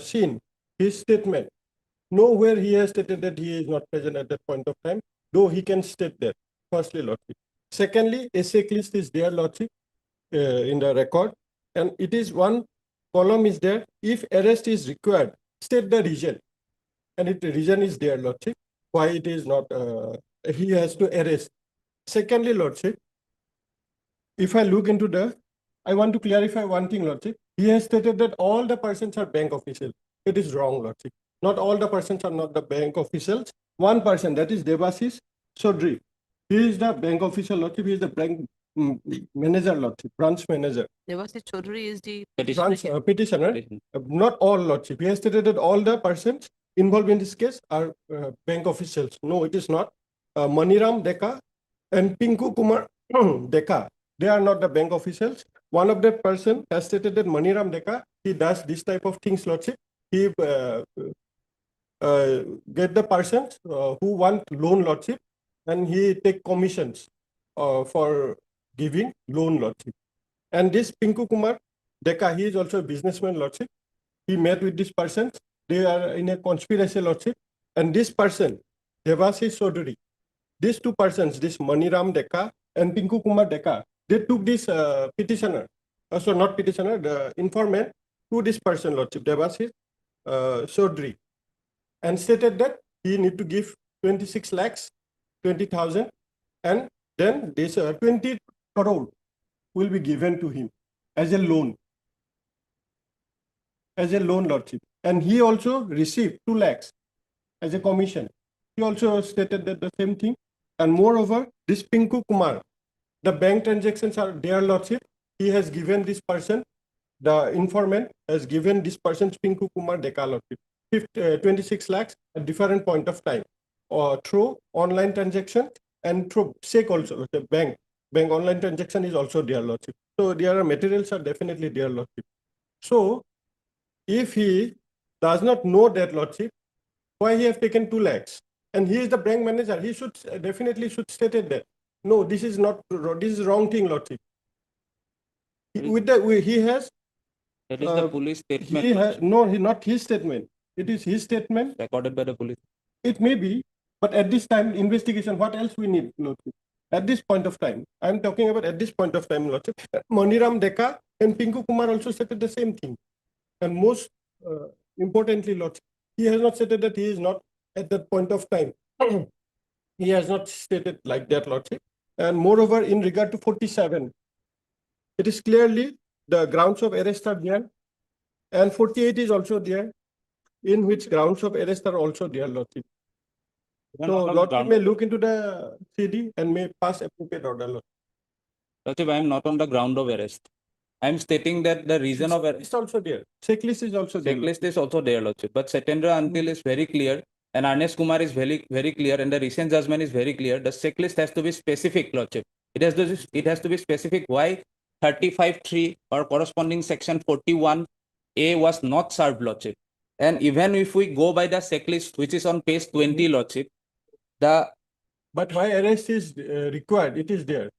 seen his statement. Nowhere he has stated that he is not present at that point of time, though he can state that, firstly, Lordship. Secondly, a checklist is there, Lordship, in the record, and it is one column is there. If arrest is required, state the reason, and the reason is there, Lordship, why it is not he has to arrest. Secondly, Lordship, if I look into I want to clarify one thing, Lordship. He has stated that all the persons are bank officials. It is wrong, Lordship. Not all the persons are not the bank officials. One person, that is Devasis Chaudhary. He is the bank official, Lordship. He is the bank manager, Lordship, branch manager. Devasi Chaudhary is the Branch petitioner. Not all, Lordship. He has stated that all the persons involved in this case are bank officials. No, it is not. Maniram Deka and Pinku Kumar Deka, they are not the bank officials. One of the person has stated that Maniram Deka, he does this type of things, Lordship. He get the persons who want loan, Lordship, and he take commissions for giving loan, Lordship. And this Pinku Kumar Deka, he is also a businessman, Lordship. He met with this person. They are in a conspiracy, Lordship. And this person, Devasi Chaudhary, these two persons, this Maniram Deka and Pinku Kumar Deka, they took this petitioner, so not petitioner, the informant, to this person, Lordship, Devasi Chaudhary, and stated that he need to give 26 lakhs, 20,000, and then this 20 crore will be given to him as a loan. As a loan, Lordship. And he also received 2 lakhs as a commission. He also stated that the same thing. And moreover, this Pinku Kumar, the bank transactions are there, Lordship. He has given this person, the informant has given this person Pinku Kumar Deka, Lordship, 26 lakhs at different point of time, or through online transaction and through SEC also, the bank online transaction is also there, Lordship. So their materials are definitely there, Lordship. So if he does not know that, Lordship, why he have taken 2 lakhs? And he is the bank manager. He should definitely state it that no, this is not, this is wrong thing, Lordship. With the he has. That is the police statement. He has, no, not his statement. It is his statement recorded by the police. It may be, but at this time, investigation. What else we need, Lordship? At this point of time, I am talking about at this point of time, Lordship. Maniram Deka and Pinku Kumar also stated the same thing. And most importantly, Lordship, he has not stated that he is not at that point of time. He has not stated like that, Lordship. And moreover, in regard to 47, it is clearly the grounds of arrest are there. And 48 is also there, in which grounds of arrest are also there, Lordship. So, Lordship may look into the CD and may pass appropriate order, Lordship. Lordship, I am not on the ground of arrest. I am stating that the reason of arrest is also there. Checklist is also there. Checklist is also there, Lordship. But Satyendra Antil is very clear, and Ernest Kumar is very clear, and the recent judgment is very clear. The checklist has to be specific, Lordship. It has to be specific why 35.3 or corresponding section 41A was not served, Lordship. And even if we go by the checklist, which is on page 20, Lordship, but why arrest is required? It is there.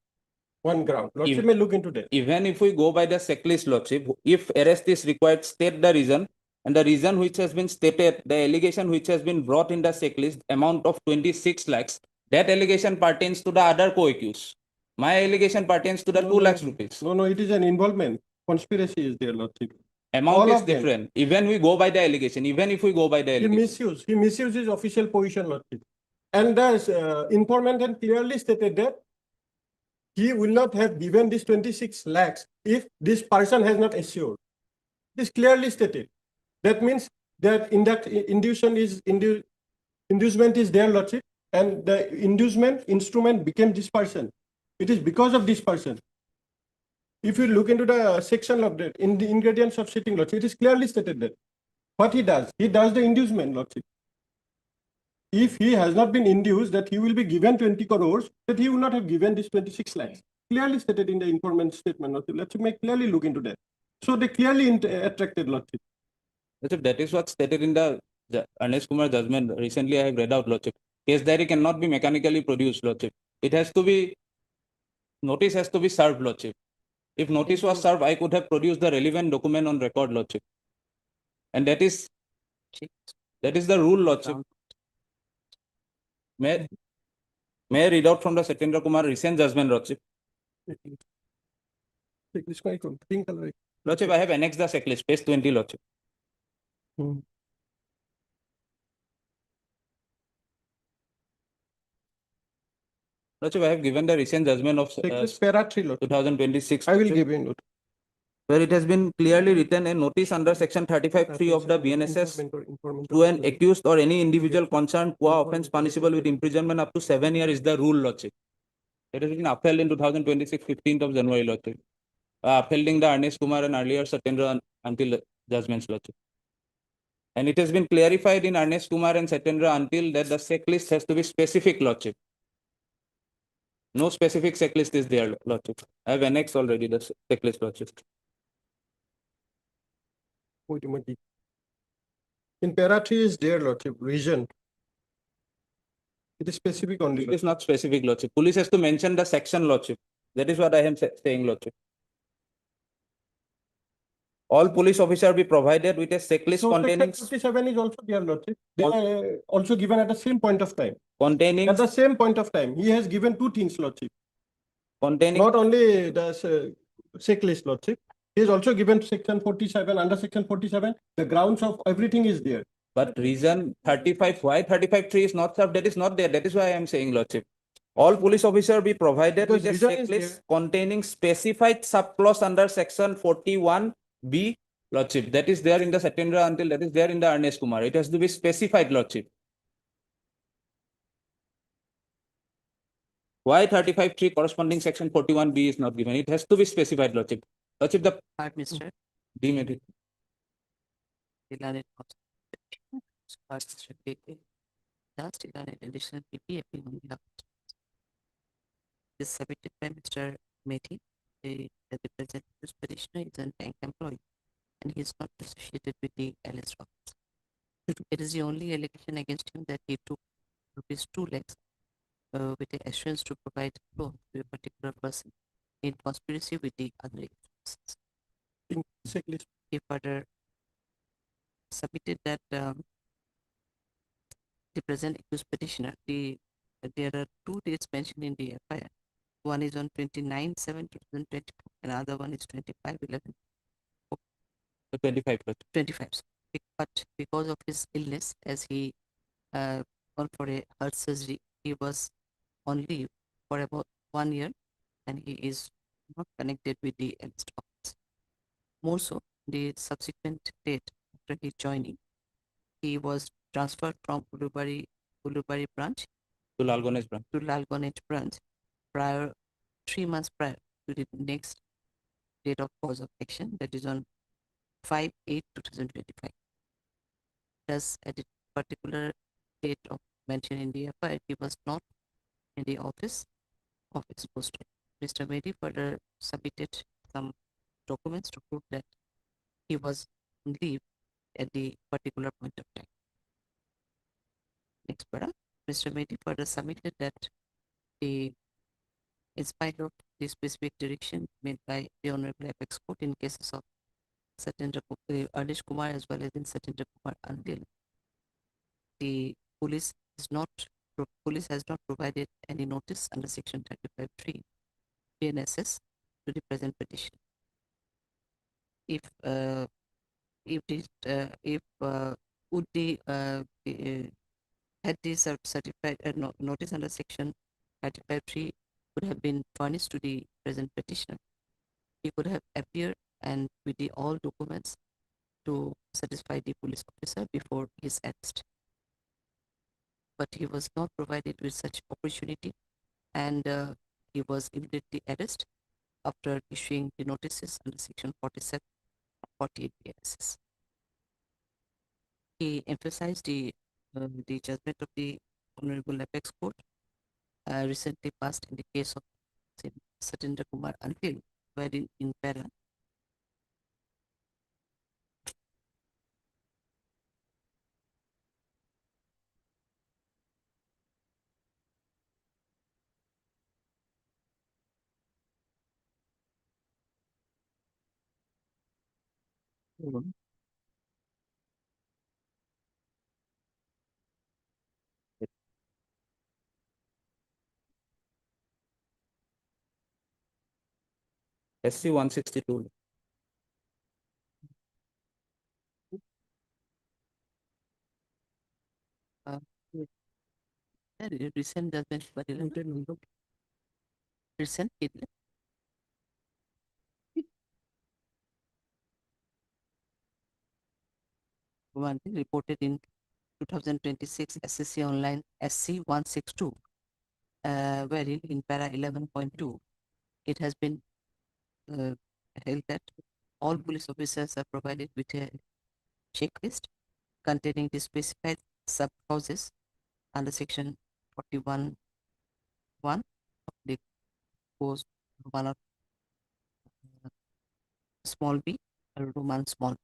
One ground. Lordship may look into that. Even if we go by the checklist, Lordship, if arrest is required, state the reason. And the reason which has been stated, the allegation which has been brought in the checklist, amount of 26 lakhs, that allegation pertains to the other co-accused. My allegation pertains to the 2 lakhs rupees. No, it is an involvement. Conspiracy is there, Lordship. Amount is different. Even we go by the allegation, even if we go by the allegation. He misused his official position, Lordship. And the informant had clearly stated that he will not have given this 26 lakhs if this person has not assured. It is clearly stated. That means that inducement is there, Lordship, and the inducement instrument became this person. It is because of this person. If you look into the section of that, in the ingredients of sitting, Lordship, it is clearly stated that what he does the inducement, Lordship. If he has not been induced that he will be given 20 crores, that he will not have given this 26 lakhs. Clearly stated in the informant statement, Lordship. Let's clearly look into that. So they clearly attracted, Lordship. That is what stated in the Ernest Kumar judgment. Recently, I have read out, Lordship. Case diary cannot be mechanically produced, Lordship. It has to be, notice has to be served, Lordship. If notice was served, I could have produced the relevant document on record, Lordship. And that is the rule, Lordship. May I read out from the Satyendra Kumar recent judgment, Lordship? Lordship, I have annexed the checklist, page 20, Lordship. Lordship, I have given the recent judgment of Checklist para 3, Lordship. 2026. I will give you. Where it has been clearly written a notice under section 35(3) of the BNSS to an accused or any individual concerned qua offence punishable with imprisonment up to 7 years is the rule, Lordship. It has been upheld in 2026, 15th of January, Lordship. Upholding the Ernest Kumar and earlier Satyendra until judgments, Lordship. And it has been clarified in Ernest Kumar and Satyendra until that the checklist has to be specific, Lordship. No specific checklist is there, Lordship. I have annexed already the checklist, Lordship. In para 3 is there, Lordship, reason. It is specific only. It is not specific, Lordship. Police has to mention the section, Lordship. That is what I am saying, Lordship. All police officers be provided with a checklist So containing 57 is also there, Lordship. They are also given at the same point of time. containing At the same point of time, he has given two things, Lordship. containing Not only the checklist, Lordship. He has also given section 47, under section 47, the grounds of everything is there. but reason 35, why 35(3) is not served, that is not there. That is why I am saying, Lordship. All police officers be provided Because with a reason is checklist containing specified subclause under section 41B, Lordship. That is there in the Satyendra until that is there in the Ernest Kumar. It has to be specified, Lordship. Why 35(3) corresponding section 41B is not given? It has to be specified, Lordship. Lordship, the Mr. deem it. Delaney does Delaney additional PP appeal on behalf of this submitted by Mr. Methi, the representative petitioner is an bank employee and he is not associated with the LS office. It is the only allegation against him that he took ₹2 lakhs with the assurance to provide loan to a particular person in conspiracy with the other agencies. He further submitted that the present accused petitioner, there are 2 dates mentioned in the FIR. One is on 29/7/2024, and another one is 25/11. 25. 25. But because of his illness, as he gone for a heart surgery, he was on leave for about 1 year, and he is not connected with the LS office. More so, the subsequent date after his joining, he was transferred from Ulubari branch to Lalgonage branch prior 3 months prior to the next date of cause of action, that is on 5/8/2025. Thus, at the particular date of mention in the FIR, he was not in the office of his post. Mr. Mehdi further submitted some documents to prove that he was on leave at the particular point of time. Next paragraph, Mr. Mehdi further submitted that in spite of the specific direction made by the Honorable Apex Court in cases of Ernest Kumar as well as in Satyendra Kumar until the police has not provided any notice under section 35(3) BNSS to the present petition. If would the had this certified notice under section 35(3) would have been furnished to the present petitioner, he could have appeared and with the all documents to satisfy the police officer before his arrest. But he was not provided with such opportunity, and he was immediately arrested after issuing the notices under section 47 or 48 BNSS. He emphasized the judgment of the Honorable Apex Court recently passed in the case of Satyendra Kumar until, wherein in para SC 162. recent judgment, but Pearson Kidley. One thing reported in 2026 SCC Online SC 162, wherein in para 11.2, it has been held that all police officers are provided with a checklist containing the specified sub-clauses under section 41(1) of the post Roman small b and Roman small 2,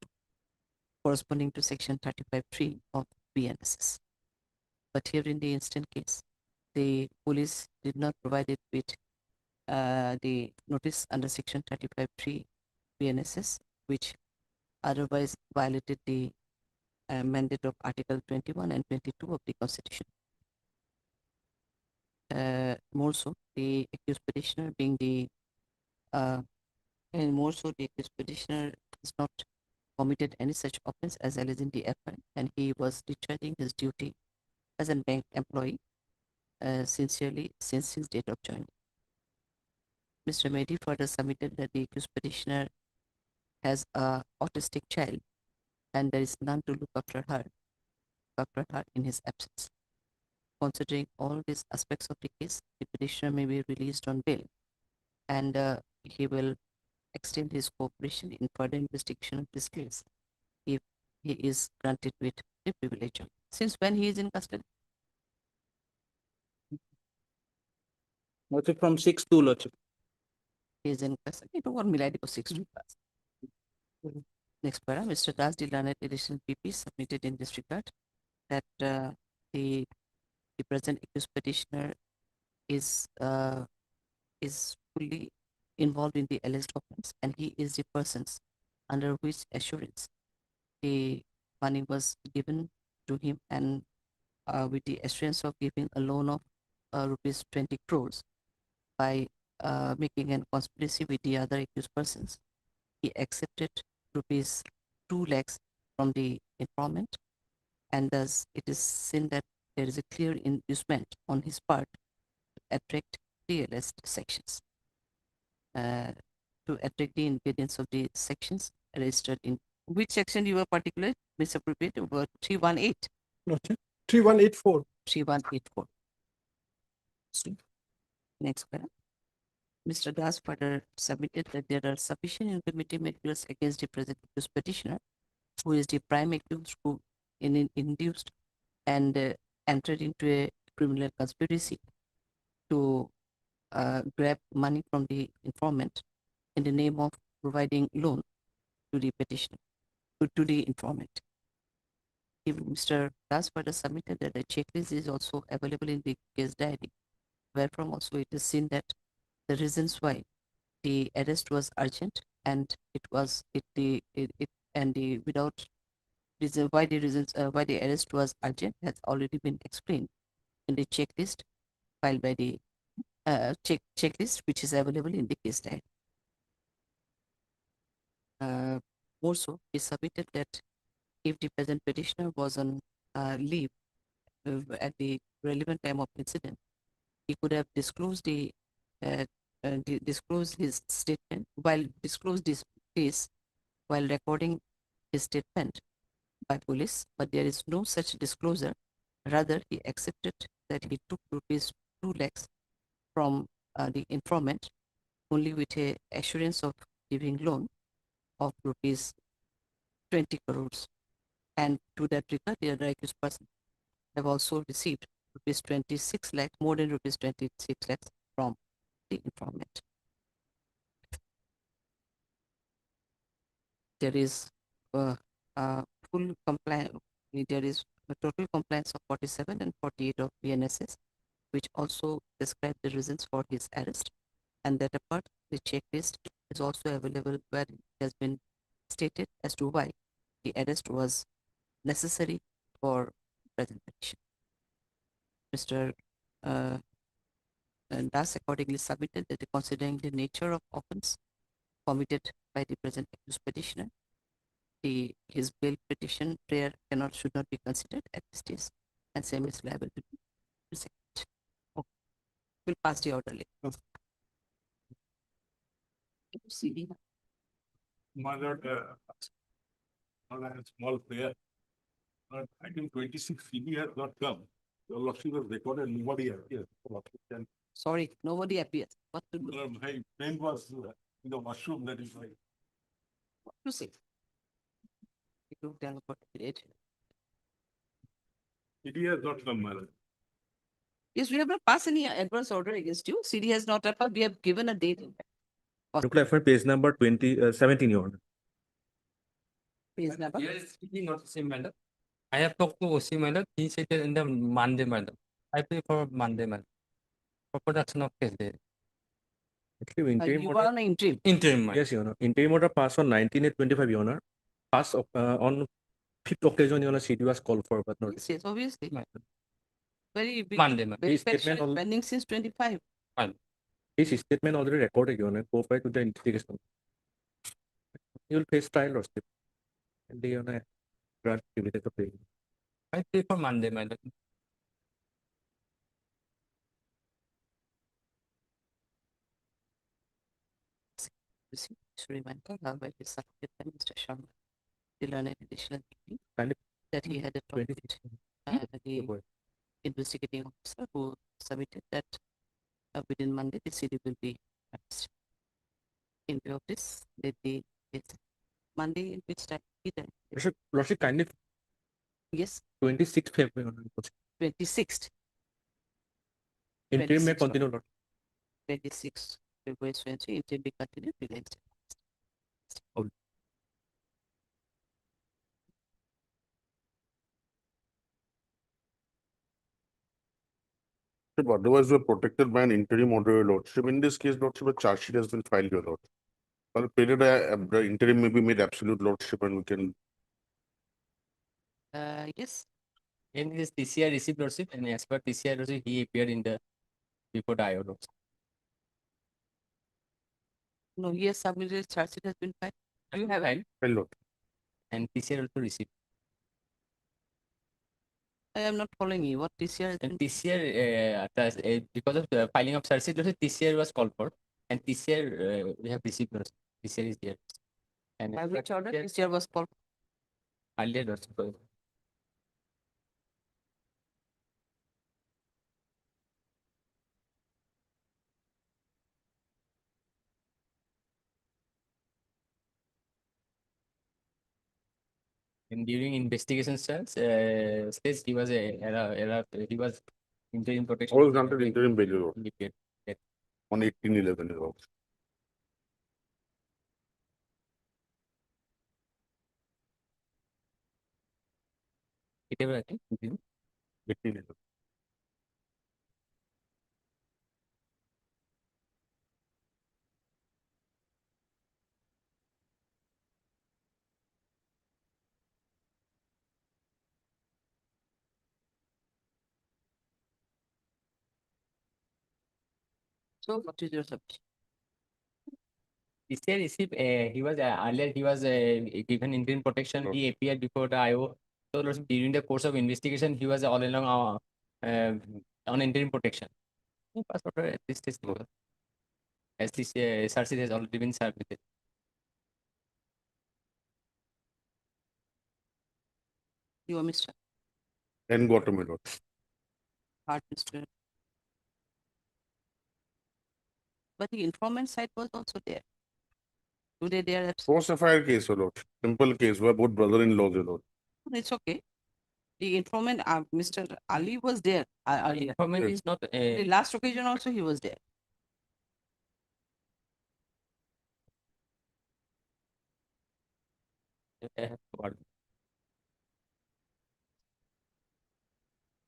corresponding to section 35(3) of BNSS. But here in the instant case, the police did not provide it with the notice under section 35(3) BNSS, which otherwise violated the mandate of Article 21 and 22 of the Constitution. More so, the accused petitioner being the and more so, the accused petitioner has not committed any such offense as alleged in the FI, and he was discharging his duty as a bank employee sincerely since his date of joining. Mr. Mehdi further submitted that the accused petitioner has a autistic child and there is none to look after her in his absence. Considering all these aspects of the case, the petitioner may be released on bail, and he will extend his cooperation in further investigation of this case if he is granted with the privilege. Since when he is in custody? Lordship, from 6/2, Lordship. He is in custody. It was Miladi 6/2. Next para, Mr. Das, the learned additional PP submitted in this regard that the present accused petitioner is fully involved in the alleged offense, and he is the persons under which assurance the money was given to him, and with the assurance of giving a loan of rupees 20 crores by making a conspiracy with the other accused persons. He accepted rupees 2 lakhs from the informant, and thus it is seen that there is a clear inducement on his part to attract the alleged sections. To attract the ingredients of the sections registered in which section you were particular misappropriate over 318. Lordship, 3184. 3184. Next para. Mr. Das further submitted that there are sufficient informative materials against the present accused petitioner, who is the prime accused who induced and entered into a criminal conspiracy to grab money from the informant in the name of providing loan to the petitioner, to the informant. Mr. Das further submitted that the checklist is also available in the case diary, wherefrom also it is seen that the reasons why the arrest was urgent and without reason why the arrest was urgent has already been explained in the checklist filed by the checklist which is available in the case diary. More so, he submitted that if the present petitioner was on leave at the relevant time of incident, he could have disclosed disclosed his statement disclosed this case while recording his statement by police, but there is no such disclosure. Rather, he accepted that he took rupees 2 lakhs from the informant only with a assurance of giving loan of rupees 20 crores. And to that regard, the other accused person have also received rupees 26 lakhs, more than rupees 26 lakhs from the informant. There is full compliance. There is a total compliance of 47 and 48 of BNSS, which also describe the reasons for his arrest. And that apart, the checklist is also available where it has been stated as to why the arrest was necessary for present petition. Mr. Das accordingly submitted that considering the nature of offense committed by the present accused petitioner, his bail petition prayer should not be considered at this stage, and same is liable to be presented. Okay. We'll pass the order later. CD. My lord, not a small prayer. But I think 26 CD has not come. Your lordship has recorded nobody appears. Sorry, nobody appears. What to do? My friend was in the washroom, that is why. What to say? It looked down for it. CD has not come, my lord. Yes, we have not passed any adverse order against you. CD has not appeared. We have given a date. Reply for page number 17, Your Honor. Page number. Here is really not the same madam. I have talked to OC madam. He said that in the Monday madam. I pay for Monday madam. For production of case day. Actually, interim You order. are on interim. Interim madam. Yes, Your Honor. Interim order passed on 19/8/25, Your Honor. Passed on 5th occasion, Your Honor, CD was called for, but not. Yes, obviously. Very big. Monday madam. Very His statement petition pending since 25. His statement already recorded, Your Honor. Go back to the investigation. You will face trial, Lordship. And the Honor grant privilege of paying. I pay for Monday madam. Remind by his certificate by Mr. Sharma. To learn an additional degree Kind of that he had a talk with the investigating officer who submitted that within Monday the CD will be passed. In view of this, the Monday in which time? Lordship, kindly. Yes. 26th February. 26th. Interim may 26th, continue, Lord. 26th February 20, interim be continued till next. Otherwise, we're protected by an interim order, Your Lordship. In this case, Lordship, a charge sheet has been filed, Your Lord. Well, period, the interim may be made absolute, Lordship, and we can. Yes. In this TCR received lordship, and as per TCR lordship, he appeared in the before the IO lordship. No, he has submitted charge sheet has been filed. Do you have it? Well, Lord. And TCR also received. I am not following you. What TCR? And TCR, because of the filing of charge sheet, TCR was called for, and TCR we have received. TCR is there. And by which order TCR was called? Earlier lordship. And during investigation stage, he was he was interim protection. I was granted interim bail, Your Lord. Yes. On 18/11, Your Lord. Whatever I think. 18/11. So what is your submission? TCR received, he was earlier he was given interim protection. He appeared before the IO. So during the course of investigation, he was all along on interim protection. Passport at this stage, as this SRC has already been submitted. You are Mr. And Gautam, Your Lord. Hard Mr. But the informant side was also there. Today they are absent. Post-FIR case, Your Lord. Simple case, where both brother-in-laws, Your Lord. It's okay. The informant, Mr. Ali was there. Informant is not. The last occasion also he was there.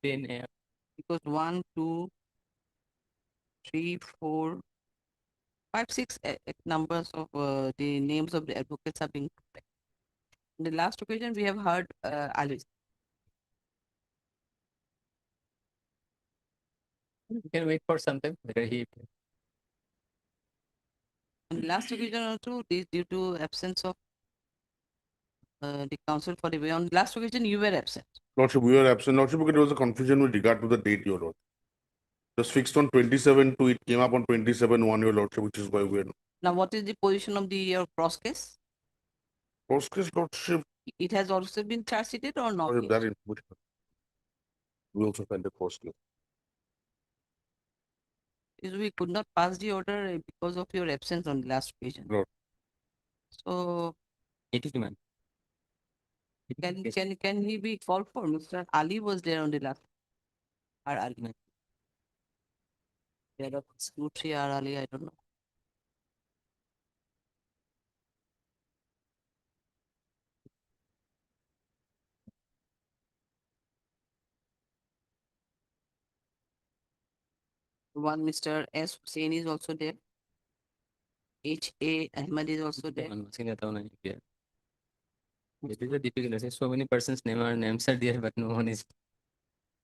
Then because 1, 2, 3, 4, 5, 6 numbers of the names of the advocates are being correct. In the last occasion, we have heard Ali. we can wait for some time. Whether he. On the last occasion also, this due to absence of the counsel for the way. On last occasion, you were absent. Lordship, we were absent, Lordship, because there was a confusion with regard to the date, Your Lord. Just fixed on 27 to it came up on 27/1, your lordship, which is why we are. Now, what is the position of the your cross case? Cross case lordship, It has also been charge sheeted or not? or yet? that information. We also find the cross case. Is we could not pass the order because of your absence on the last occasion. Lord. So It is demand. can he be called for? Mr. Ali was there on the last. Or Ali. There are two, three or Ali, I don't know. One Mr. S. Hussain is also there. H.A. Ahmad is also there. It is a difficult. So many persons' names are there, but no one is.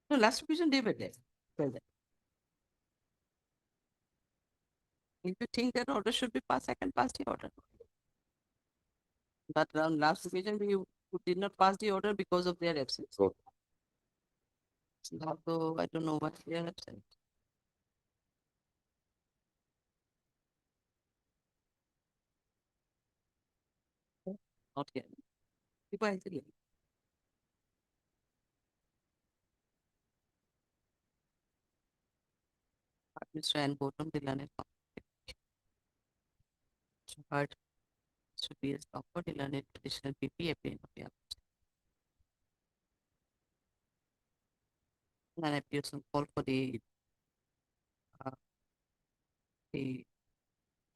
No, last occasion they were there. Tell them. If you think that order should be passed, I can pass the order. But on last occasion, we did not pass the order because of their absence. So, So I don't know what they are absent. Not yet. People are still Mr. and bottom the learned part should be a stopper the learned additional PP appearing of the and appears on call for the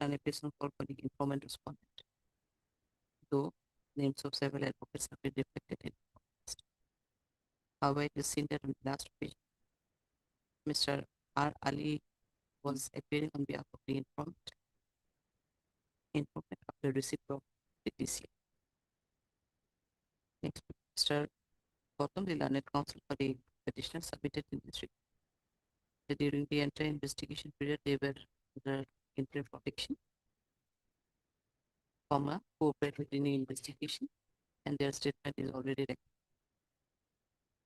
an application call for the informant respondent. Though names of several advocates have been reflected in the list. However, it is seen that on the last page, Mr. R. Ali was appearing on behalf of the informant after receipt of the TCA. Next, Mr. Gautam, the learned counsel for the petitioner, submitted in this report that during the entire investigation period, they were under interim protection, cooperated in the investigation, and their statement is already recorded.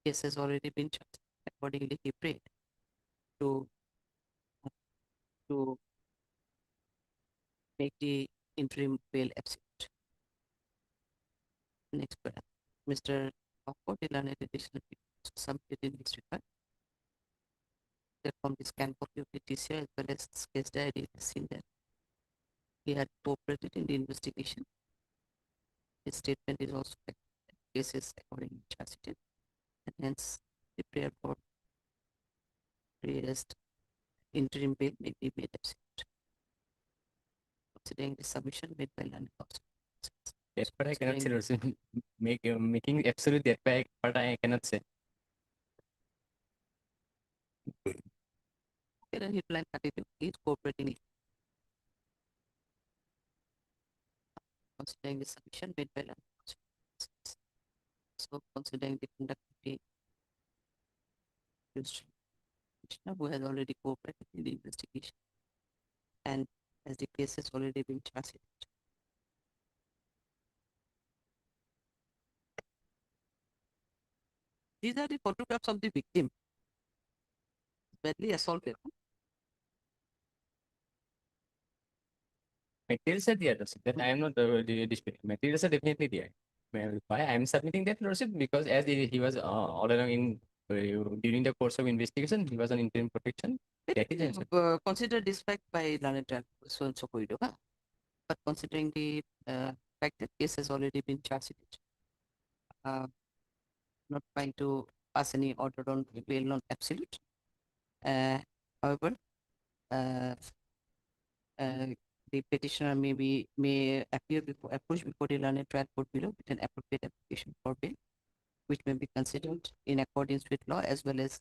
Case has already been charged. Accordingly, he prayed to make the interim bail absolute. Next paragraph. Mr. Offord learned additional submitted in his report. That from the scan copy of the TCR as well as case diary, it is seen that he had cooperated in the investigation. His statement is also case is accordingly charged, and hence the prayer for pre-arrest interim bail may be made absolute. Considering the submission made by learned counsel. That part I cannot say. Also, making absolute that part I cannot say. Then he plan 32 is cooperating. Considering the submission made by learned counsel. So considering the conduct of the petitioner who has already cooperated in the investigation and as the case has already been charged. These are the photographs of the victim badly assaulted. Materials are there, Lordship. That I am not disputing. Materials are definitely there. Why I am submitting that, Lordship? Because as he was all along in during the course of investigation, he was on interim protection. That is Consider this fact by learned so and so corridor. But considering the fact that case has already been charged, not trying to pass any order on bail non absolute. However, the petitioner may appear before approach before the learned trial court below with an appropriate application for bail, which may be considered in accordance with law as well as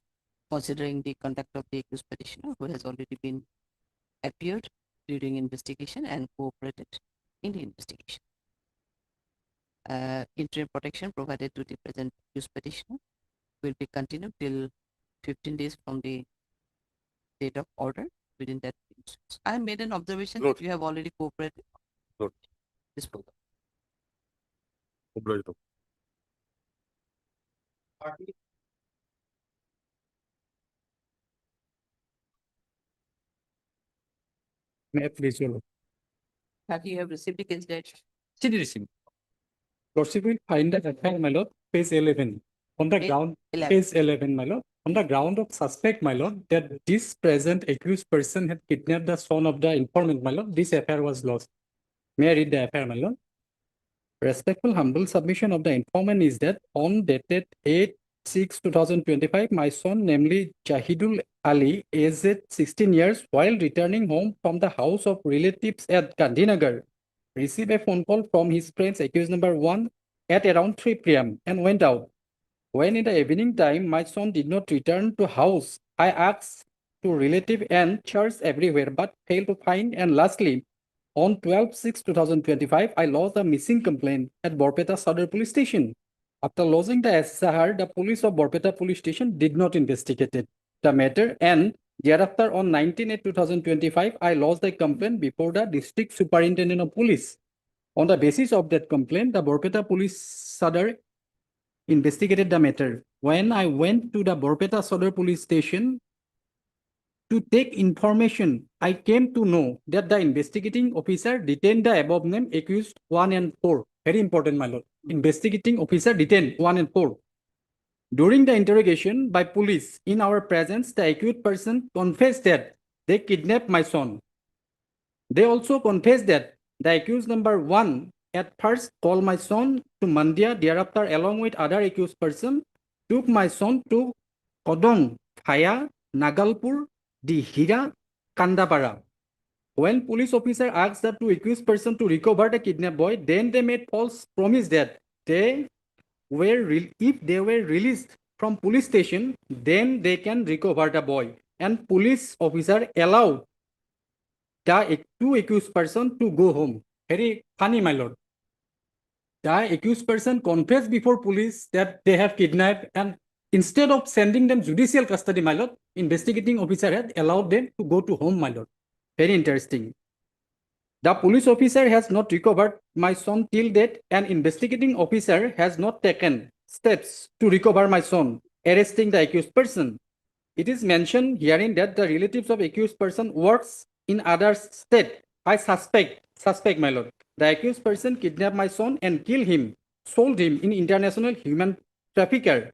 considering the conduct of the accused petitioner who has already been appeared during investigation and cooperated in the investigation. Interim protection provided to the present accused petitioner will be continued till 15 days from the date of order. Within that, I made an observation that you have already cooperated. This program. May I please, Your Lord? Have you have received the case date? CD receipt. Lordship will find the FIR, my lord, page 11. On the Page ground, 11. page 11, my lord. On the ground of suspect, my lord, that this present accused person had kidnapped the son of the informant, my lord, this affair was lost. May I read the affair, my lord? Respectful, humble submission of the informant is that on dated 8/6/2025, my son, namely Jahidul Ali, aged 16 years, while returning home from the house of relatives at Gandhinagar, received a phone call from his friends, accused number 1, at around 3 p.m. and went out. When in the evening time, my son did not return to house, I asked to relative and church everywhere, but failed to find. And lastly, on 12/6/2025, I lodged a missing complaint at Borpeta Sadar Police Station. After lodging the SSR, the police of Borpeta Police Station did not investigate the matter, and thereafter on 19/8/2025, I lodged a complaint before the District Superintendent of Police. On the basis of that complaint, the Borpeta Police Sadar investigated the matter. When I went to the Borpeta Sadar Police Station to take information, I came to know that the investigating officer detained the above named accused 1 and 4. Very important, my lord. Investigating officer detained 1 and 4. During the interrogation by police in our presence, the accused person confessed that they kidnapped my son. They also confessed that the accused number 1 at first called my son to Mandia, thereafter along with other accused person, took my son to Kodong via Nagalpur, Dihira, Kandapara. When police officer asked the two accused person to recover the kidnapped boy, then they made false promise that if they were released from police station, then they can recover the boy. And police officer allowed the two accused person to go home. Very funny, my lord. The accused person confessed before police that they have kidnapped, and instead of sending them judicial custody, my lord, investigating officer had allowed them to go to home, my lord. Very interesting. The police officer has not recovered my son till date, and investigating officer has not taken steps to recover my son, arresting the accused person. It is mentioned herein that the relatives of accused person works in other state. I suspect, my lord, the accused person kidnapped my son and killed him, sold him in international human trafficker.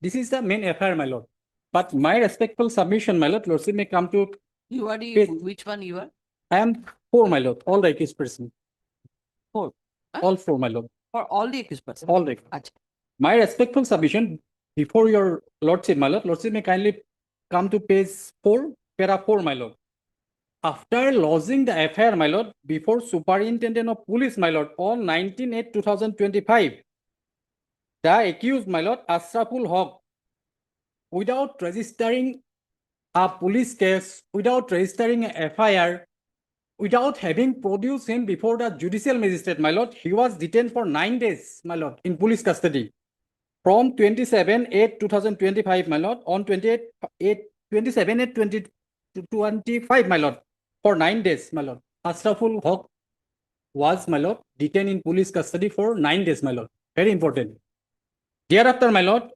This is the main affair, my lord. But my respectful submission, my lord, lordship may come to. You are the, which one you are? I am 4, my lord, all the accused person. 4. All 4, my lord. For all the accused person? All the. Achha. My respectful submission before your lordship, my lord, lordship may kindly come to page 4, para 4, my lord. After lodging the affair, my lord, before Superintendent of Police, my lord, on 19/8/2025, the accused, my lord, Ashraful Haq, without registering a police case, without registering a FIR, without having produced him before the judicial magistrate, my lord, he was detained for 9 days, my lord, in police custody. From 27/8/2025, my lord, on 27/8/2025, my lord, for 9 days, my lord. Ashraful Haq was, my lord, detained in police custody for 9 days, my lord. Very important. Thereafter, my lord,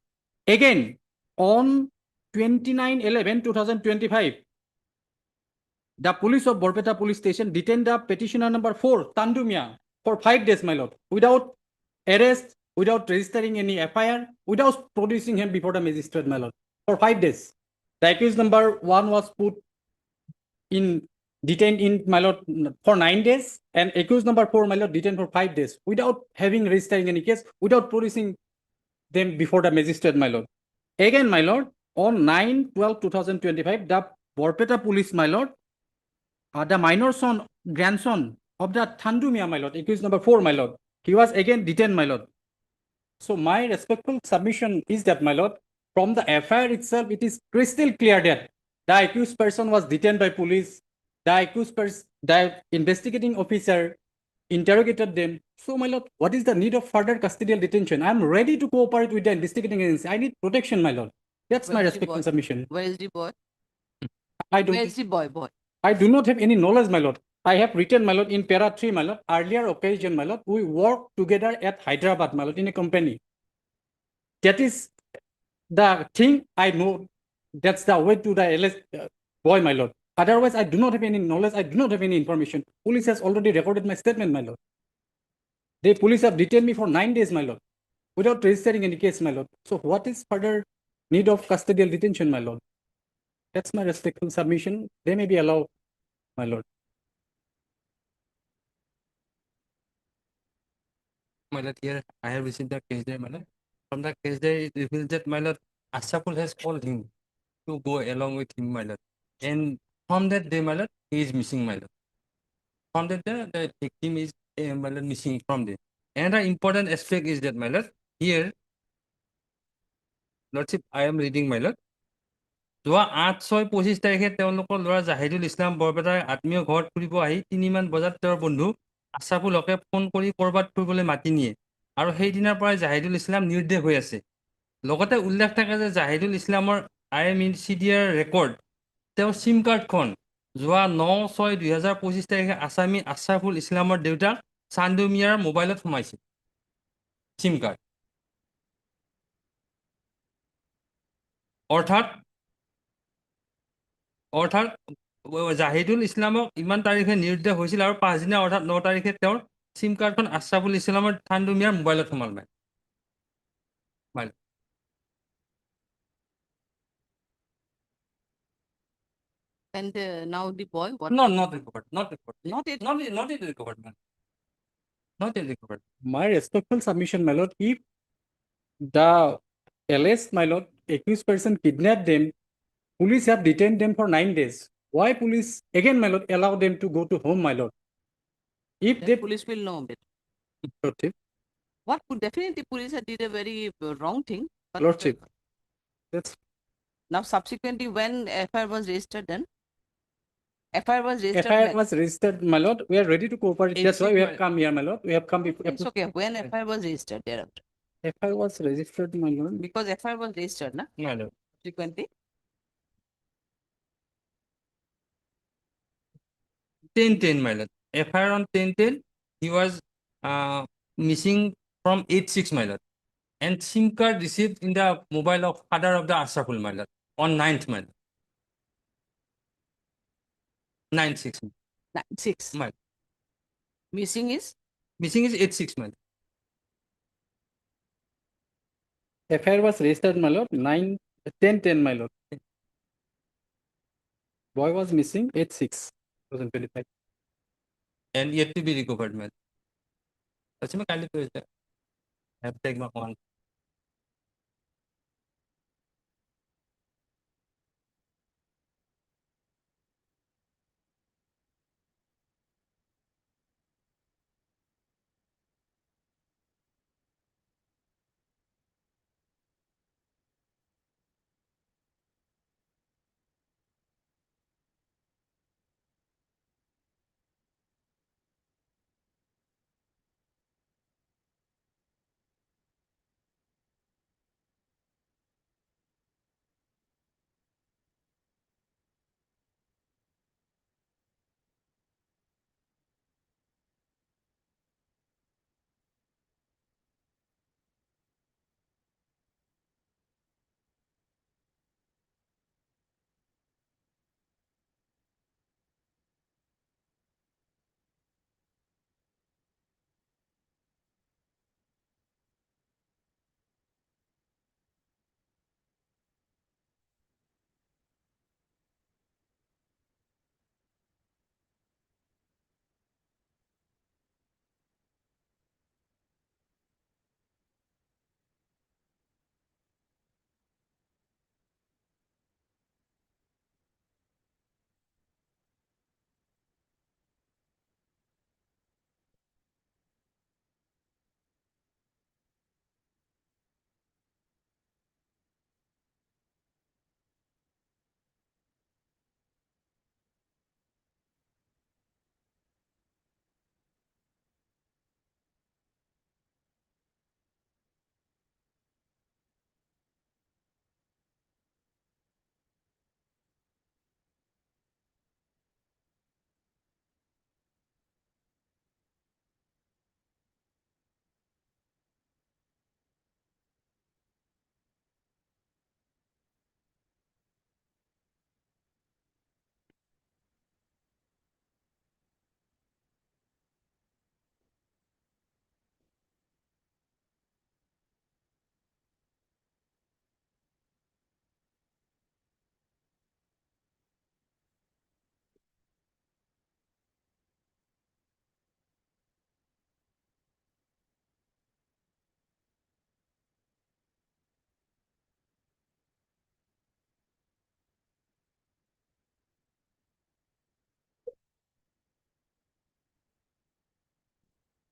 again, on 29/11/2025, the police of Borpeta Police Station detained the petitioner number 4, Tandumia, for 5 days, my lord, without arrest, without registering any FIR, without producing him before the magistrate, my lord, for 5 days. The accused number 1 was detained in, my lord, for 9 days, and accused number 4, my lord, detained for 5 days, without having registering any case, without producing them before the magistrate, my lord. Again, my lord, on 9/12/2025, the Borpeta Police, my lord, the minor grandson of the Thandumia, my lord, accused number 4, my lord, he was again detained, my lord. So my respectful submission is that, my lord, from the FIR itself, it is crystal clear that the accused person was detained by police. The investigating officer interrogated them. So, my lord, what is the need of further custodial detention? I am ready to cooperate with the investigating agency. I need protection, my lord. That's my respectful submission. Where is the boy? I don't. Where is the boy? I do not have any knowledge, my lord. I have written, my lord, in para 3, my lord, earlier occasion, my lord, we worked together at Hyderabad, my lord, in a company. That is the thing I know. That's the way to the boy, my lord. Otherwise, I do not have any knowledge. I do not have any information. Police has already recorded my statement, my lord. The police have detained me for 9 days, my lord, without registering any case, my lord. So what is further need of custodial detention, my lord? That's my respectful submission. They may be allowed, my lord. My lord, here I have received the case day, my lord. From the case day, it reveals that my lord Asaful has called him to go along with him, my lord. And from that day, my lord, he is missing, my lord. From that day, the victim is my lord, missing from there. Another important aspect is that, my lord, here, lordship, I am reading, my lord. যোৱা 8-6-25 তাৰিখে তেওঁলোকৰ ল'ৰা জাহিদুল ইছলাম বৰপেটাৰ আত্মীয় ঘৰত ফুৰিব আহি 3মান বজাত তেওঁৰ বন্ধু আছাফুল হকে ফোন কৰি ক'ৰবাত ফুৰিবলৈ মাতি নিয়ে আৰু সেইদিনাৰ পৰাই জাহিদুল ইছলাম নিৰ্দেশ হৈ আছে লগতে উল্লেখ থাকে যে জাহিদুল ইছলামৰ IMCDৰ ৰেকৰ্ড তেওঁৰ চিম কাৰ্ডখন যোৱা 9-6-2025 তাৰিখে আছামী আছাফুল ইছলামৰ দেউতাক চান্দু মিয়াৰ মোবাইলত সোমাইছে চিম কাৰ্ড অৰ্থাৎ জাহিদুল ইছলামক ইমান তাৰিখে নিৰ্দেশ হৈছিল আৰু 5 দিনা অৰ্থাৎ 9 তাৰিখে তেওঁৰ চিম কাৰ্ডখন আছাফুল ইছলামৰ চান্দু মিয়াৰ মোবাইলত সোমাল নাই And now the boy, what? No, not recovered. Not recovered. Not yet. Not yet recovered, man. Not yet recovered. My respectful submission, my lord, if the alleged, my lord, accused person kidnapped them, police have detained them for 9 days. Why police, again, my lord, allow them to go to home, my lord? If Then they police will know it. Lordship, What could definitely police had did a very wrong thing. But Lordship, that's now subsequently when FIR was registered, then FIR was registered. FIR was registered, my lord. We are ready to cooperate. That's why we have come here, my lord. We have come before. It's okay. When FIR was registered thereafter. FIR was registered, my lord. Because FIR was registered, na? No, no. Subsequently. 10-10, my lord. FIR on 10-10, he was missing from 8-6, my lord. And SIM card received in the mobile of father of the Asaful, my lord, on 9th, my lord. 9-6. 9-6. My lord. Missing is? Missing is 8-6, my lord. FIR was registered, my lord, 10-10, my lord. Boy was missing 8-6, 2025. And yet to be recovered, man. That's my kind of question. I have to take my one.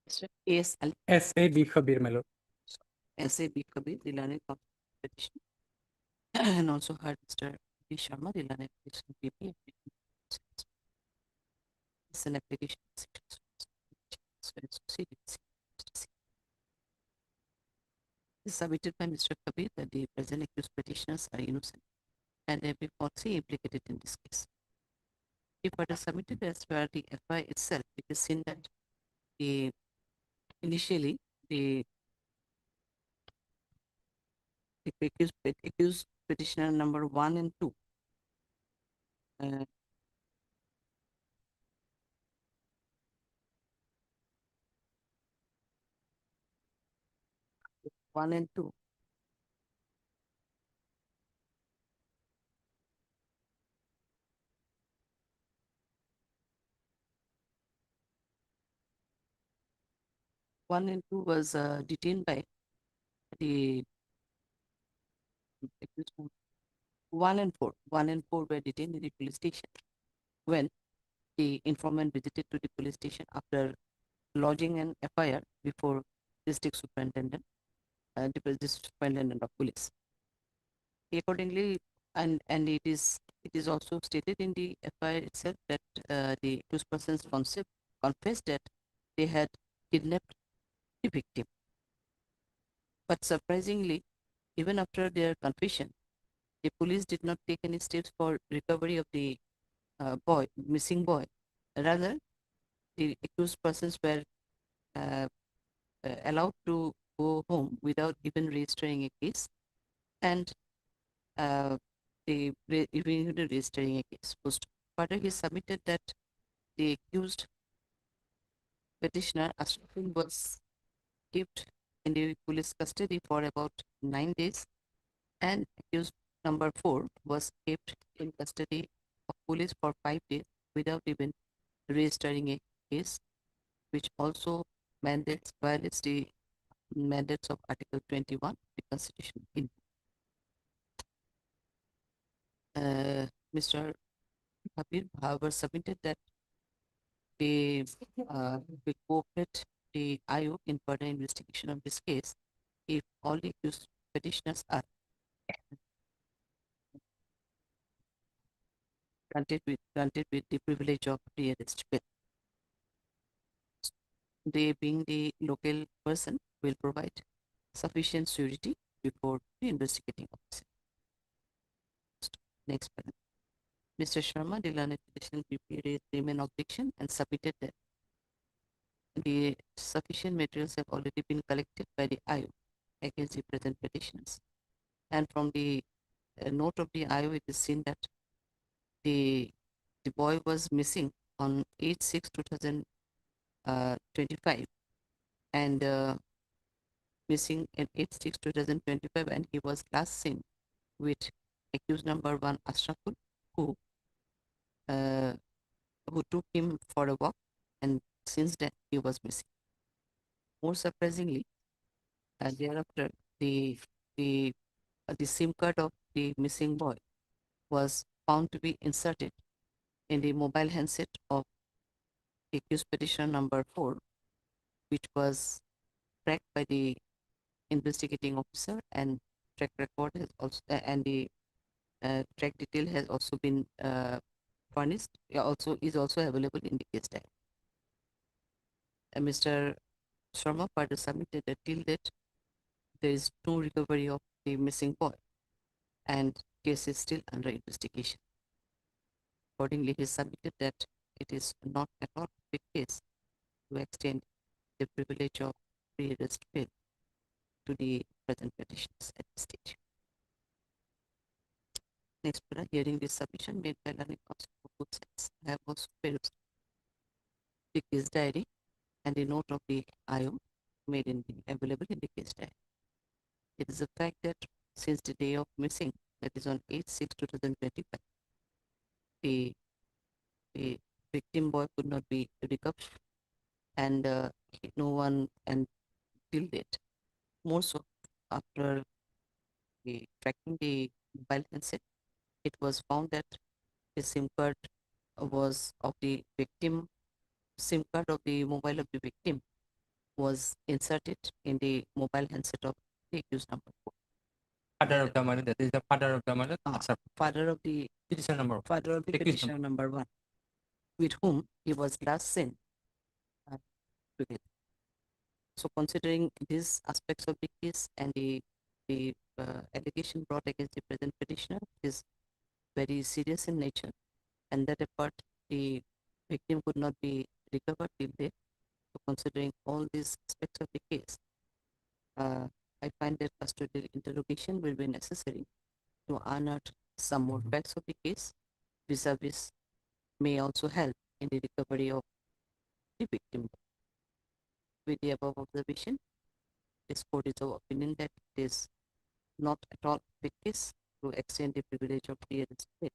Mr. A.S. Ali, S.A.B. Khabir, my lord. S.A.B. Kabir, the learned counsel petition. And also heard Mr. B. Sharma, the learned petition PP. It's an application. Is submitted by Mr. Kabir that the present accused petitioners are innocent and have been falsely implicated in this case. If further submitted as per the FI itself, it is seen that the initially the accused petitioner number 1 and 2 1 and 2 1 and 2 was detained by the accused 1 and 4. 1 and 4 were detained in the police station when the informant visited to the police station after lodging an FIR before district superintendent, district superintendent of police. Accordingly, and it is also stated in the FIR itself that the accused persons confessed that they had kidnapped the victim. But surprisingly, even after their confession, the police did not take any steps for recovery of the missing boy. Rather, the accused persons were allowed to go home without even registering a case, and even registering a case. Further, he submitted that the accused petitioner Ashrafin was kept in the police custody for about 9 days, and accused number 4 was kept in custody of police for 5 days without even registering a case, which also violates the mandates of Article 21 of the Constitution. Mr. Habib, however, submitted that they will cooperate the IO in further investigation of this case if all the accused petitioners are granted with the privilege of pre-arrest bail. They, being the local person, will provide sufficient surety before the investigating officer. Next panel. Mr. Sharma, the learned petitioner, raised the main objection and submitted that the sufficient materials have already been collected by the IO against the present petitioners. And from the note of the IO, it is seen that the boy was missing on 8/6/2025 and missing in 8/6/2025, and he was last seen with accused number 1 Ashraful, who took him for a walk, and since then he was missing. More surprisingly, thereafter the SIM card of the missing boy was found to be inserted in the mobile handset of accused petitioner number 4, which was tracked by the investigating officer, and track record has also and the track detail has also been furnished. Is also available in the case diary. Mr. Sharma further submitted that till date there is no recovery of the missing boy, and case is still under investigation. Accordingly, he submitted that it is not at all a big case to extend the privilege of pre-arrest bail to the present petitions at this stage. Next, hearing this submission made by learning counsel for both sides, I have also perused the case diary and the note of the IO made available in the case diary. It is a fact that since the day of missing, that is on 8/6/2025, the victim boy could not be recovered, and no one, and till date, more so after tracking the mobile handset, it was found that the SIM card was of the victim, SIM card of the mobile of the victim was inserted in the mobile handset of the accused number 4. Father of the mother, that is the father of the mother, Father of the petition number. father of the Accused petitioner number 1, with whom he was last seen together. So considering these aspects of the case and the allegation brought against the present petitioner is very serious in nature, and that apart the victim could not be recovered till date. So considering all these aspects of the case, I find that custodial interrogation will be necessary to unearth some more facts of the case, vis-a-vis may also help in the recovery of the victim. With the above observation, this court is of opinion that it is not at all the case to extend the privilege of clearance to the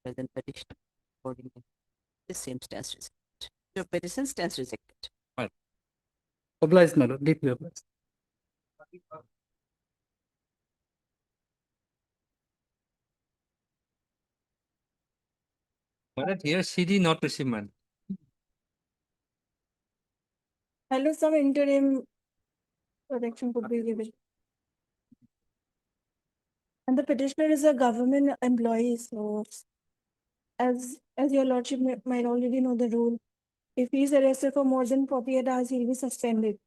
present petitioner. Accordingly, the same stands rejected. Your petition stands rejected. Obliged, my lord, deeply obliged. But here CD not received, man. Hello, some interim protection could be given. And the petitioner is a government employee, so as your lordship might already know the rule, if he is arrested for more than 48 hours, he'll be suspended.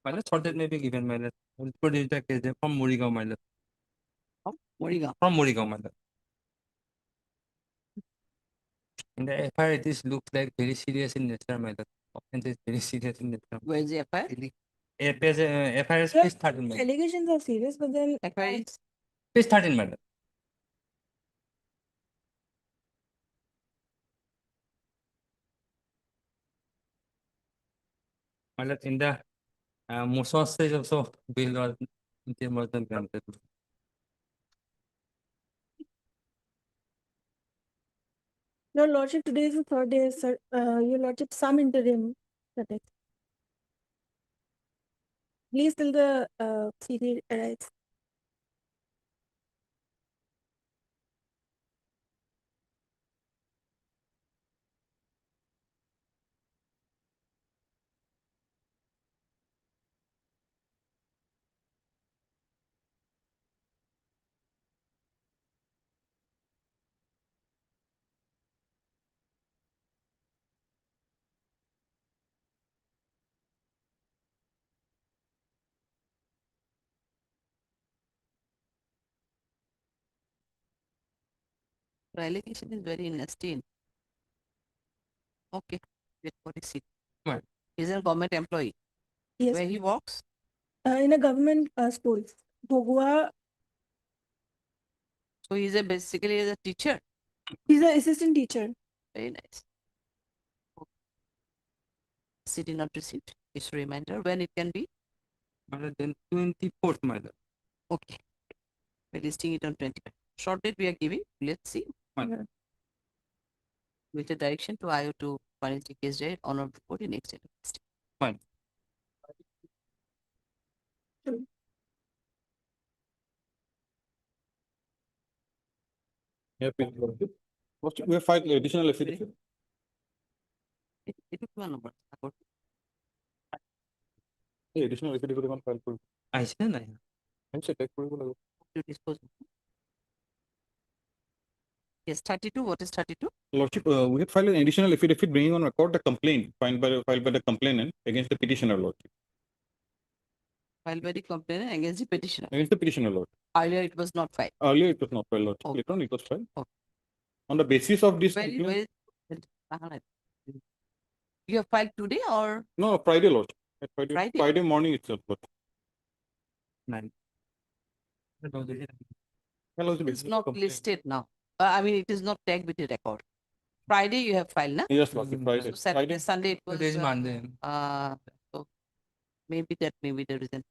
My lord, thought that may be given, my lord. We'll produce the case from Murigaon, my lord. Morigaon. From Murigaon, my lord. In the FIR, it is looks like very serious in nature, my lord. Offense is very serious in nature. Where is the FIR? FIR is page 13, my lord. Allegations are serious, but then FIR is Page 13, my lord. My lord, in the Musos is also bill or more than granted. your lordship, today is the third day, sir. Your lordship, some interim protection. Please till the CD arrives. the allegation is very nasty. Okay, wait for the seat. Right. He's a government employee. Yes. Where he works? In a government school. Bhogwa, So he's basically a teacher. he's an assistant teacher. Very nice. CD not received. Issue reminder when it can be. Then 24th, my lord. Okay. We're listing it on 25. Short date we are giving. Let's see. With the direction to IO to furnish the case date on or before the next date. Fine. Yeah, we have filed additional affidavit. It is one number. Yeah, additional affidavit এখন file করব। আইছে না নাই? আমি সেটা করব না। To dispose. Yes, 32. What is 32? Lordship, we have filed an additional affidavit bringing on record the complaint filed by the complainant against the petitioner, Lordship. Filed by the complainant against the petitioner. Against the petitioner, Lord. Earlier it was not filed. Earlier it was not filed, Lordship. Okay. Later on it was filed. Okay. On the basis of this Very, complaint. You have filed today or? No, Friday, Lordship. Friday? Friday morning itself, Lordship. Nine. It's not listed now. I mean, it is not tagged with the record. Friday you have filed, na? Yes, Lordship, Friday. So Saturday, Sunday it was. Today's Monday. So maybe that may be the reason.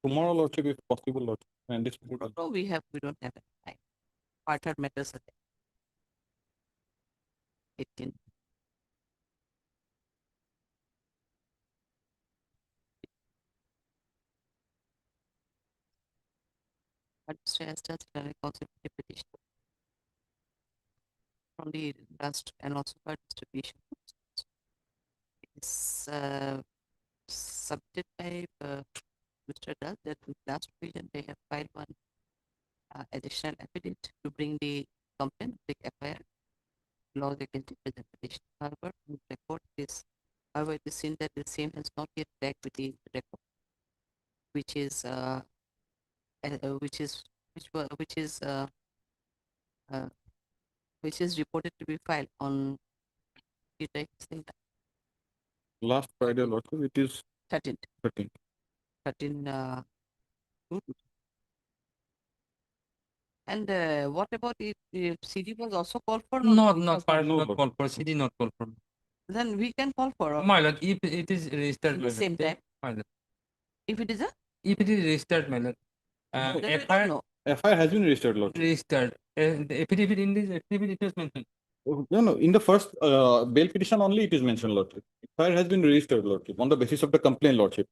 Tomorrow, Lordship, if possible, Lordship. And this No, we don't have time. Partner matters are there. 18. Mr. Esther consultative petition from the last and also for distribution. It's subject by Mr. Dutt that with last occasion they have filed one additional affidavit to bring the complaint, the FIR, laws against the present petition. However, from the record however, it is seen that the same has not yet tagged with the record, which is which is reported to be filed on the Last Friday, Lordship, it is 13th. 13th. 13 and what about if CD was also called for? Not called for. CD not called for. Then we can call for. My lord, if it is registered, At the same time. my lord. If it is a? If it is registered, my lord. Then we don't FIR know. FIR has been registered, Lordship. registered. The affidavit in this affidavit it was mentioned. No, in the first bail petition only it is mentioned, Lordship. FIR has been registered, Lordship, on the basis of the complaint, Lordship.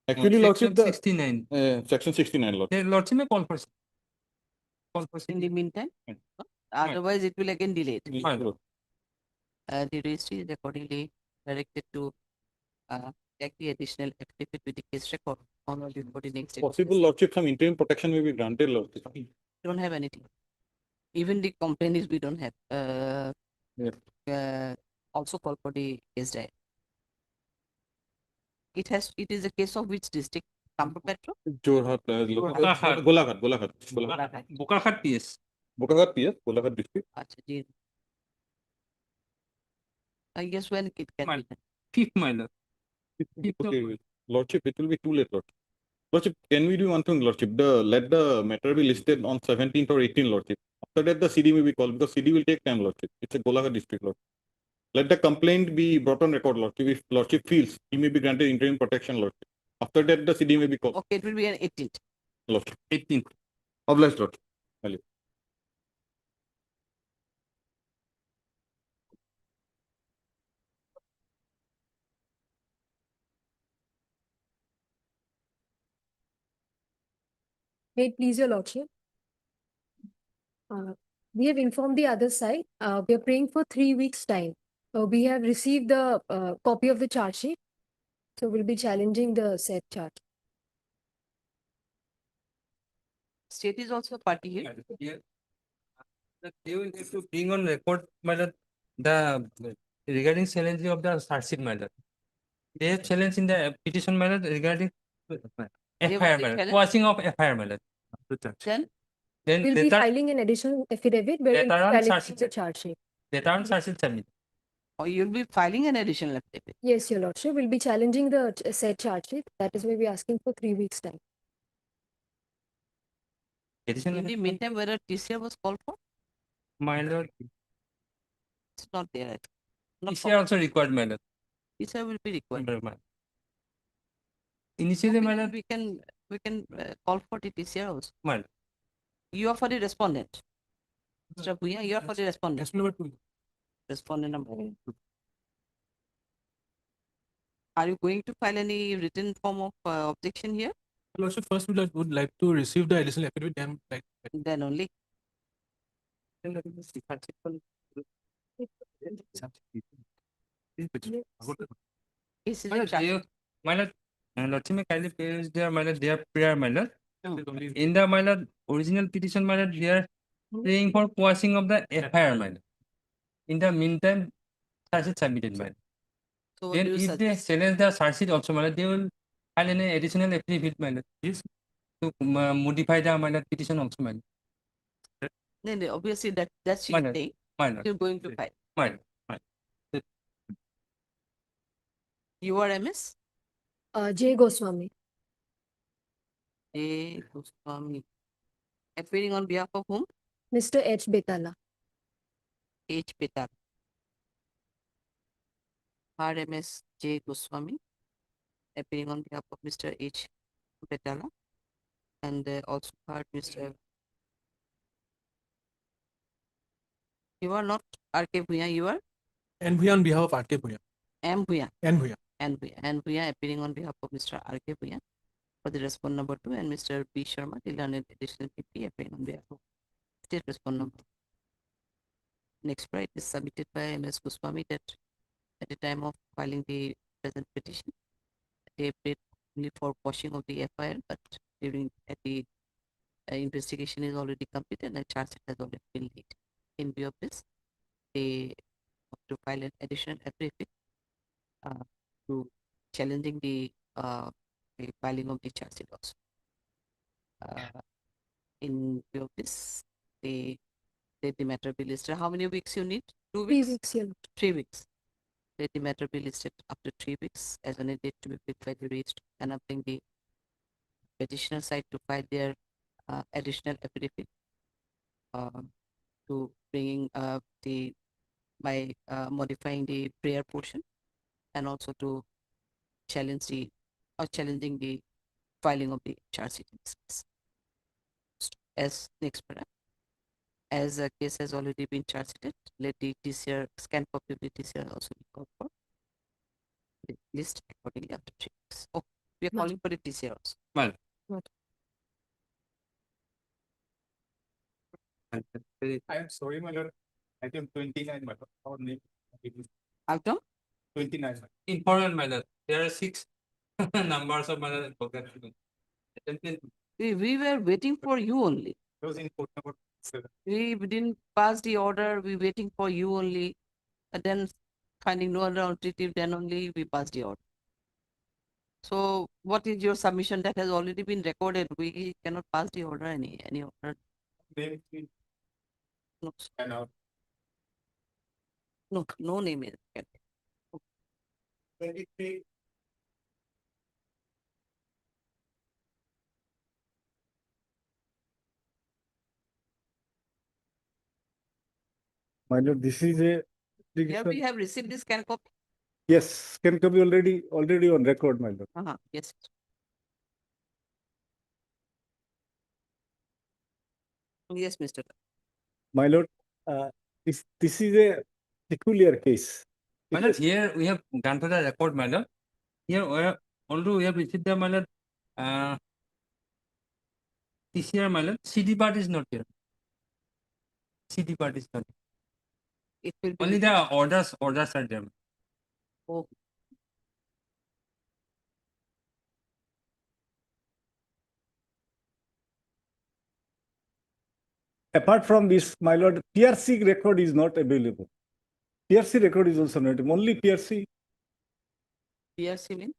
Actually, Lordship, Section 69. Section 69, Lordship. The lordship may call for. In the meantime, otherwise it will again delay it. My lord. The registry is accordingly directed to take the additional affidavit with the case record on or before the next. Possible, Lordship, some interim protection may be granted, Lordship. Don't have anything. Even the complaint is we don't have. Also call for the case diet. It is a case of which district? Kamrup Metro? Jorhat, Golaghat. Bokaghat PS. Bokaghat PS, Golaghat district. I guess when it can be. Fifth, my lord. Okay, Lordship, it will be too late, Lordship. Lordship, can we do one thing, Lordship? Let the matter be listed on 17th or 18th, Lordship. After that, the CD may be called because CD will take time, Lordship. It's a Golaghat district, Lordship. Let the complaint be brought on record, Lordship. If Lordship feels he may be granted interim protection, Lordship. After that, the CD may be called. Okay, it will be an 18th. Lordship. 18th. Obliged, Lordship. Value. May it please your lordship. We have informed the other side. We are praying for 3 weeks' time. We have received the copy of the charge sheet. So we'll be challenging the said charge. State is also a party here. They will have to bring on record, my lord, the regarding challenge of the charge sheet, my lord. They have challenge in the petition, my lord, regarding FIR, my lord. Quashing of FIR, my lord. Then We'll be filing an additional affidavit where we'll Later on, challenge the charge sheet. Later on, charge sheet submit. Or you'll be filing an additional affidavit. Yes, your lordship. We'll be challenging the said charge sheet. That is why we're asking for 3 weeks' time. In the meantime, whether TCR was called for? My lord. It's not there. TCR also required, my lord. TCR will be required. Initially, my lord. We can call for the TCR also. My lord. You are for the respondent. Mr. Bhuya, you are for the respondent. Respondent number 2. Are you going to file any written form of objection here? Also, first we would like to receive the additional affidavit. Then only. My lord, lordship may kindly pay their, my lord, their prayer, my lord. In the, my lord, original petition, my lord, they are praying for quashing of the FIR, my lord. In the meantime, charge sheet submitted, my lord. So then if they challenge the charge sheet also, my lord, they will file an additional affidavit, my lord. Yes. To modify the, my lord, petition also, my lord. Then obviously that's she's saying. You're going to file. My lord. You are MS? J. Goswami. J. Goswami. Appearing on behalf of whom? Mr. H. Betala. H. Betala. RMS J. Goswami. Appearing on behalf of Mr. H. Betala. And also heard Mr. You are not R.K. Bhuya, you are? And Bhuya on behalf of R.K. Bhuya. M. Bhuya. And Bhuya. And Bhuya. And Bhuya appearing on behalf of Mr. R.K. Bhuya for for the respondent number 2, and Mr. P. Sharma, the learned additional PP, appearing on behalf of state respondent number. Next, right, is submitted by Ms. Goswami that at the time of filing the present petition, they paid only for quashing of the FIR, but during at the investigation is already completed and a charge sheet has already been laid. In view of this, they want to file an additional affidavit to challenging the filing of the charge sheet also. In view of this, they let the matter be listed. How many weeks you need? 2 weeks? 3 weeks, yeah. 3 weeks. Let the matter be listed after 3 weeks as an date to be fixed by the registrar, enabling the petitioner side to file their additional affidavit to bringing the by modifying the prayer portion, and also to challenge the challenging the filing of the charge sheet in this case. As next paragraph, as a case has already been charged, let the TCR scan copy of the TCR also be called for. The list accordingly after 3 weeks. Oh, we are calling for the TCR also. Well, I am sorry, my lord. Item 29, my lord. Our name. Item 29. important matter. There are 6 numbers of matter. we were waiting for you only. Those in court number 7. We didn't pass the order. We waiting for you only. And then finding no other alternative, then only we pass the order. So what is your submission that has already been recorded? We cannot pass the order, any order. Name, please. No, And out. no name is. 23. My lord, this is a. Here we have received this scan copy. Yes, can be already on record, my lord. Yes. Yes, Mr. My lord, this is a peculiar case. Madam, here we have done for the record, madam. Here although we have received the madam TCR, madam, CD part is not here. CD part is not. It will be Only the orders are there. Oh. Apart from this, my lord, PRC record is not available. PRC record is also not available. Only PRC. PRC mean?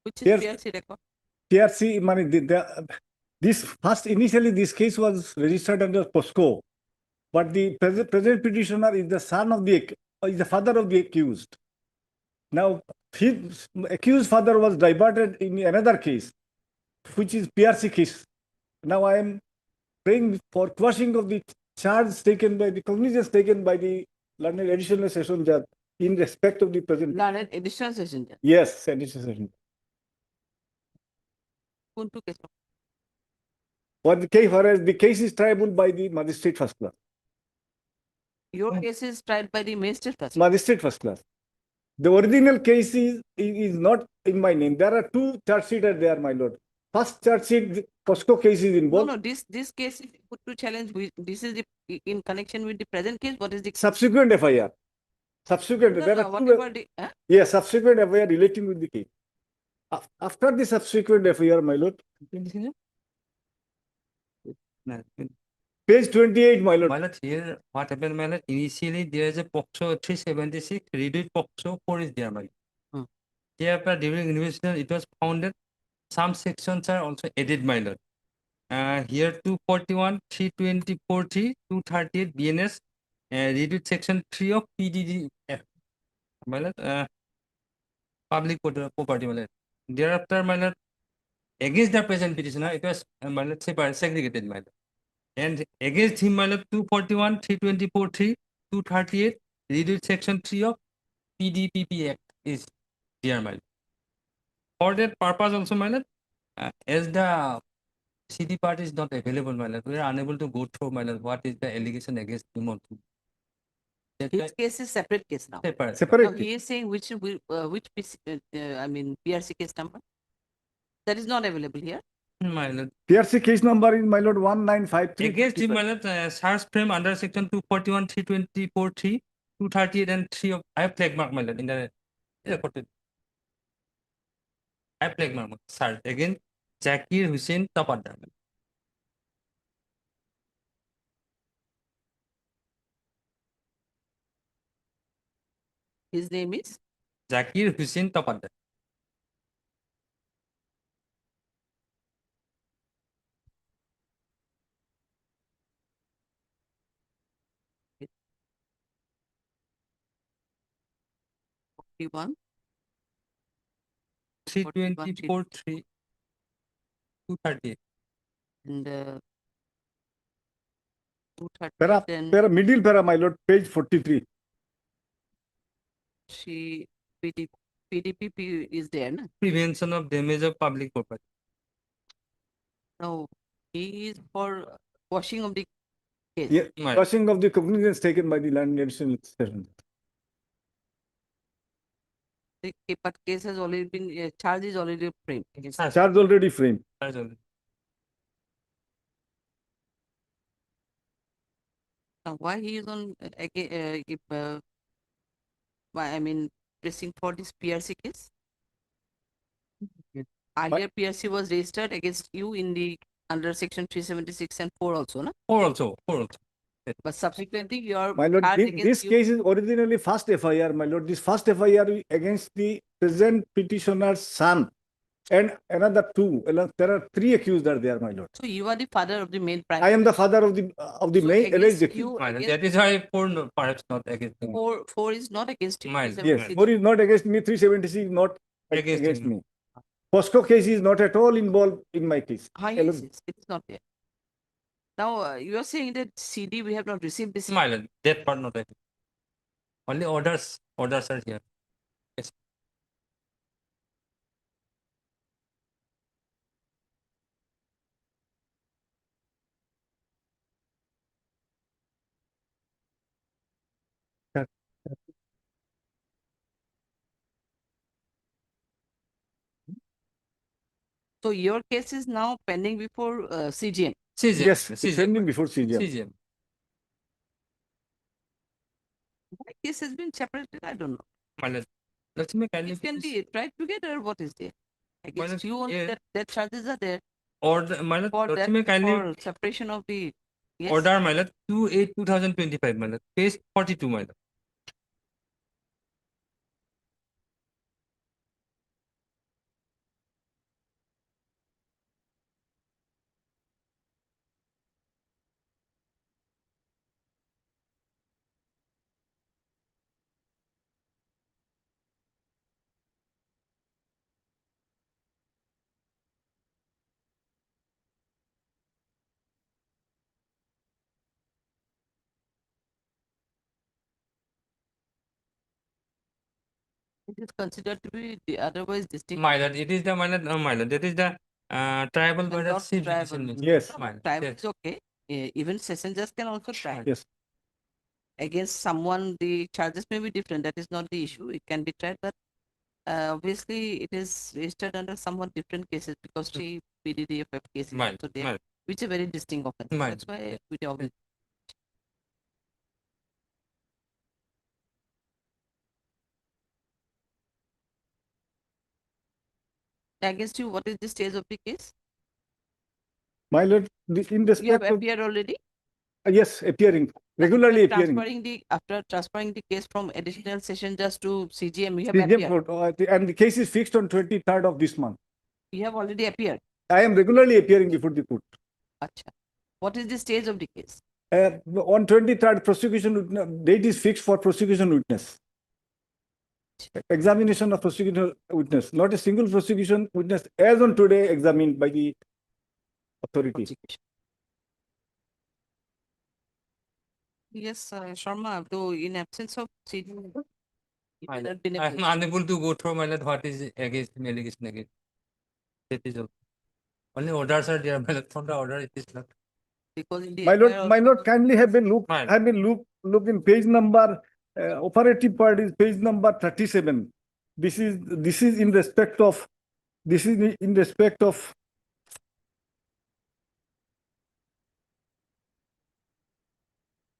Which is PRC record? PRC money. This first initially this case was registered under POSCO, but the present petitioner is the son of is the father of the accused. Now his accused father was diverted in another case, which is PRC case. Now I am praying for quashing of the charge taken by the cognizance taken by the learned additional session judge in respect of the present. Learned additional session judge. Yes, additional session. For the case, whereas the case is triable by the magistrate first class. Your case is tried by the magistrate first class. Magistrate first class. The original case is not in my name. There are 2 charge sheets there, my lord. First charge sheet, POSCO case is involved. No, this case is put to challenge. This is in connection with the present case. What is the subsequent FIR? Subsequent. No, there no, are whatever the, Yes, subsequent FIR relating with the case. After the subsequent FIR, my lord. Page 28, my lord. My lord, here what happened, my lord? Initially, there is a POCSO 376, reduced POCSO 4 is there, my lord. Thereafter, during investigation, it was found that some sections are also added, my lord. Here 241, 324, 238 BNS, reduced section 3 of PDDF. My lord, public property, my lord. Thereafter, my lord, against the present petitioner, it was, my lord, segregated, my lord. And against him, my lord, 241, 324, 238, reduced section 3 of PDPP Act is there, my lord. For that purpose also, my lord, as the CD part is not available, my lord, we are unable to go through, my lord, what is the allegation against him or two. His case is separate case now. Separate. Now he is saying which PRC case number? That is not available here. My lord. PRC case number is, my lord, 1953. Against him, my lord, search frame under section 241, 324, 3, 238 and 3 of, I have flag mark, my lord, in the reported. I have flag mark, search against Zakir Hussain Tapaddar. His name is? Zakir Hussain Tapaddar. One. 324, 3, 238. And 230. Para, Then middle para, my lord, page 43. she PDP is there, no? Prevention of damage of public property. No, he is for washing of the case. Yeah, washing of the cognizance taken by the land administration. But case has already been, charge is already framed. Charge already framed. Charge already. Now, why he is on, why, I mean, pressing for this PRC case? Earlier PRC was registered against you in the under section 376 and 4 also, no? 4 also. But subsequently, your My lord, charge this against you. case is originally first FIR, my lord. This first FIR against the present petitioner's son and another two. There are three accused are there, my lord. So you are the father of the main prime. I am the father of the main alleged accused. You, That is why 4 no, perhaps not against me. four is not against you. Mild. Yes, 4 is not against me, 376 is not against me. POSCO case is not at all involved in my case. Yes, it's not there. Now, you are saying that CD, we have not received this. Smile, that part not. Only orders are here. Yes. So your case is now pending before CGM. Yes, it's pending before CGM. My case has been separated, I don't know. Let's make It can be tried together, what is there? Against you only that charges are there. For separation of the order, my lord, 2/8/2025, my lord, page 42, my lord. It is considered to be the otherwise distinct. My lord, it is the my lord, that is the tribal And border not chief tribal. decision. Yes. Tribal is okay. Even session judge can also try. Yes. Against someone, the charges may be different. That is not the issue. It can be tried, but obviously it is registered under somewhat different cases because she PDDFF cases also there, which is a very distinct offense. That's why we always. Against you, what is the stage of the case? My lord, in respect You have of, appeared already? yes, appearing, regularly appearing. After transferring the case from additional session judge to CGM, you have CGM appeared. court, and the case is fixed on 23rd of this month. You have already appeared. I am regularly appearing before the court. Achha. What is the stage of the case? On 23rd, prosecution date is fixed for prosecution witness. Examination of prosecution witness, not a single prosecution witness as on today examined by the authority. Yes, Sharma, though in absence of CGM, I am unable to go through my lord what is against me allegation against. That is all. Only orders are there, my lord. From the order it is not. Because in the My lord, kindly have been look in page number operative part is page number 37. This is in respect of This is in respect of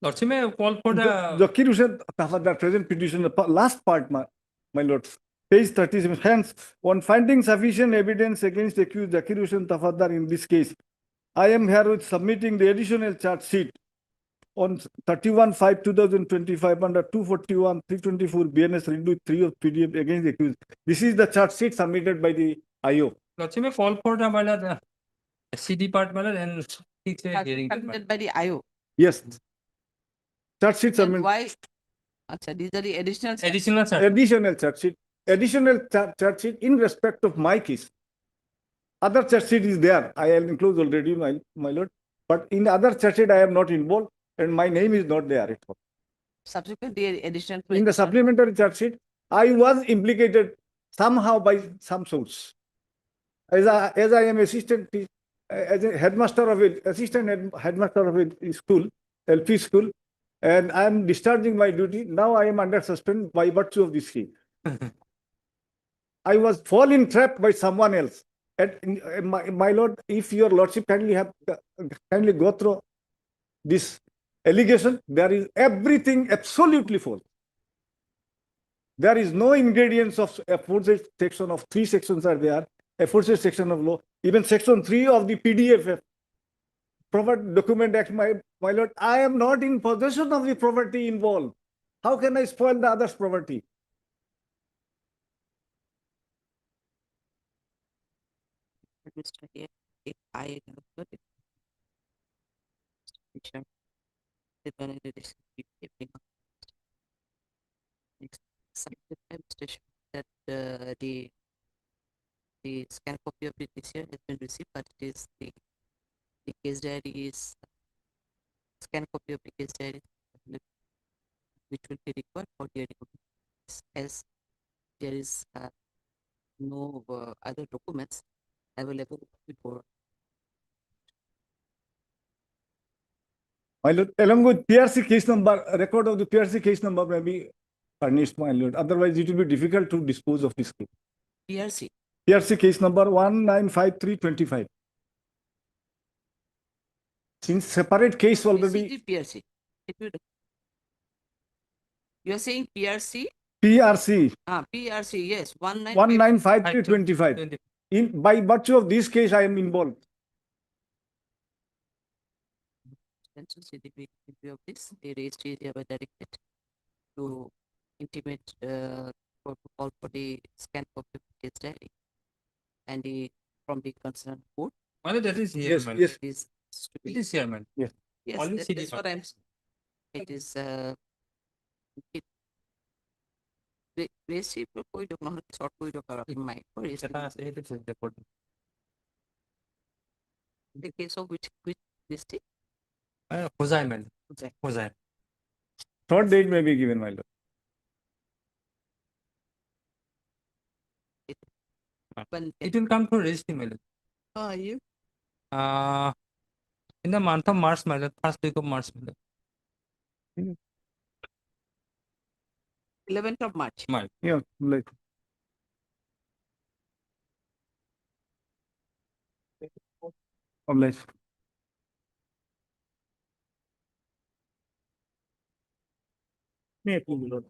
Lordship, may I call for the Zakir Hussain Tafaddar, present petition, the last part, my lords, page 37. Hence, on finding sufficient evidence against accused Zakir Hussain Tafaddar in this case, I am herewith submitting the additional charge sheet on 31/5/2025 under 241/324 BNS redo 3 of PDF against the accused. This is the charge sheet submitted by the IO. Lordship, may I call for the CD part and fix a hearing. Submitted by the IO. Yes. Charge sheet And submitted. why? Acha, these are the additional. Additional charge. Additional charge sheet. Additional charge sheet in respect of my case. Other charge sheet is there. I have enclosed already, my lord. But in the other charge sheet, I am not involved and my name is not there at all. Subsequent the additional. In the supplementary charge sheet, I was implicated somehow by some source. As I am assistant, as a headmaster of it, headmaster of a school, LP school, and I am discharging my duty. Now I am under suspension by virtue of this case. I was fallen trapped by someone else. And my lord, if your lordship kindly go through this allegation, there is everything absolutely false. There is no ingredients of aforesaid section of 3 sections are there. Aforesaid section of law, even section 3 of the PDF Property Document Act, my lord, I am not in possession of the property involved. How can I spoil the other's property? If I that the scan copy of the TCR has been received, but it is the case diary is scan copy of the case diary which will be required for the as there is no other documents available before. My lord, along with PRC case number, record of the PRC case number may be furnished, my lord. Otherwise, it will be difficult to dispose of this case. PRC. PRC case number 195325. Since separate case already. PRC. You are saying PRC? PRC. PRC, yes. 195325. By virtue of this case, I am involved. Of this, the registry they were directed to intimate for to call for the scan copy of the case diary and from the concerned court. Well, that is here, Yes, man. yes. It is here, man. Yes. Yes, Only CD that's what I'm saying. It is registry पर कोई document sort कोई document in my registry. The case of which district? Hosai, man. Hosai. Third date may be given, my lord. It will come to registry, my lord. How are you? In the month of March, my lord, first week of March, my lord. 11th of March. Yeah, like. Obliged. May I please, Lord?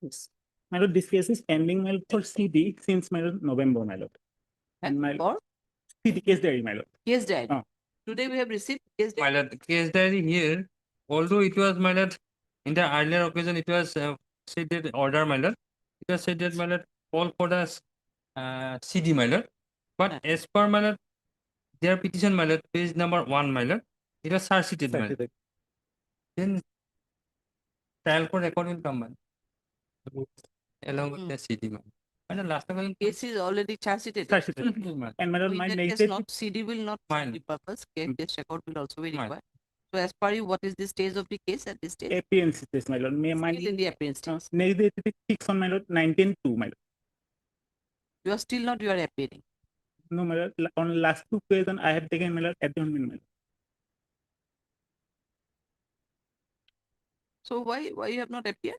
Yes. My lord, this case is pending, my lord, for CD since my lord November, my lord. And my For? CD case diary, my lord. Case diary. Ah. Today we have received case My diary. lord, the case diary here, although it was, my lord, in the earlier occasion, it was said that order, my lord. It was said that, my lord, call for the CD, my lord. But as per, my lord, their petition, my lord, page number 1, my lord, it was charge-sheeted, my lord. Then trial court record will come, my lord, along with the CD, my lord. And the last time, Case is already charge-sheeted. And my lord, So my in that case, negative not CD will not serve the purpose. Case record will also be required. So as per you, what is the stage of the case at this stage? appearance test, my lord. May my Still in the appearance stage. negative fix on my lord 19-2, my lord. You are still not, you are appearing. No, my lord, on last 2 occasions, I have taken my lord adjournment, my lord. So why you have not appeared?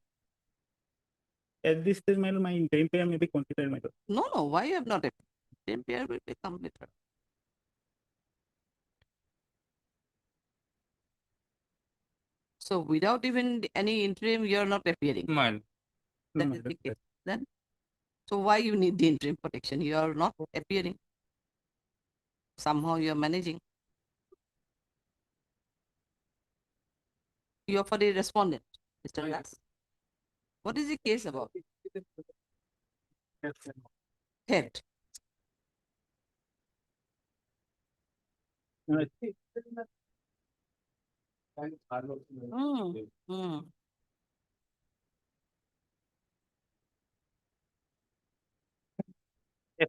At this stage, my lord, my interim prayer may be considered, my lord. No, why you have not appeared? interim period will be completed. So without even any interim, you're not appearing. Mine. That No, is the that's case. Then, so why you need the interim protection? You are not appearing. Somehow you are managing. You are for the respondent, Mr. Das. What is the case about? Head. Mm.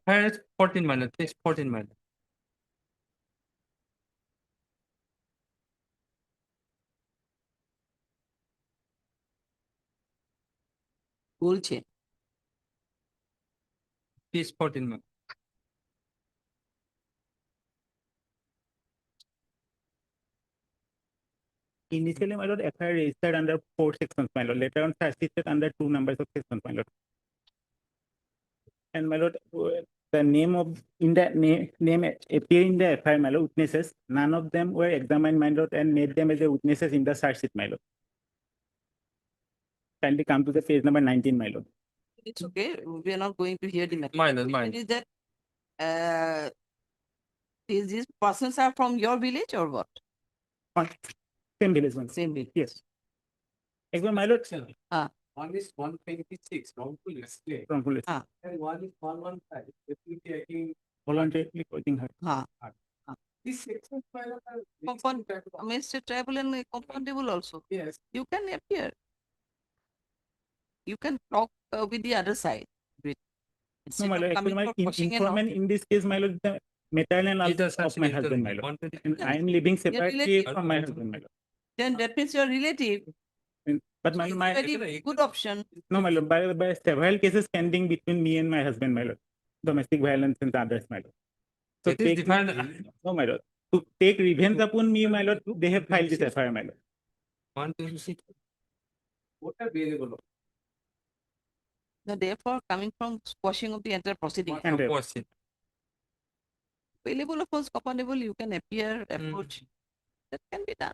FIR is 14 minus, it's 14 minus. বলছে It's 14 minus. Initially, my lord, FIR registered under 4 sections, my lord. Later on, assisted under 2 numbers of sections, my lord. And my lord, the name of in the name appear in the FIR, my lord, witnesses. None of them were examined, my lord, and made them as a witnesses in the charge sheet, my lord. Kindly come to the page number 19, my lord. it's okay. We are not going to hear the matter. Mine. Is that these persons are from your village or what? Same village, one. Same village. Yes. Again, my lord. One is 126, wrongful display. Wrongful display. And one is 115, definitely taking Voluntarily quoting her. This section Mr. Tribal and compatible also. Yes. You can appear. You can talk with the other side. No, Instead my of lord, coming actually, my for questioning and all. informant in this case, my lord, the maternal of my husband, my lord. And I am living separately relative. from my husband, my lord. Then that means your relative. But So my, it's my a very good option. no, my lord, by several cases pending between me and my husband, my lord. Domestic violence and others, my lord. So It is defined. no, my lord. To take revenge upon me, my lord, they have filed this FIR, my lord. 126. What are variable? So therefore, coming from squashing of the entire proceeding. Available offense, compatible, you can appear, approach. That can be done.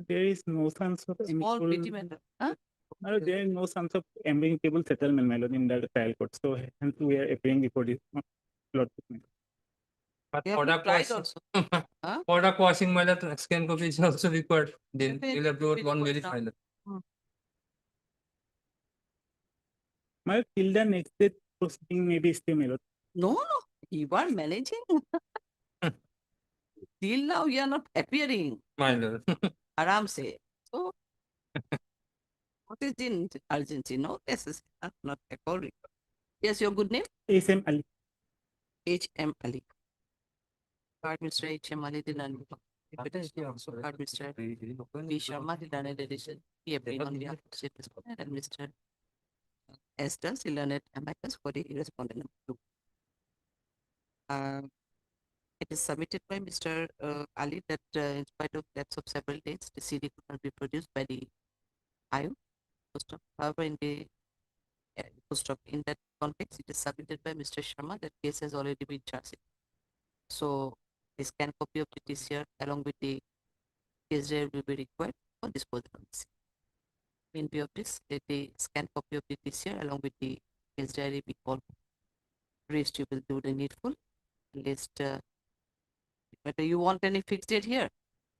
There is no sense of Small amicable. petty matter. Huh? My lord, there is no sense of amicable settlement, my lord, in the trial court. So hence we are appearing before this lord. But You have product tried washing, also. Huh? product washing, my lord, scan copy is also required. Then we'll have to Definitely one required verify that. My lord, till the next day proceeding may be still, my lord. No, you are managing. Till now, you are not appearing. My lord. Aram say. So, what is the urgency? No, this is not a call record. Yes, your good name? H.M. Ali. H.M. Ali. Card Mr. H.M. Ali did not. Card Mr. B. Sharma did not edition. He appeared on behalf of the respondent and Mr. S. does learned amicus for the respondent number 2. It is submitted by Mr. Ali that in spite of lapse of several days, the CD could not be produced by the IO. However, in the in that context, it is submitted by Mr. Sharma that case has already been charged. So, a scan copy of the TCR along with the case diary will be required for disposal of this. In view of this, let the scan copy of the TCR along with the case diary be called. Rest you will do the needful. List whether you want any fixed date here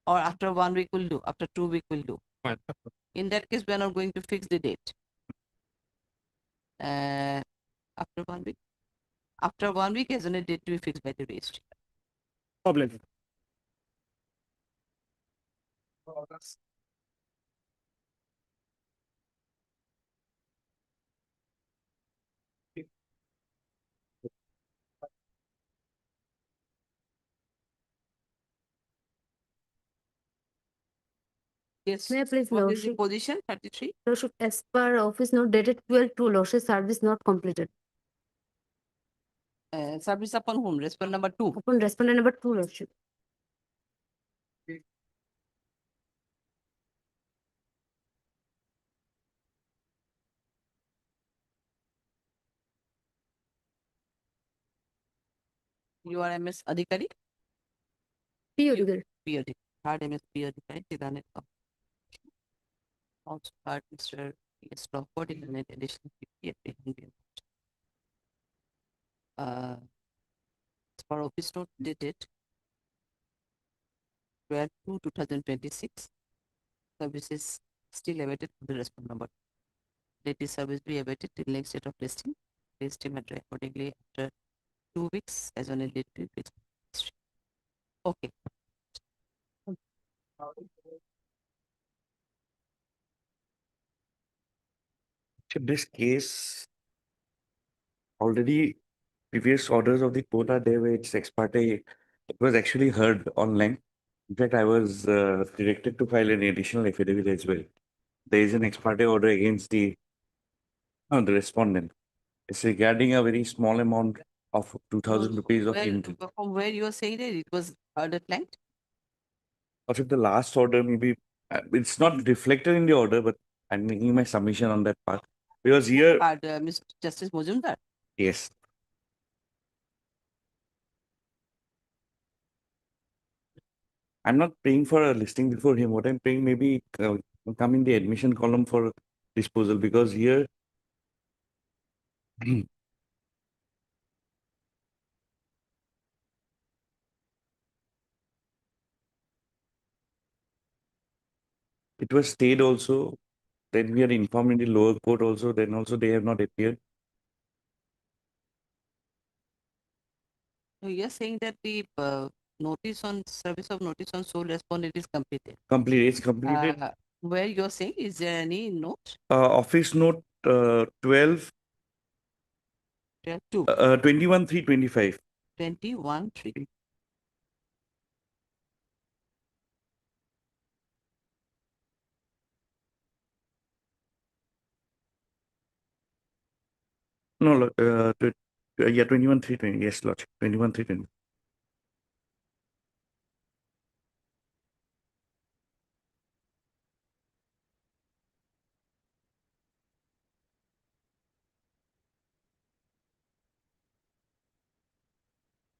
or after 1 week will do, after 2 weeks will do. In that case, we are not going to fix the date. After 1 week. After 1 week, as a date to be fixed by the registry. Problem. Yes. May I please, What is the Lordship? position? 33. Lordship, as per office note dated 12/2, Lordship, service not completed. Service upon whom? Respondent number 2. Upon respondent number 2, Lordship. You are MS Adhikari? POD. POD. Third MS POD, Tidanet. Also heard Mr. P.S. Crawford in an additional 50 apprehended. As per office note dated 12/2/2026, services still awaited for the response number. Let this service be awaited till next date of listing. Please estimate accordingly after 2 weeks as on a date to be. Okay. So this case, already previous orders of the court are there where it's ex parte. It was actually heard online. In fact, I was directed to file an additional affidavit as well. There is an ex parte order against the respondent. It's regarding a very small amount of 2,000 rupees of interest. From where you are saying that it was heard at length? Also, the last order, maybe it's not reflected in the order, but I'm making my submission on that part. Because here, Mr. Justice Mojumdar. yes. I'm not paying for a listing before him. What I'm paying maybe come in the admission column for disposal, because here it was stayed also. Then we are informed in the lower court also. Then also they have not appeared. So you're saying that the notice on service of notice on sole respondent is completed. Completed. It's completed. Where you're saying, is there any note? Office note 12. 2. 21/3/25. 21/3. No, yeah, 21/3/20. Yes, Lord. 21/3/20.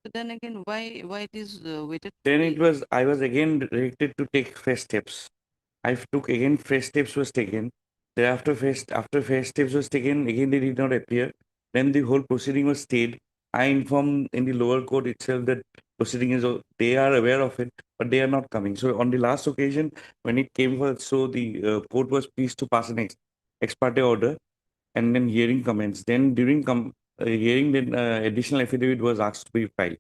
So then again, why it is waited? Then I was again directed to take fresh steps. I took again fresh steps was taken. Thereafter after fresh steps was taken, again they did not appear. Then the whole proceeding was stayed. I informed in the lower court itself that proceeding is, they are aware of it, but they are not coming. So on the last occasion, when it came for, so the court was pleased to pass an ex parte order, and then hearing comments. Then during hearing, then additional affidavit was asked to be filed.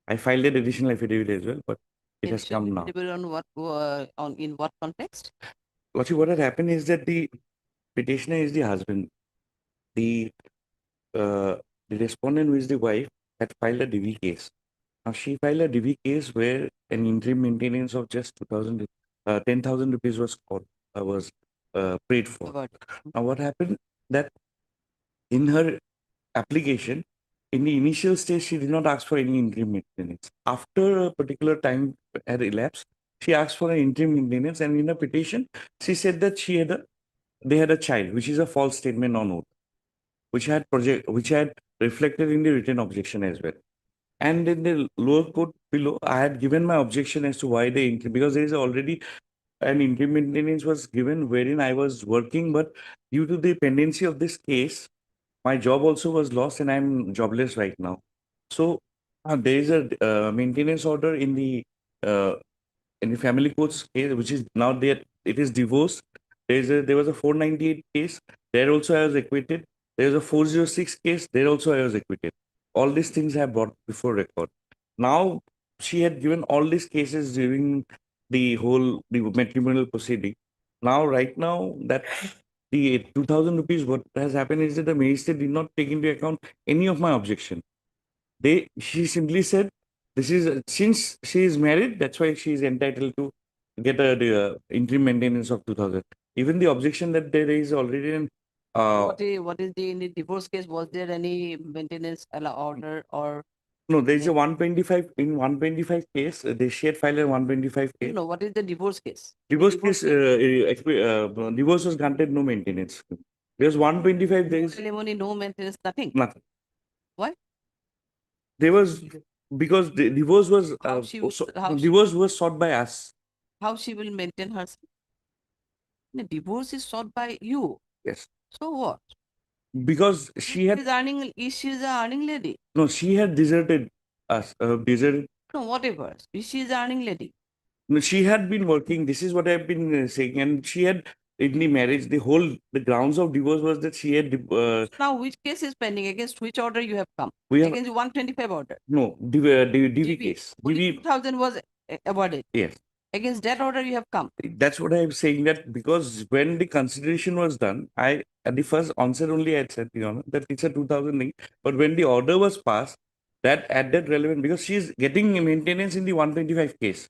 I filed an additional affidavit as well, but it has come now. On what, in what context? Actually, what had happened is that the petitioner is the husband. The respondent, who is the wife, had filed a DV case. Now she filed a DV case where an interim maintenance of just 10,000 rupees was paid for. Now what happened that in her application, in the initial stage, she did not ask for any interim maintenance. After a particular time had elapsed, she asked for an interim maintenance, and in a petition, she said that they had a child, which is a false statement on oath, which had reflected in the written objection as well. And in the lower court below, I had given my objection as to why they because there is already an interim maintenance was given wherein I was working, but due to the pendency of this case, my job also was lost and I'm jobless right now. So there is a maintenance order in the family court's case, which is now there. It is divorce. There was a 498 case. There also I was acquitted. There was a 406 case. There also I was acquitted. All these things I have brought before record. Now she had given all these cases during the matrimonial proceeding. Now, right now, that the 2,000 rupees, what has happened is that the magistrate did not take into account any of my objection. She simply said, this is since she is married, that's why she is entitled to get a interim maintenance of 2,000. Even the objection that there is already an what is in the divorce case? Was there any maintenance order or? No, there is a 125 in 125 case. She had filed a 125 case. No, what is the divorce case? Divorce case, divorce was granted no maintenance. There's 125 days. Ceremony, no maintenance, nothing. Nothing. Why? There was Because the divorce was, How she would- how she- divorce was sought by us. How she will maintain herself? The divorce is sought by you. Yes. So what? Because she had, She's earning, she's a earning lady. no, she had deserted us, deserted. No, whatever. She's a earning lady. No, she had been working. This is what I've been saying. And she had, in the marriage, the grounds of divorce was that she had, Now, which case is pending? Against which order you have come? we have, Against 125 order. no, DV case. DV, 2000 was awarded. yes. Against that order you have come. That's what I'm saying, that because when the consideration was done, I, at the first onset only I had said, Your Honor, that it's a 2000 thing. But when the order was passed, that added relevant, because she's getting maintenance in the 125 case.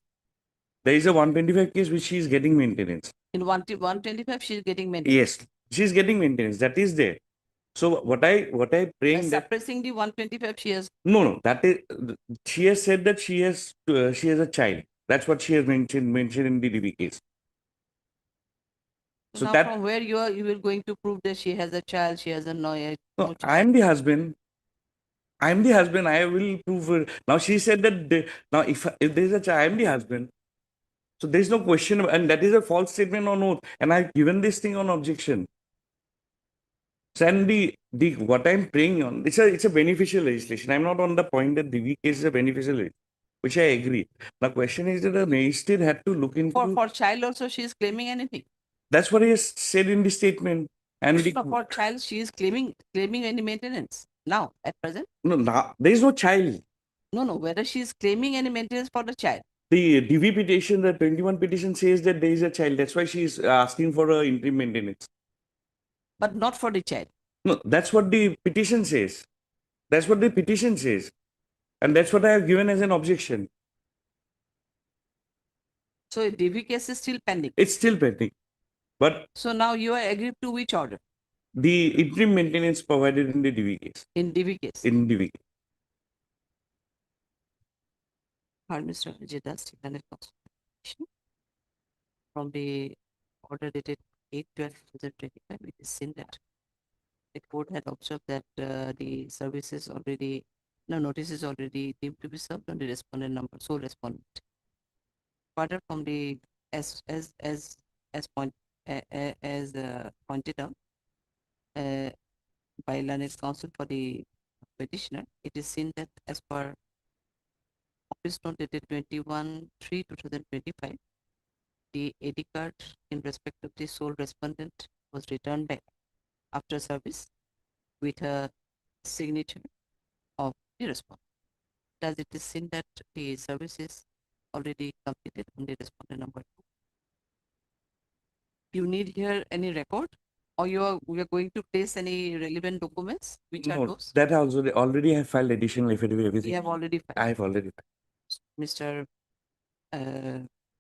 There is a 125 case which she is getting maintenance. In 125, she's getting maintenance. Yes, she's getting maintenance. That is there. So what I By praying that, suppressing the 125, she has. no, that is, she has said that she has a child. That's what she has mentioned in the DV case. So So now that, from where you will going to prove that she has a child, she has a no child. I'm the husband. I'm the husband. I will prove her. Now she said that now if there's a child, I'm the husband. So there's no question, and that is a false statement on oath. And I've given this thing on objection. So and the what I'm praying on, it's a beneficial legislation. I'm not on the point that the weak case is a beneficial legislation, which I agree. The question is that the magistrate had to look into. For child also she is claiming anything. That's what he has said in the statement. And the, No, for child she is claiming any maintenance now at present. no, now there is no child. No, whether she is claiming any maintenance for the child. The DV petition, the 21 petition says that there is a child. That's why she is asking for a interim maintenance. But not for the child. No, that's what the petition says. That's what the petition says. And that's what I have given as an objection. So a DV case is still pending. It's still pending. But so now you are agreed to which order? The interim maintenance provided in the DV case. In DV case. In DV case. Mr. Vijayadas Standard Constitution from the order dated 8/12/2025, it is seen that the court had observed that the services already, notice is already deemed to be served on the respondent number, sole respondent. Further, from the as pointed out by learned counsel for the petitioner, it is seen that as per Office Note dated 21/3/2025, the AD card in respect of the sole respondent was returned back after service with a signature of the respondent. Thus, it is seen that the service is already completed on the respondent number 2. You need here any record, or we are going to place any relevant documents? Which are those? That already have filed additional affidavit. Everything. You have already filed. I have already filed. Mr.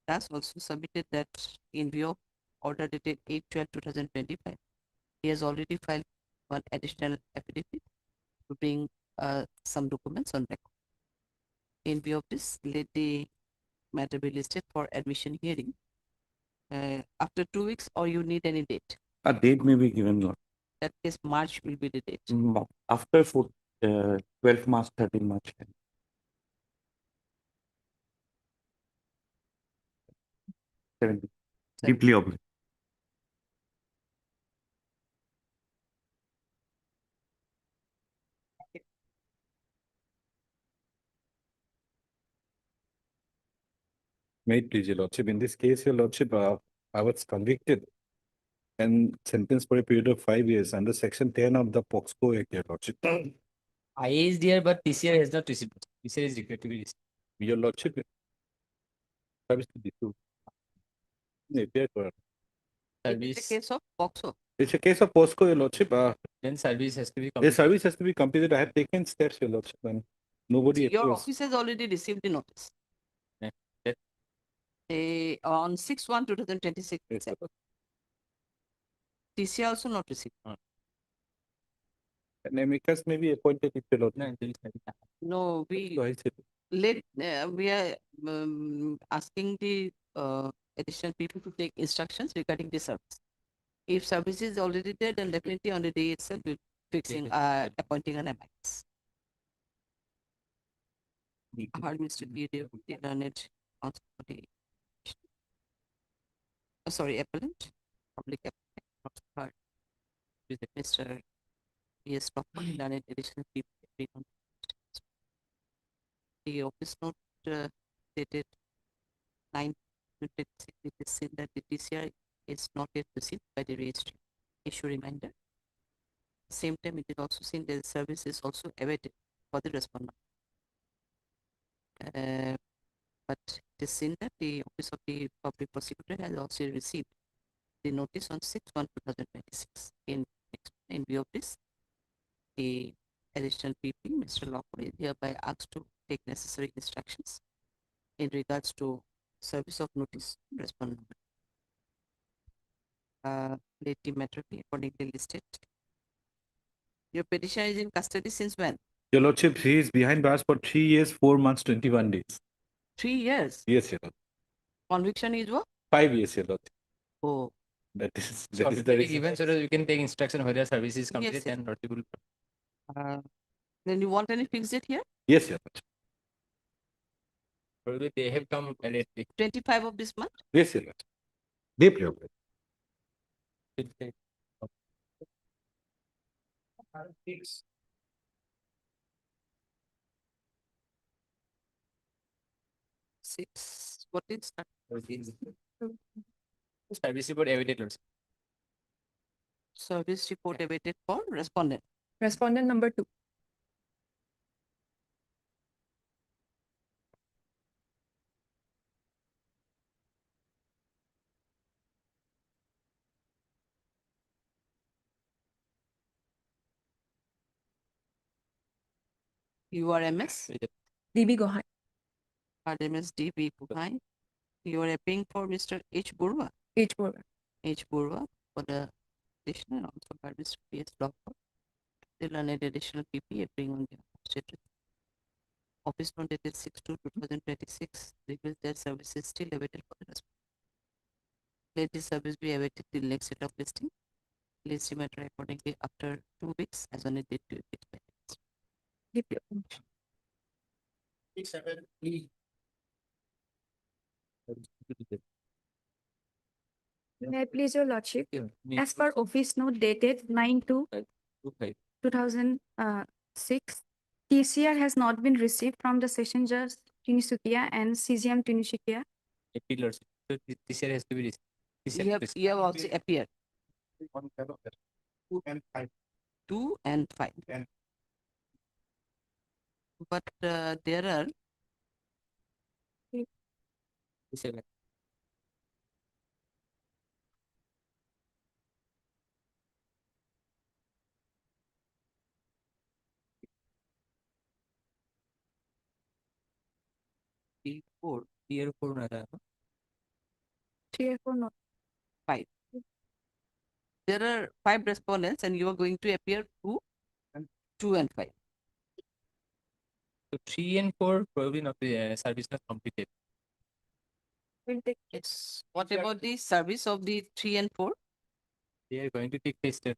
Das also submitted that in view of order dated 8/12/2025, he has already filed one additional affidavit to bring some documents on record. In view of this, let the matter be listed for admission hearing after 2 weeks, or you need any date? A date may be given, Lord. That case, March will be the date. After 12 March, 13 March. 70. Deeply obliged. May it please your lordship. In this case, your lordship, I was convicted and sentenced for a period of 5 years under section 10 of the POCSO Act, your lordship. I is there, but TCR has not received. TCR is required to be received. Your lordship, service to be true. It's a case of POCSO. It's a case of POSCO, your lordship. Then service has to be The completed. service has to be completed. I have taken steps, your lordship, and nobody Your approves. office has already received the notice. On 6/1/2026. Yes, sir. TC also not received. An amicus may be appointed if your lordship. No, we So I said, we are asking the additional people to take instructions regarding the service. If service is already there, then definitely on the day itself we're fixing appointing an amicus. heard Mr. Video, the learned counsel for the appellant, public appellant, also heard with Mr. P.S. Lockwood, learned additional people. The office note dated 9/26, it is seen that the TCR is not yet received by the registry. Issue reminder. Same time, it is also seen that the service is also awaited for the respondent. But it is seen that the Office of the Public Prosecutor has also received the notice on 6/1/2026. In view of this, the additional PP, Mr. Lockwood, is hereby asked to take necessary instructions in regards to service of notice respondent. Let the matter be accordingly listed. Your petition is in custody since when? Your Lordship, he is behind bars for 3 years, 4 months, 21 days. 3 years. Yes, Your Lord. Conviction is what? 5 years, Your Lordship. Oh. That is So the officially reason. given so that we can take instruction whether service is completed yes. and Lordship will. Then you want any fixed date here? Yes, Your Lordship. Probably they have come lately. 25 of this month? Yes, Your Lordship. Deeply okay. Six. What is that? Service report awaited, Lordship. Service report awaited for respondent. Respondent number 2. URMS? DB Gauhati. RMS DB Puhai. You are appealing for Mr. H. Burwa. H. Burwa. H. Burwa for the petition and also by Mr. P.S. Lockwood. They learned additional PP appearing on the state office note dated 6/2/2026 reveals that service is still awaited for the response. Let the service be awaited till next set of listing. List the matter accordingly after 2 weeks as on a date to it. May I please your Lordship? As per office note dated 9/2/2006, TCR has not been received from the Session Judge Tinsukia and CGM Tinsukia. Appeal, Lordship. So this year has to be received. You have also appeared. 2 and 5. But there are Tier 4 nada. 3 or 4 not. 5. There are 5 respondents and you are going to appear 2 and 5. So 3 and 4 probably not the service not completed. Yes. What about the service of the 3 and 4? They are going to take the step.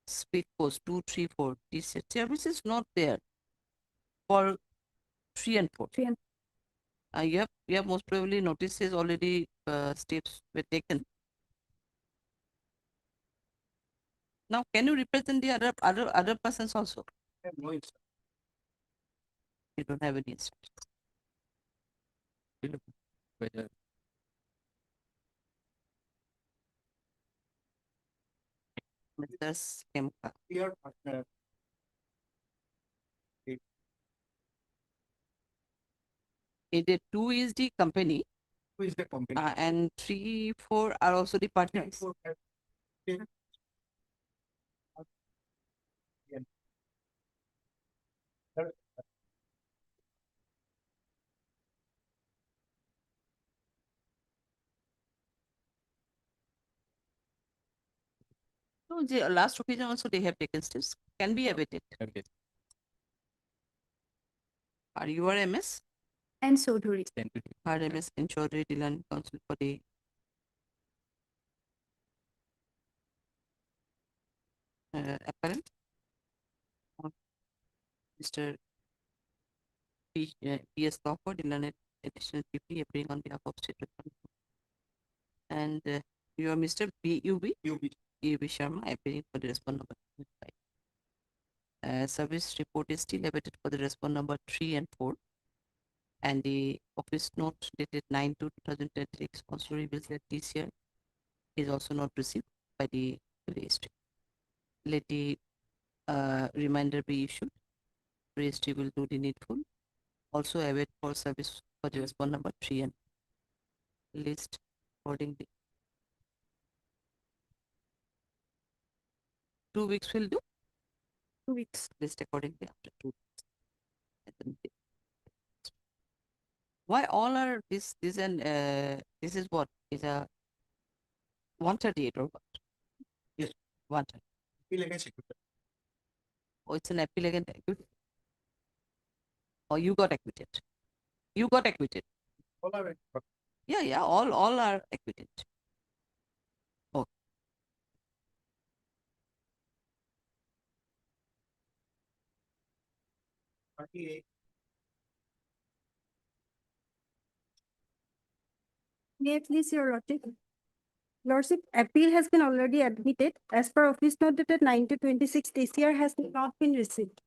Speed post 2, 3, 4. This service is not there for 3 and 4. You have most probably notices already steps were taken. Now, can you represent the other persons also? No, it's You don't have any instructions. whether Mr. Kemka. Your partner. The 2 is the company. Who is the company? And 3, 4 are also the partners. So the last occasion also they have taken steps. Can be awaited. Are you MS? And Sodhuri. RMS and Chaudhary Dilan Council for the appellant. Mr. PS Lawford, Illinois additional PP appearing on behalf of State Representative. And you are Mr. B.U.B. UB Sharma appearing for the respondent number 5. Service report is still awaited for the respondent number 3 and 4. And the office note dated 9/2/2026 also reveals that this year is also not received by the registry. Let the reminder be issued. Registry will do the needful. Also await for service for the respondent number 3 and list accordingly. 2 weeks will do. 2 weeks list accordingly after 2 weeks. And then why all are this and this is what is a 138 or what? Yes, 138. Oh, it's an appeal against acquitted. Or you got acquitted. You got acquitted. All are Yeah, all are acquitted. Oh. May I please, Your Lordship? Lordship, appeal has been already admitted. As per office note dated 9/2/26, TCR has not been received.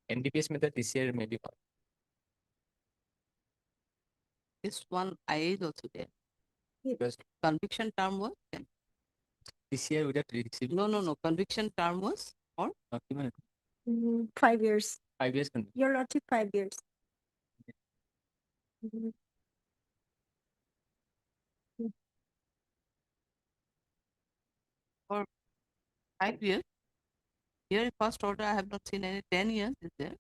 NDPS method this year maybe This one I is also there. because Conviction term was 10. this year we got received No. Conviction term was or document 5 years. 5 years conviction. Your Lordship, 5 years. Mhm. or 5 years. Here in first order I have not seen any 10 years is there.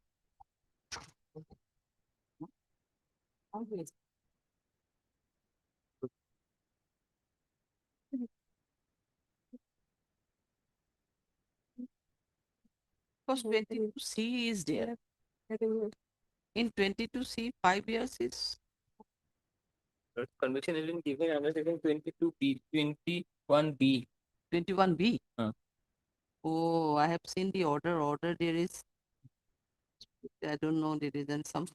Always. Because 22C is there. In 22C, 5 years is Conviction has been given under section 22B, 21B. 21B. Oh, I have seen the order. Order there is, I don't know, there isn't some.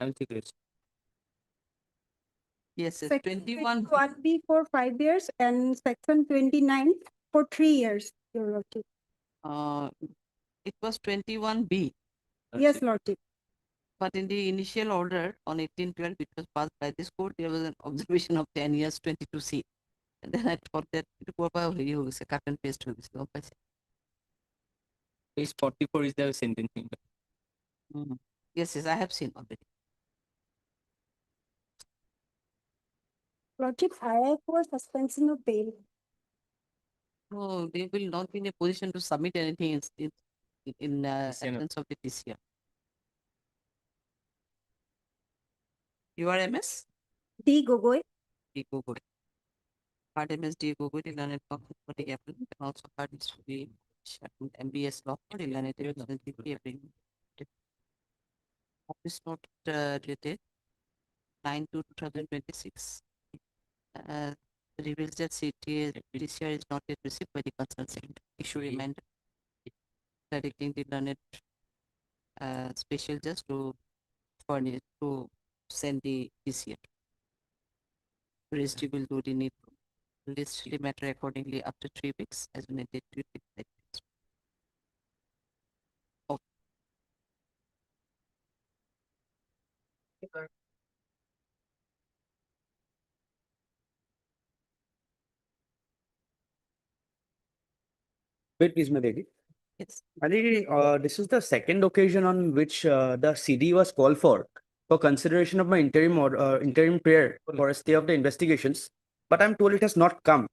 I'll take it. Yes, Section 21B. 21B for 5 years and section 29 for 3 years, Your Lordship. It was 21B. Yes, Lordship. But in the initial order on 1812, which was passed by this court, there was an observation of 10 years, 22C. And then I thought that it was a cut and paste. Page 44 is the sentencing. Yes, I have seen already. Lordship, I for suspension of bail. No, they will not be in a position to submit anything in absence of the TCR. You are MS? D. Gogoi. D. Gogoi. Hard MS D. Gogoi, the learned conflict applicant, and also hard is to be MBS law for the learned agreement. Office note dated 9/2/2026. Reveals that TCR is not yet received by the concerned sector. Issue reminder directing the learned special just to furnish to send the TCR. Registry will do the need list the matter accordingly after 3 weeks as when it did to it. Wait, please, Madhuri. Yes. Ali, this is the second occasion on which the CD was called for consideration of my interim prayer for a stay of the investigations, but I'm told it has not come.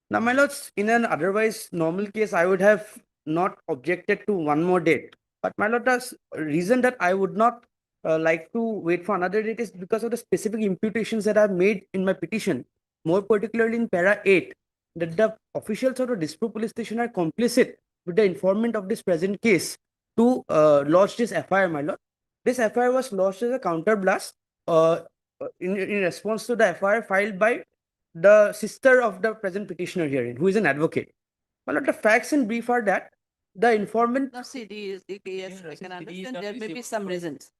Now, my lords, in an otherwise normal case, I would have not objected to one more date. But my lord, the reason that I would not like to wait for another date is because of the specific imputations that I've made in my petition, more particularly in para 8, that the officials of the Dispur police station are complicit with the informant of this present case to lodge this FIR, my lord. This FIR was lodged as a counterblast in response to the FIR filed by the sister of the present petitioner herein, who is an advocate. My lord, the facts in brief are that the informant. Now, CD is the yes, I can CD is understand not there may be received. some reasons.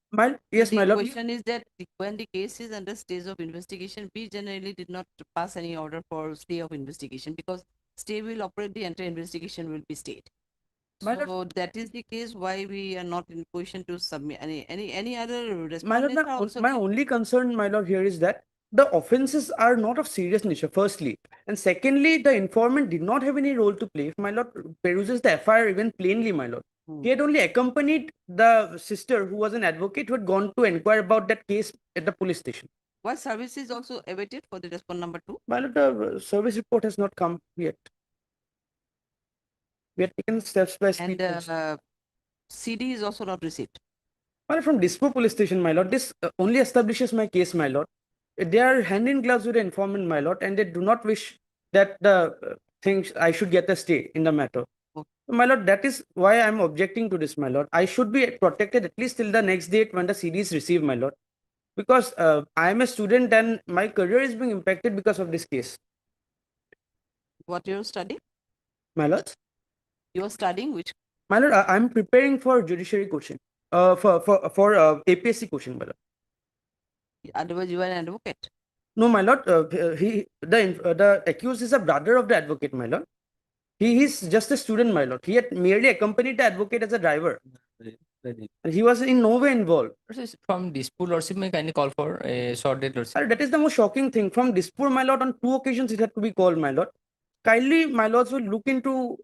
Yes, The my lord. question is that when the case is under stage of investigation, we generally did not pass any order for stay of investigation because stay will operate, the entire investigation will be stayed. My So that is the case why we are not in position to submit any other My lord, respondents are also my only concern, my lord, here is that the offenses are not of serious nature, firstly. And secondly, the informant did not have any role to play. If my lord peruses the FIR even plainly, my lord. He had only accompanied the sister who was an advocate who had gone to inquire about that case at the police station. What service is also awaited for the respondent number 2? My lord, the service report has not come yet. We have taken steps by speed. And CD is also not received. Well, from Dispo police station, my lord, this only establishes my case, my lord. They are hand in gloves with the informant, my lord, and they do not wish that the things I should get a stay in the matter. My lord, that is why I'm objecting to this, my lord. I should be protected at least till the next date when the CD is received, my lord. Because I am a student and my career is being impacted because of this case. What you're studying? My lord? You're studying which? My lord, I'm preparing for judiciary coaching. For APSC coaching, my lord. Otherwise, you are an advocate. No, my lord. The accused is a brother of the advocate, my lord. He is just a student, my lord. He had merely accompanied the advocate as a driver. And he was in no way involved. From Dispur lordship, may kindly call for a short date lordship. That is the most shocking thing. From Dispur, my lord, on 2 occasions it had to be called, my lord. Kindly, my lords, will look into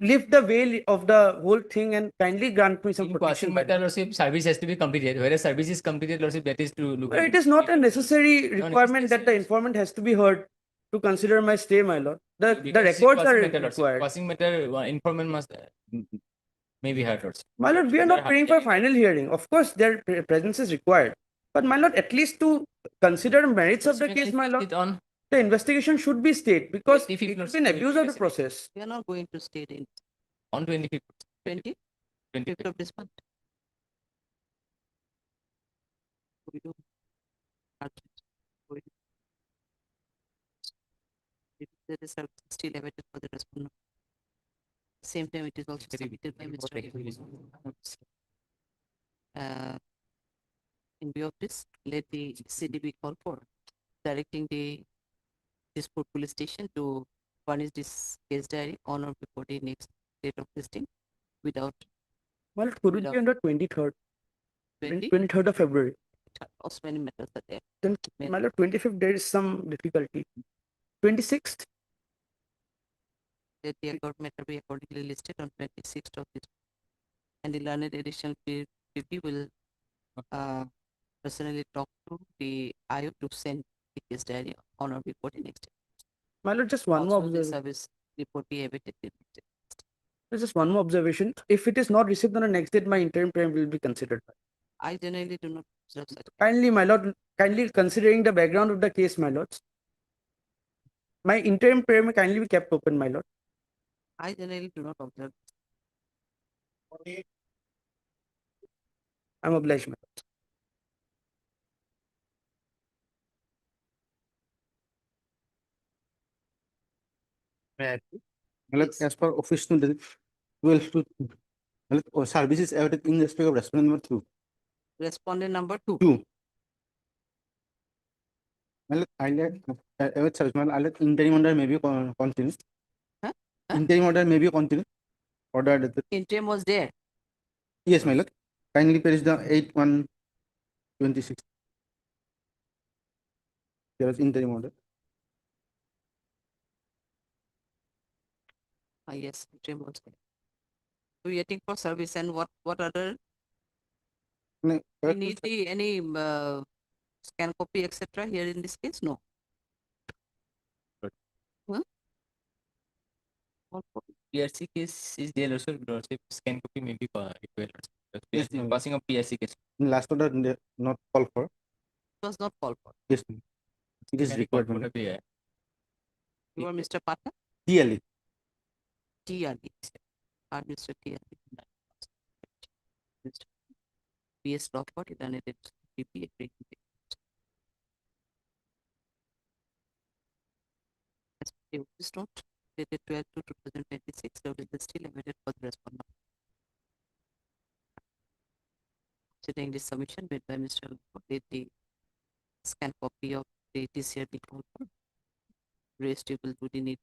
lift the veil of the whole thing and kindly grant me some In protection. passing matter, lordship, service has to be completed. Whereas service is completed, lordship, that is to look. It is not a necessary requirement that the informant has to be heard to consider my stay, my lord. The records are required. Passing matter, informant must may be heard, lordship. My lord, we are not praying for final hearing. Of course, their presence is required. But my lord, at least to consider merits of the case, my lord, the investigation should be stayed because it has been abuse of the process. We are not going to state in On 25th. 20? 25th of this month. We do. There is still awaited for the respondent. Same time, it is also submitted by Mr. In view of this, let the CD be called for, directing the Dispur police station to furnish this case diary on or before the next date of listing without. Well, it could be on the 23rd. 23rd of February. Also, many matters are there. Then, my lord, 25th, there is some difficulty. 26th? Let the account matter be accordingly listed on 26th of this. And the learned additional PP will personally talk to the IO to send the case diary on or before the next day. My lord, just one more observation. Service report be awaited. There's just one more observation. If it is not received on the next date, my interim prayer will be considered. I generally do not observe such. Kindly, my lord, kindly considering the background of the case, my lords. My interim prayer may kindly be kept open, my lord. I generally do not observe. I'm obliged, my lord. As per official, services in respect of respondent number 2. Respondent number 2. 2. Interim order may be continued. Interim order may be continued. Order. Interim was there. Yes, my lord. Kindly perish the 8/1/26. There was interim order. Yes, interim was there. Waiting for service and what other? No, we need any scan copy etc. here in this case? No. PRC case is there also, lordship, scan copy may be required. Yes, passing of PRC case. Last order not called for. It was not called for. Yes, it is required. You are Mr. Pata? TLE. TLE. Hard Mr. T. Mr. P.S. Lawford, United PP, This note dated 12 to 2026, the bill is still awaited for the respondent. Considering this submission made by Mr. Lawford, the scan copy of the TCR be called for. Raised table to the need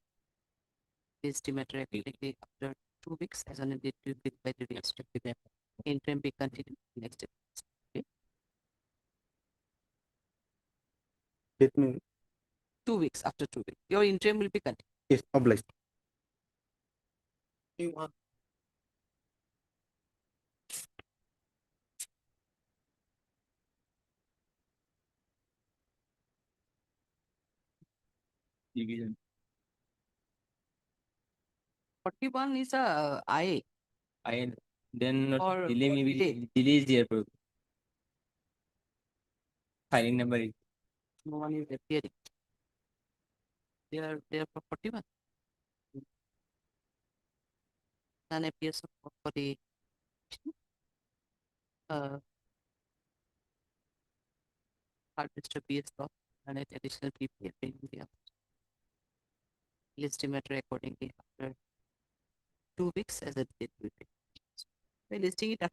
this matter accordingly after 2 weeks as on a date to be by the restrictive interim be continued next day. Okay. Let me, 2 weeks after 2 weeks. Your interim will be continued. yes, obliged. Division. 41 is a IA. I then Or delay maybe delay. delay is there. Filing number is No one is appearing. They are there for 41. None appears for the hard Mr. PS law and an additional PP appearing in the list matter accordingly after 2 weeks as a date will be. By listing it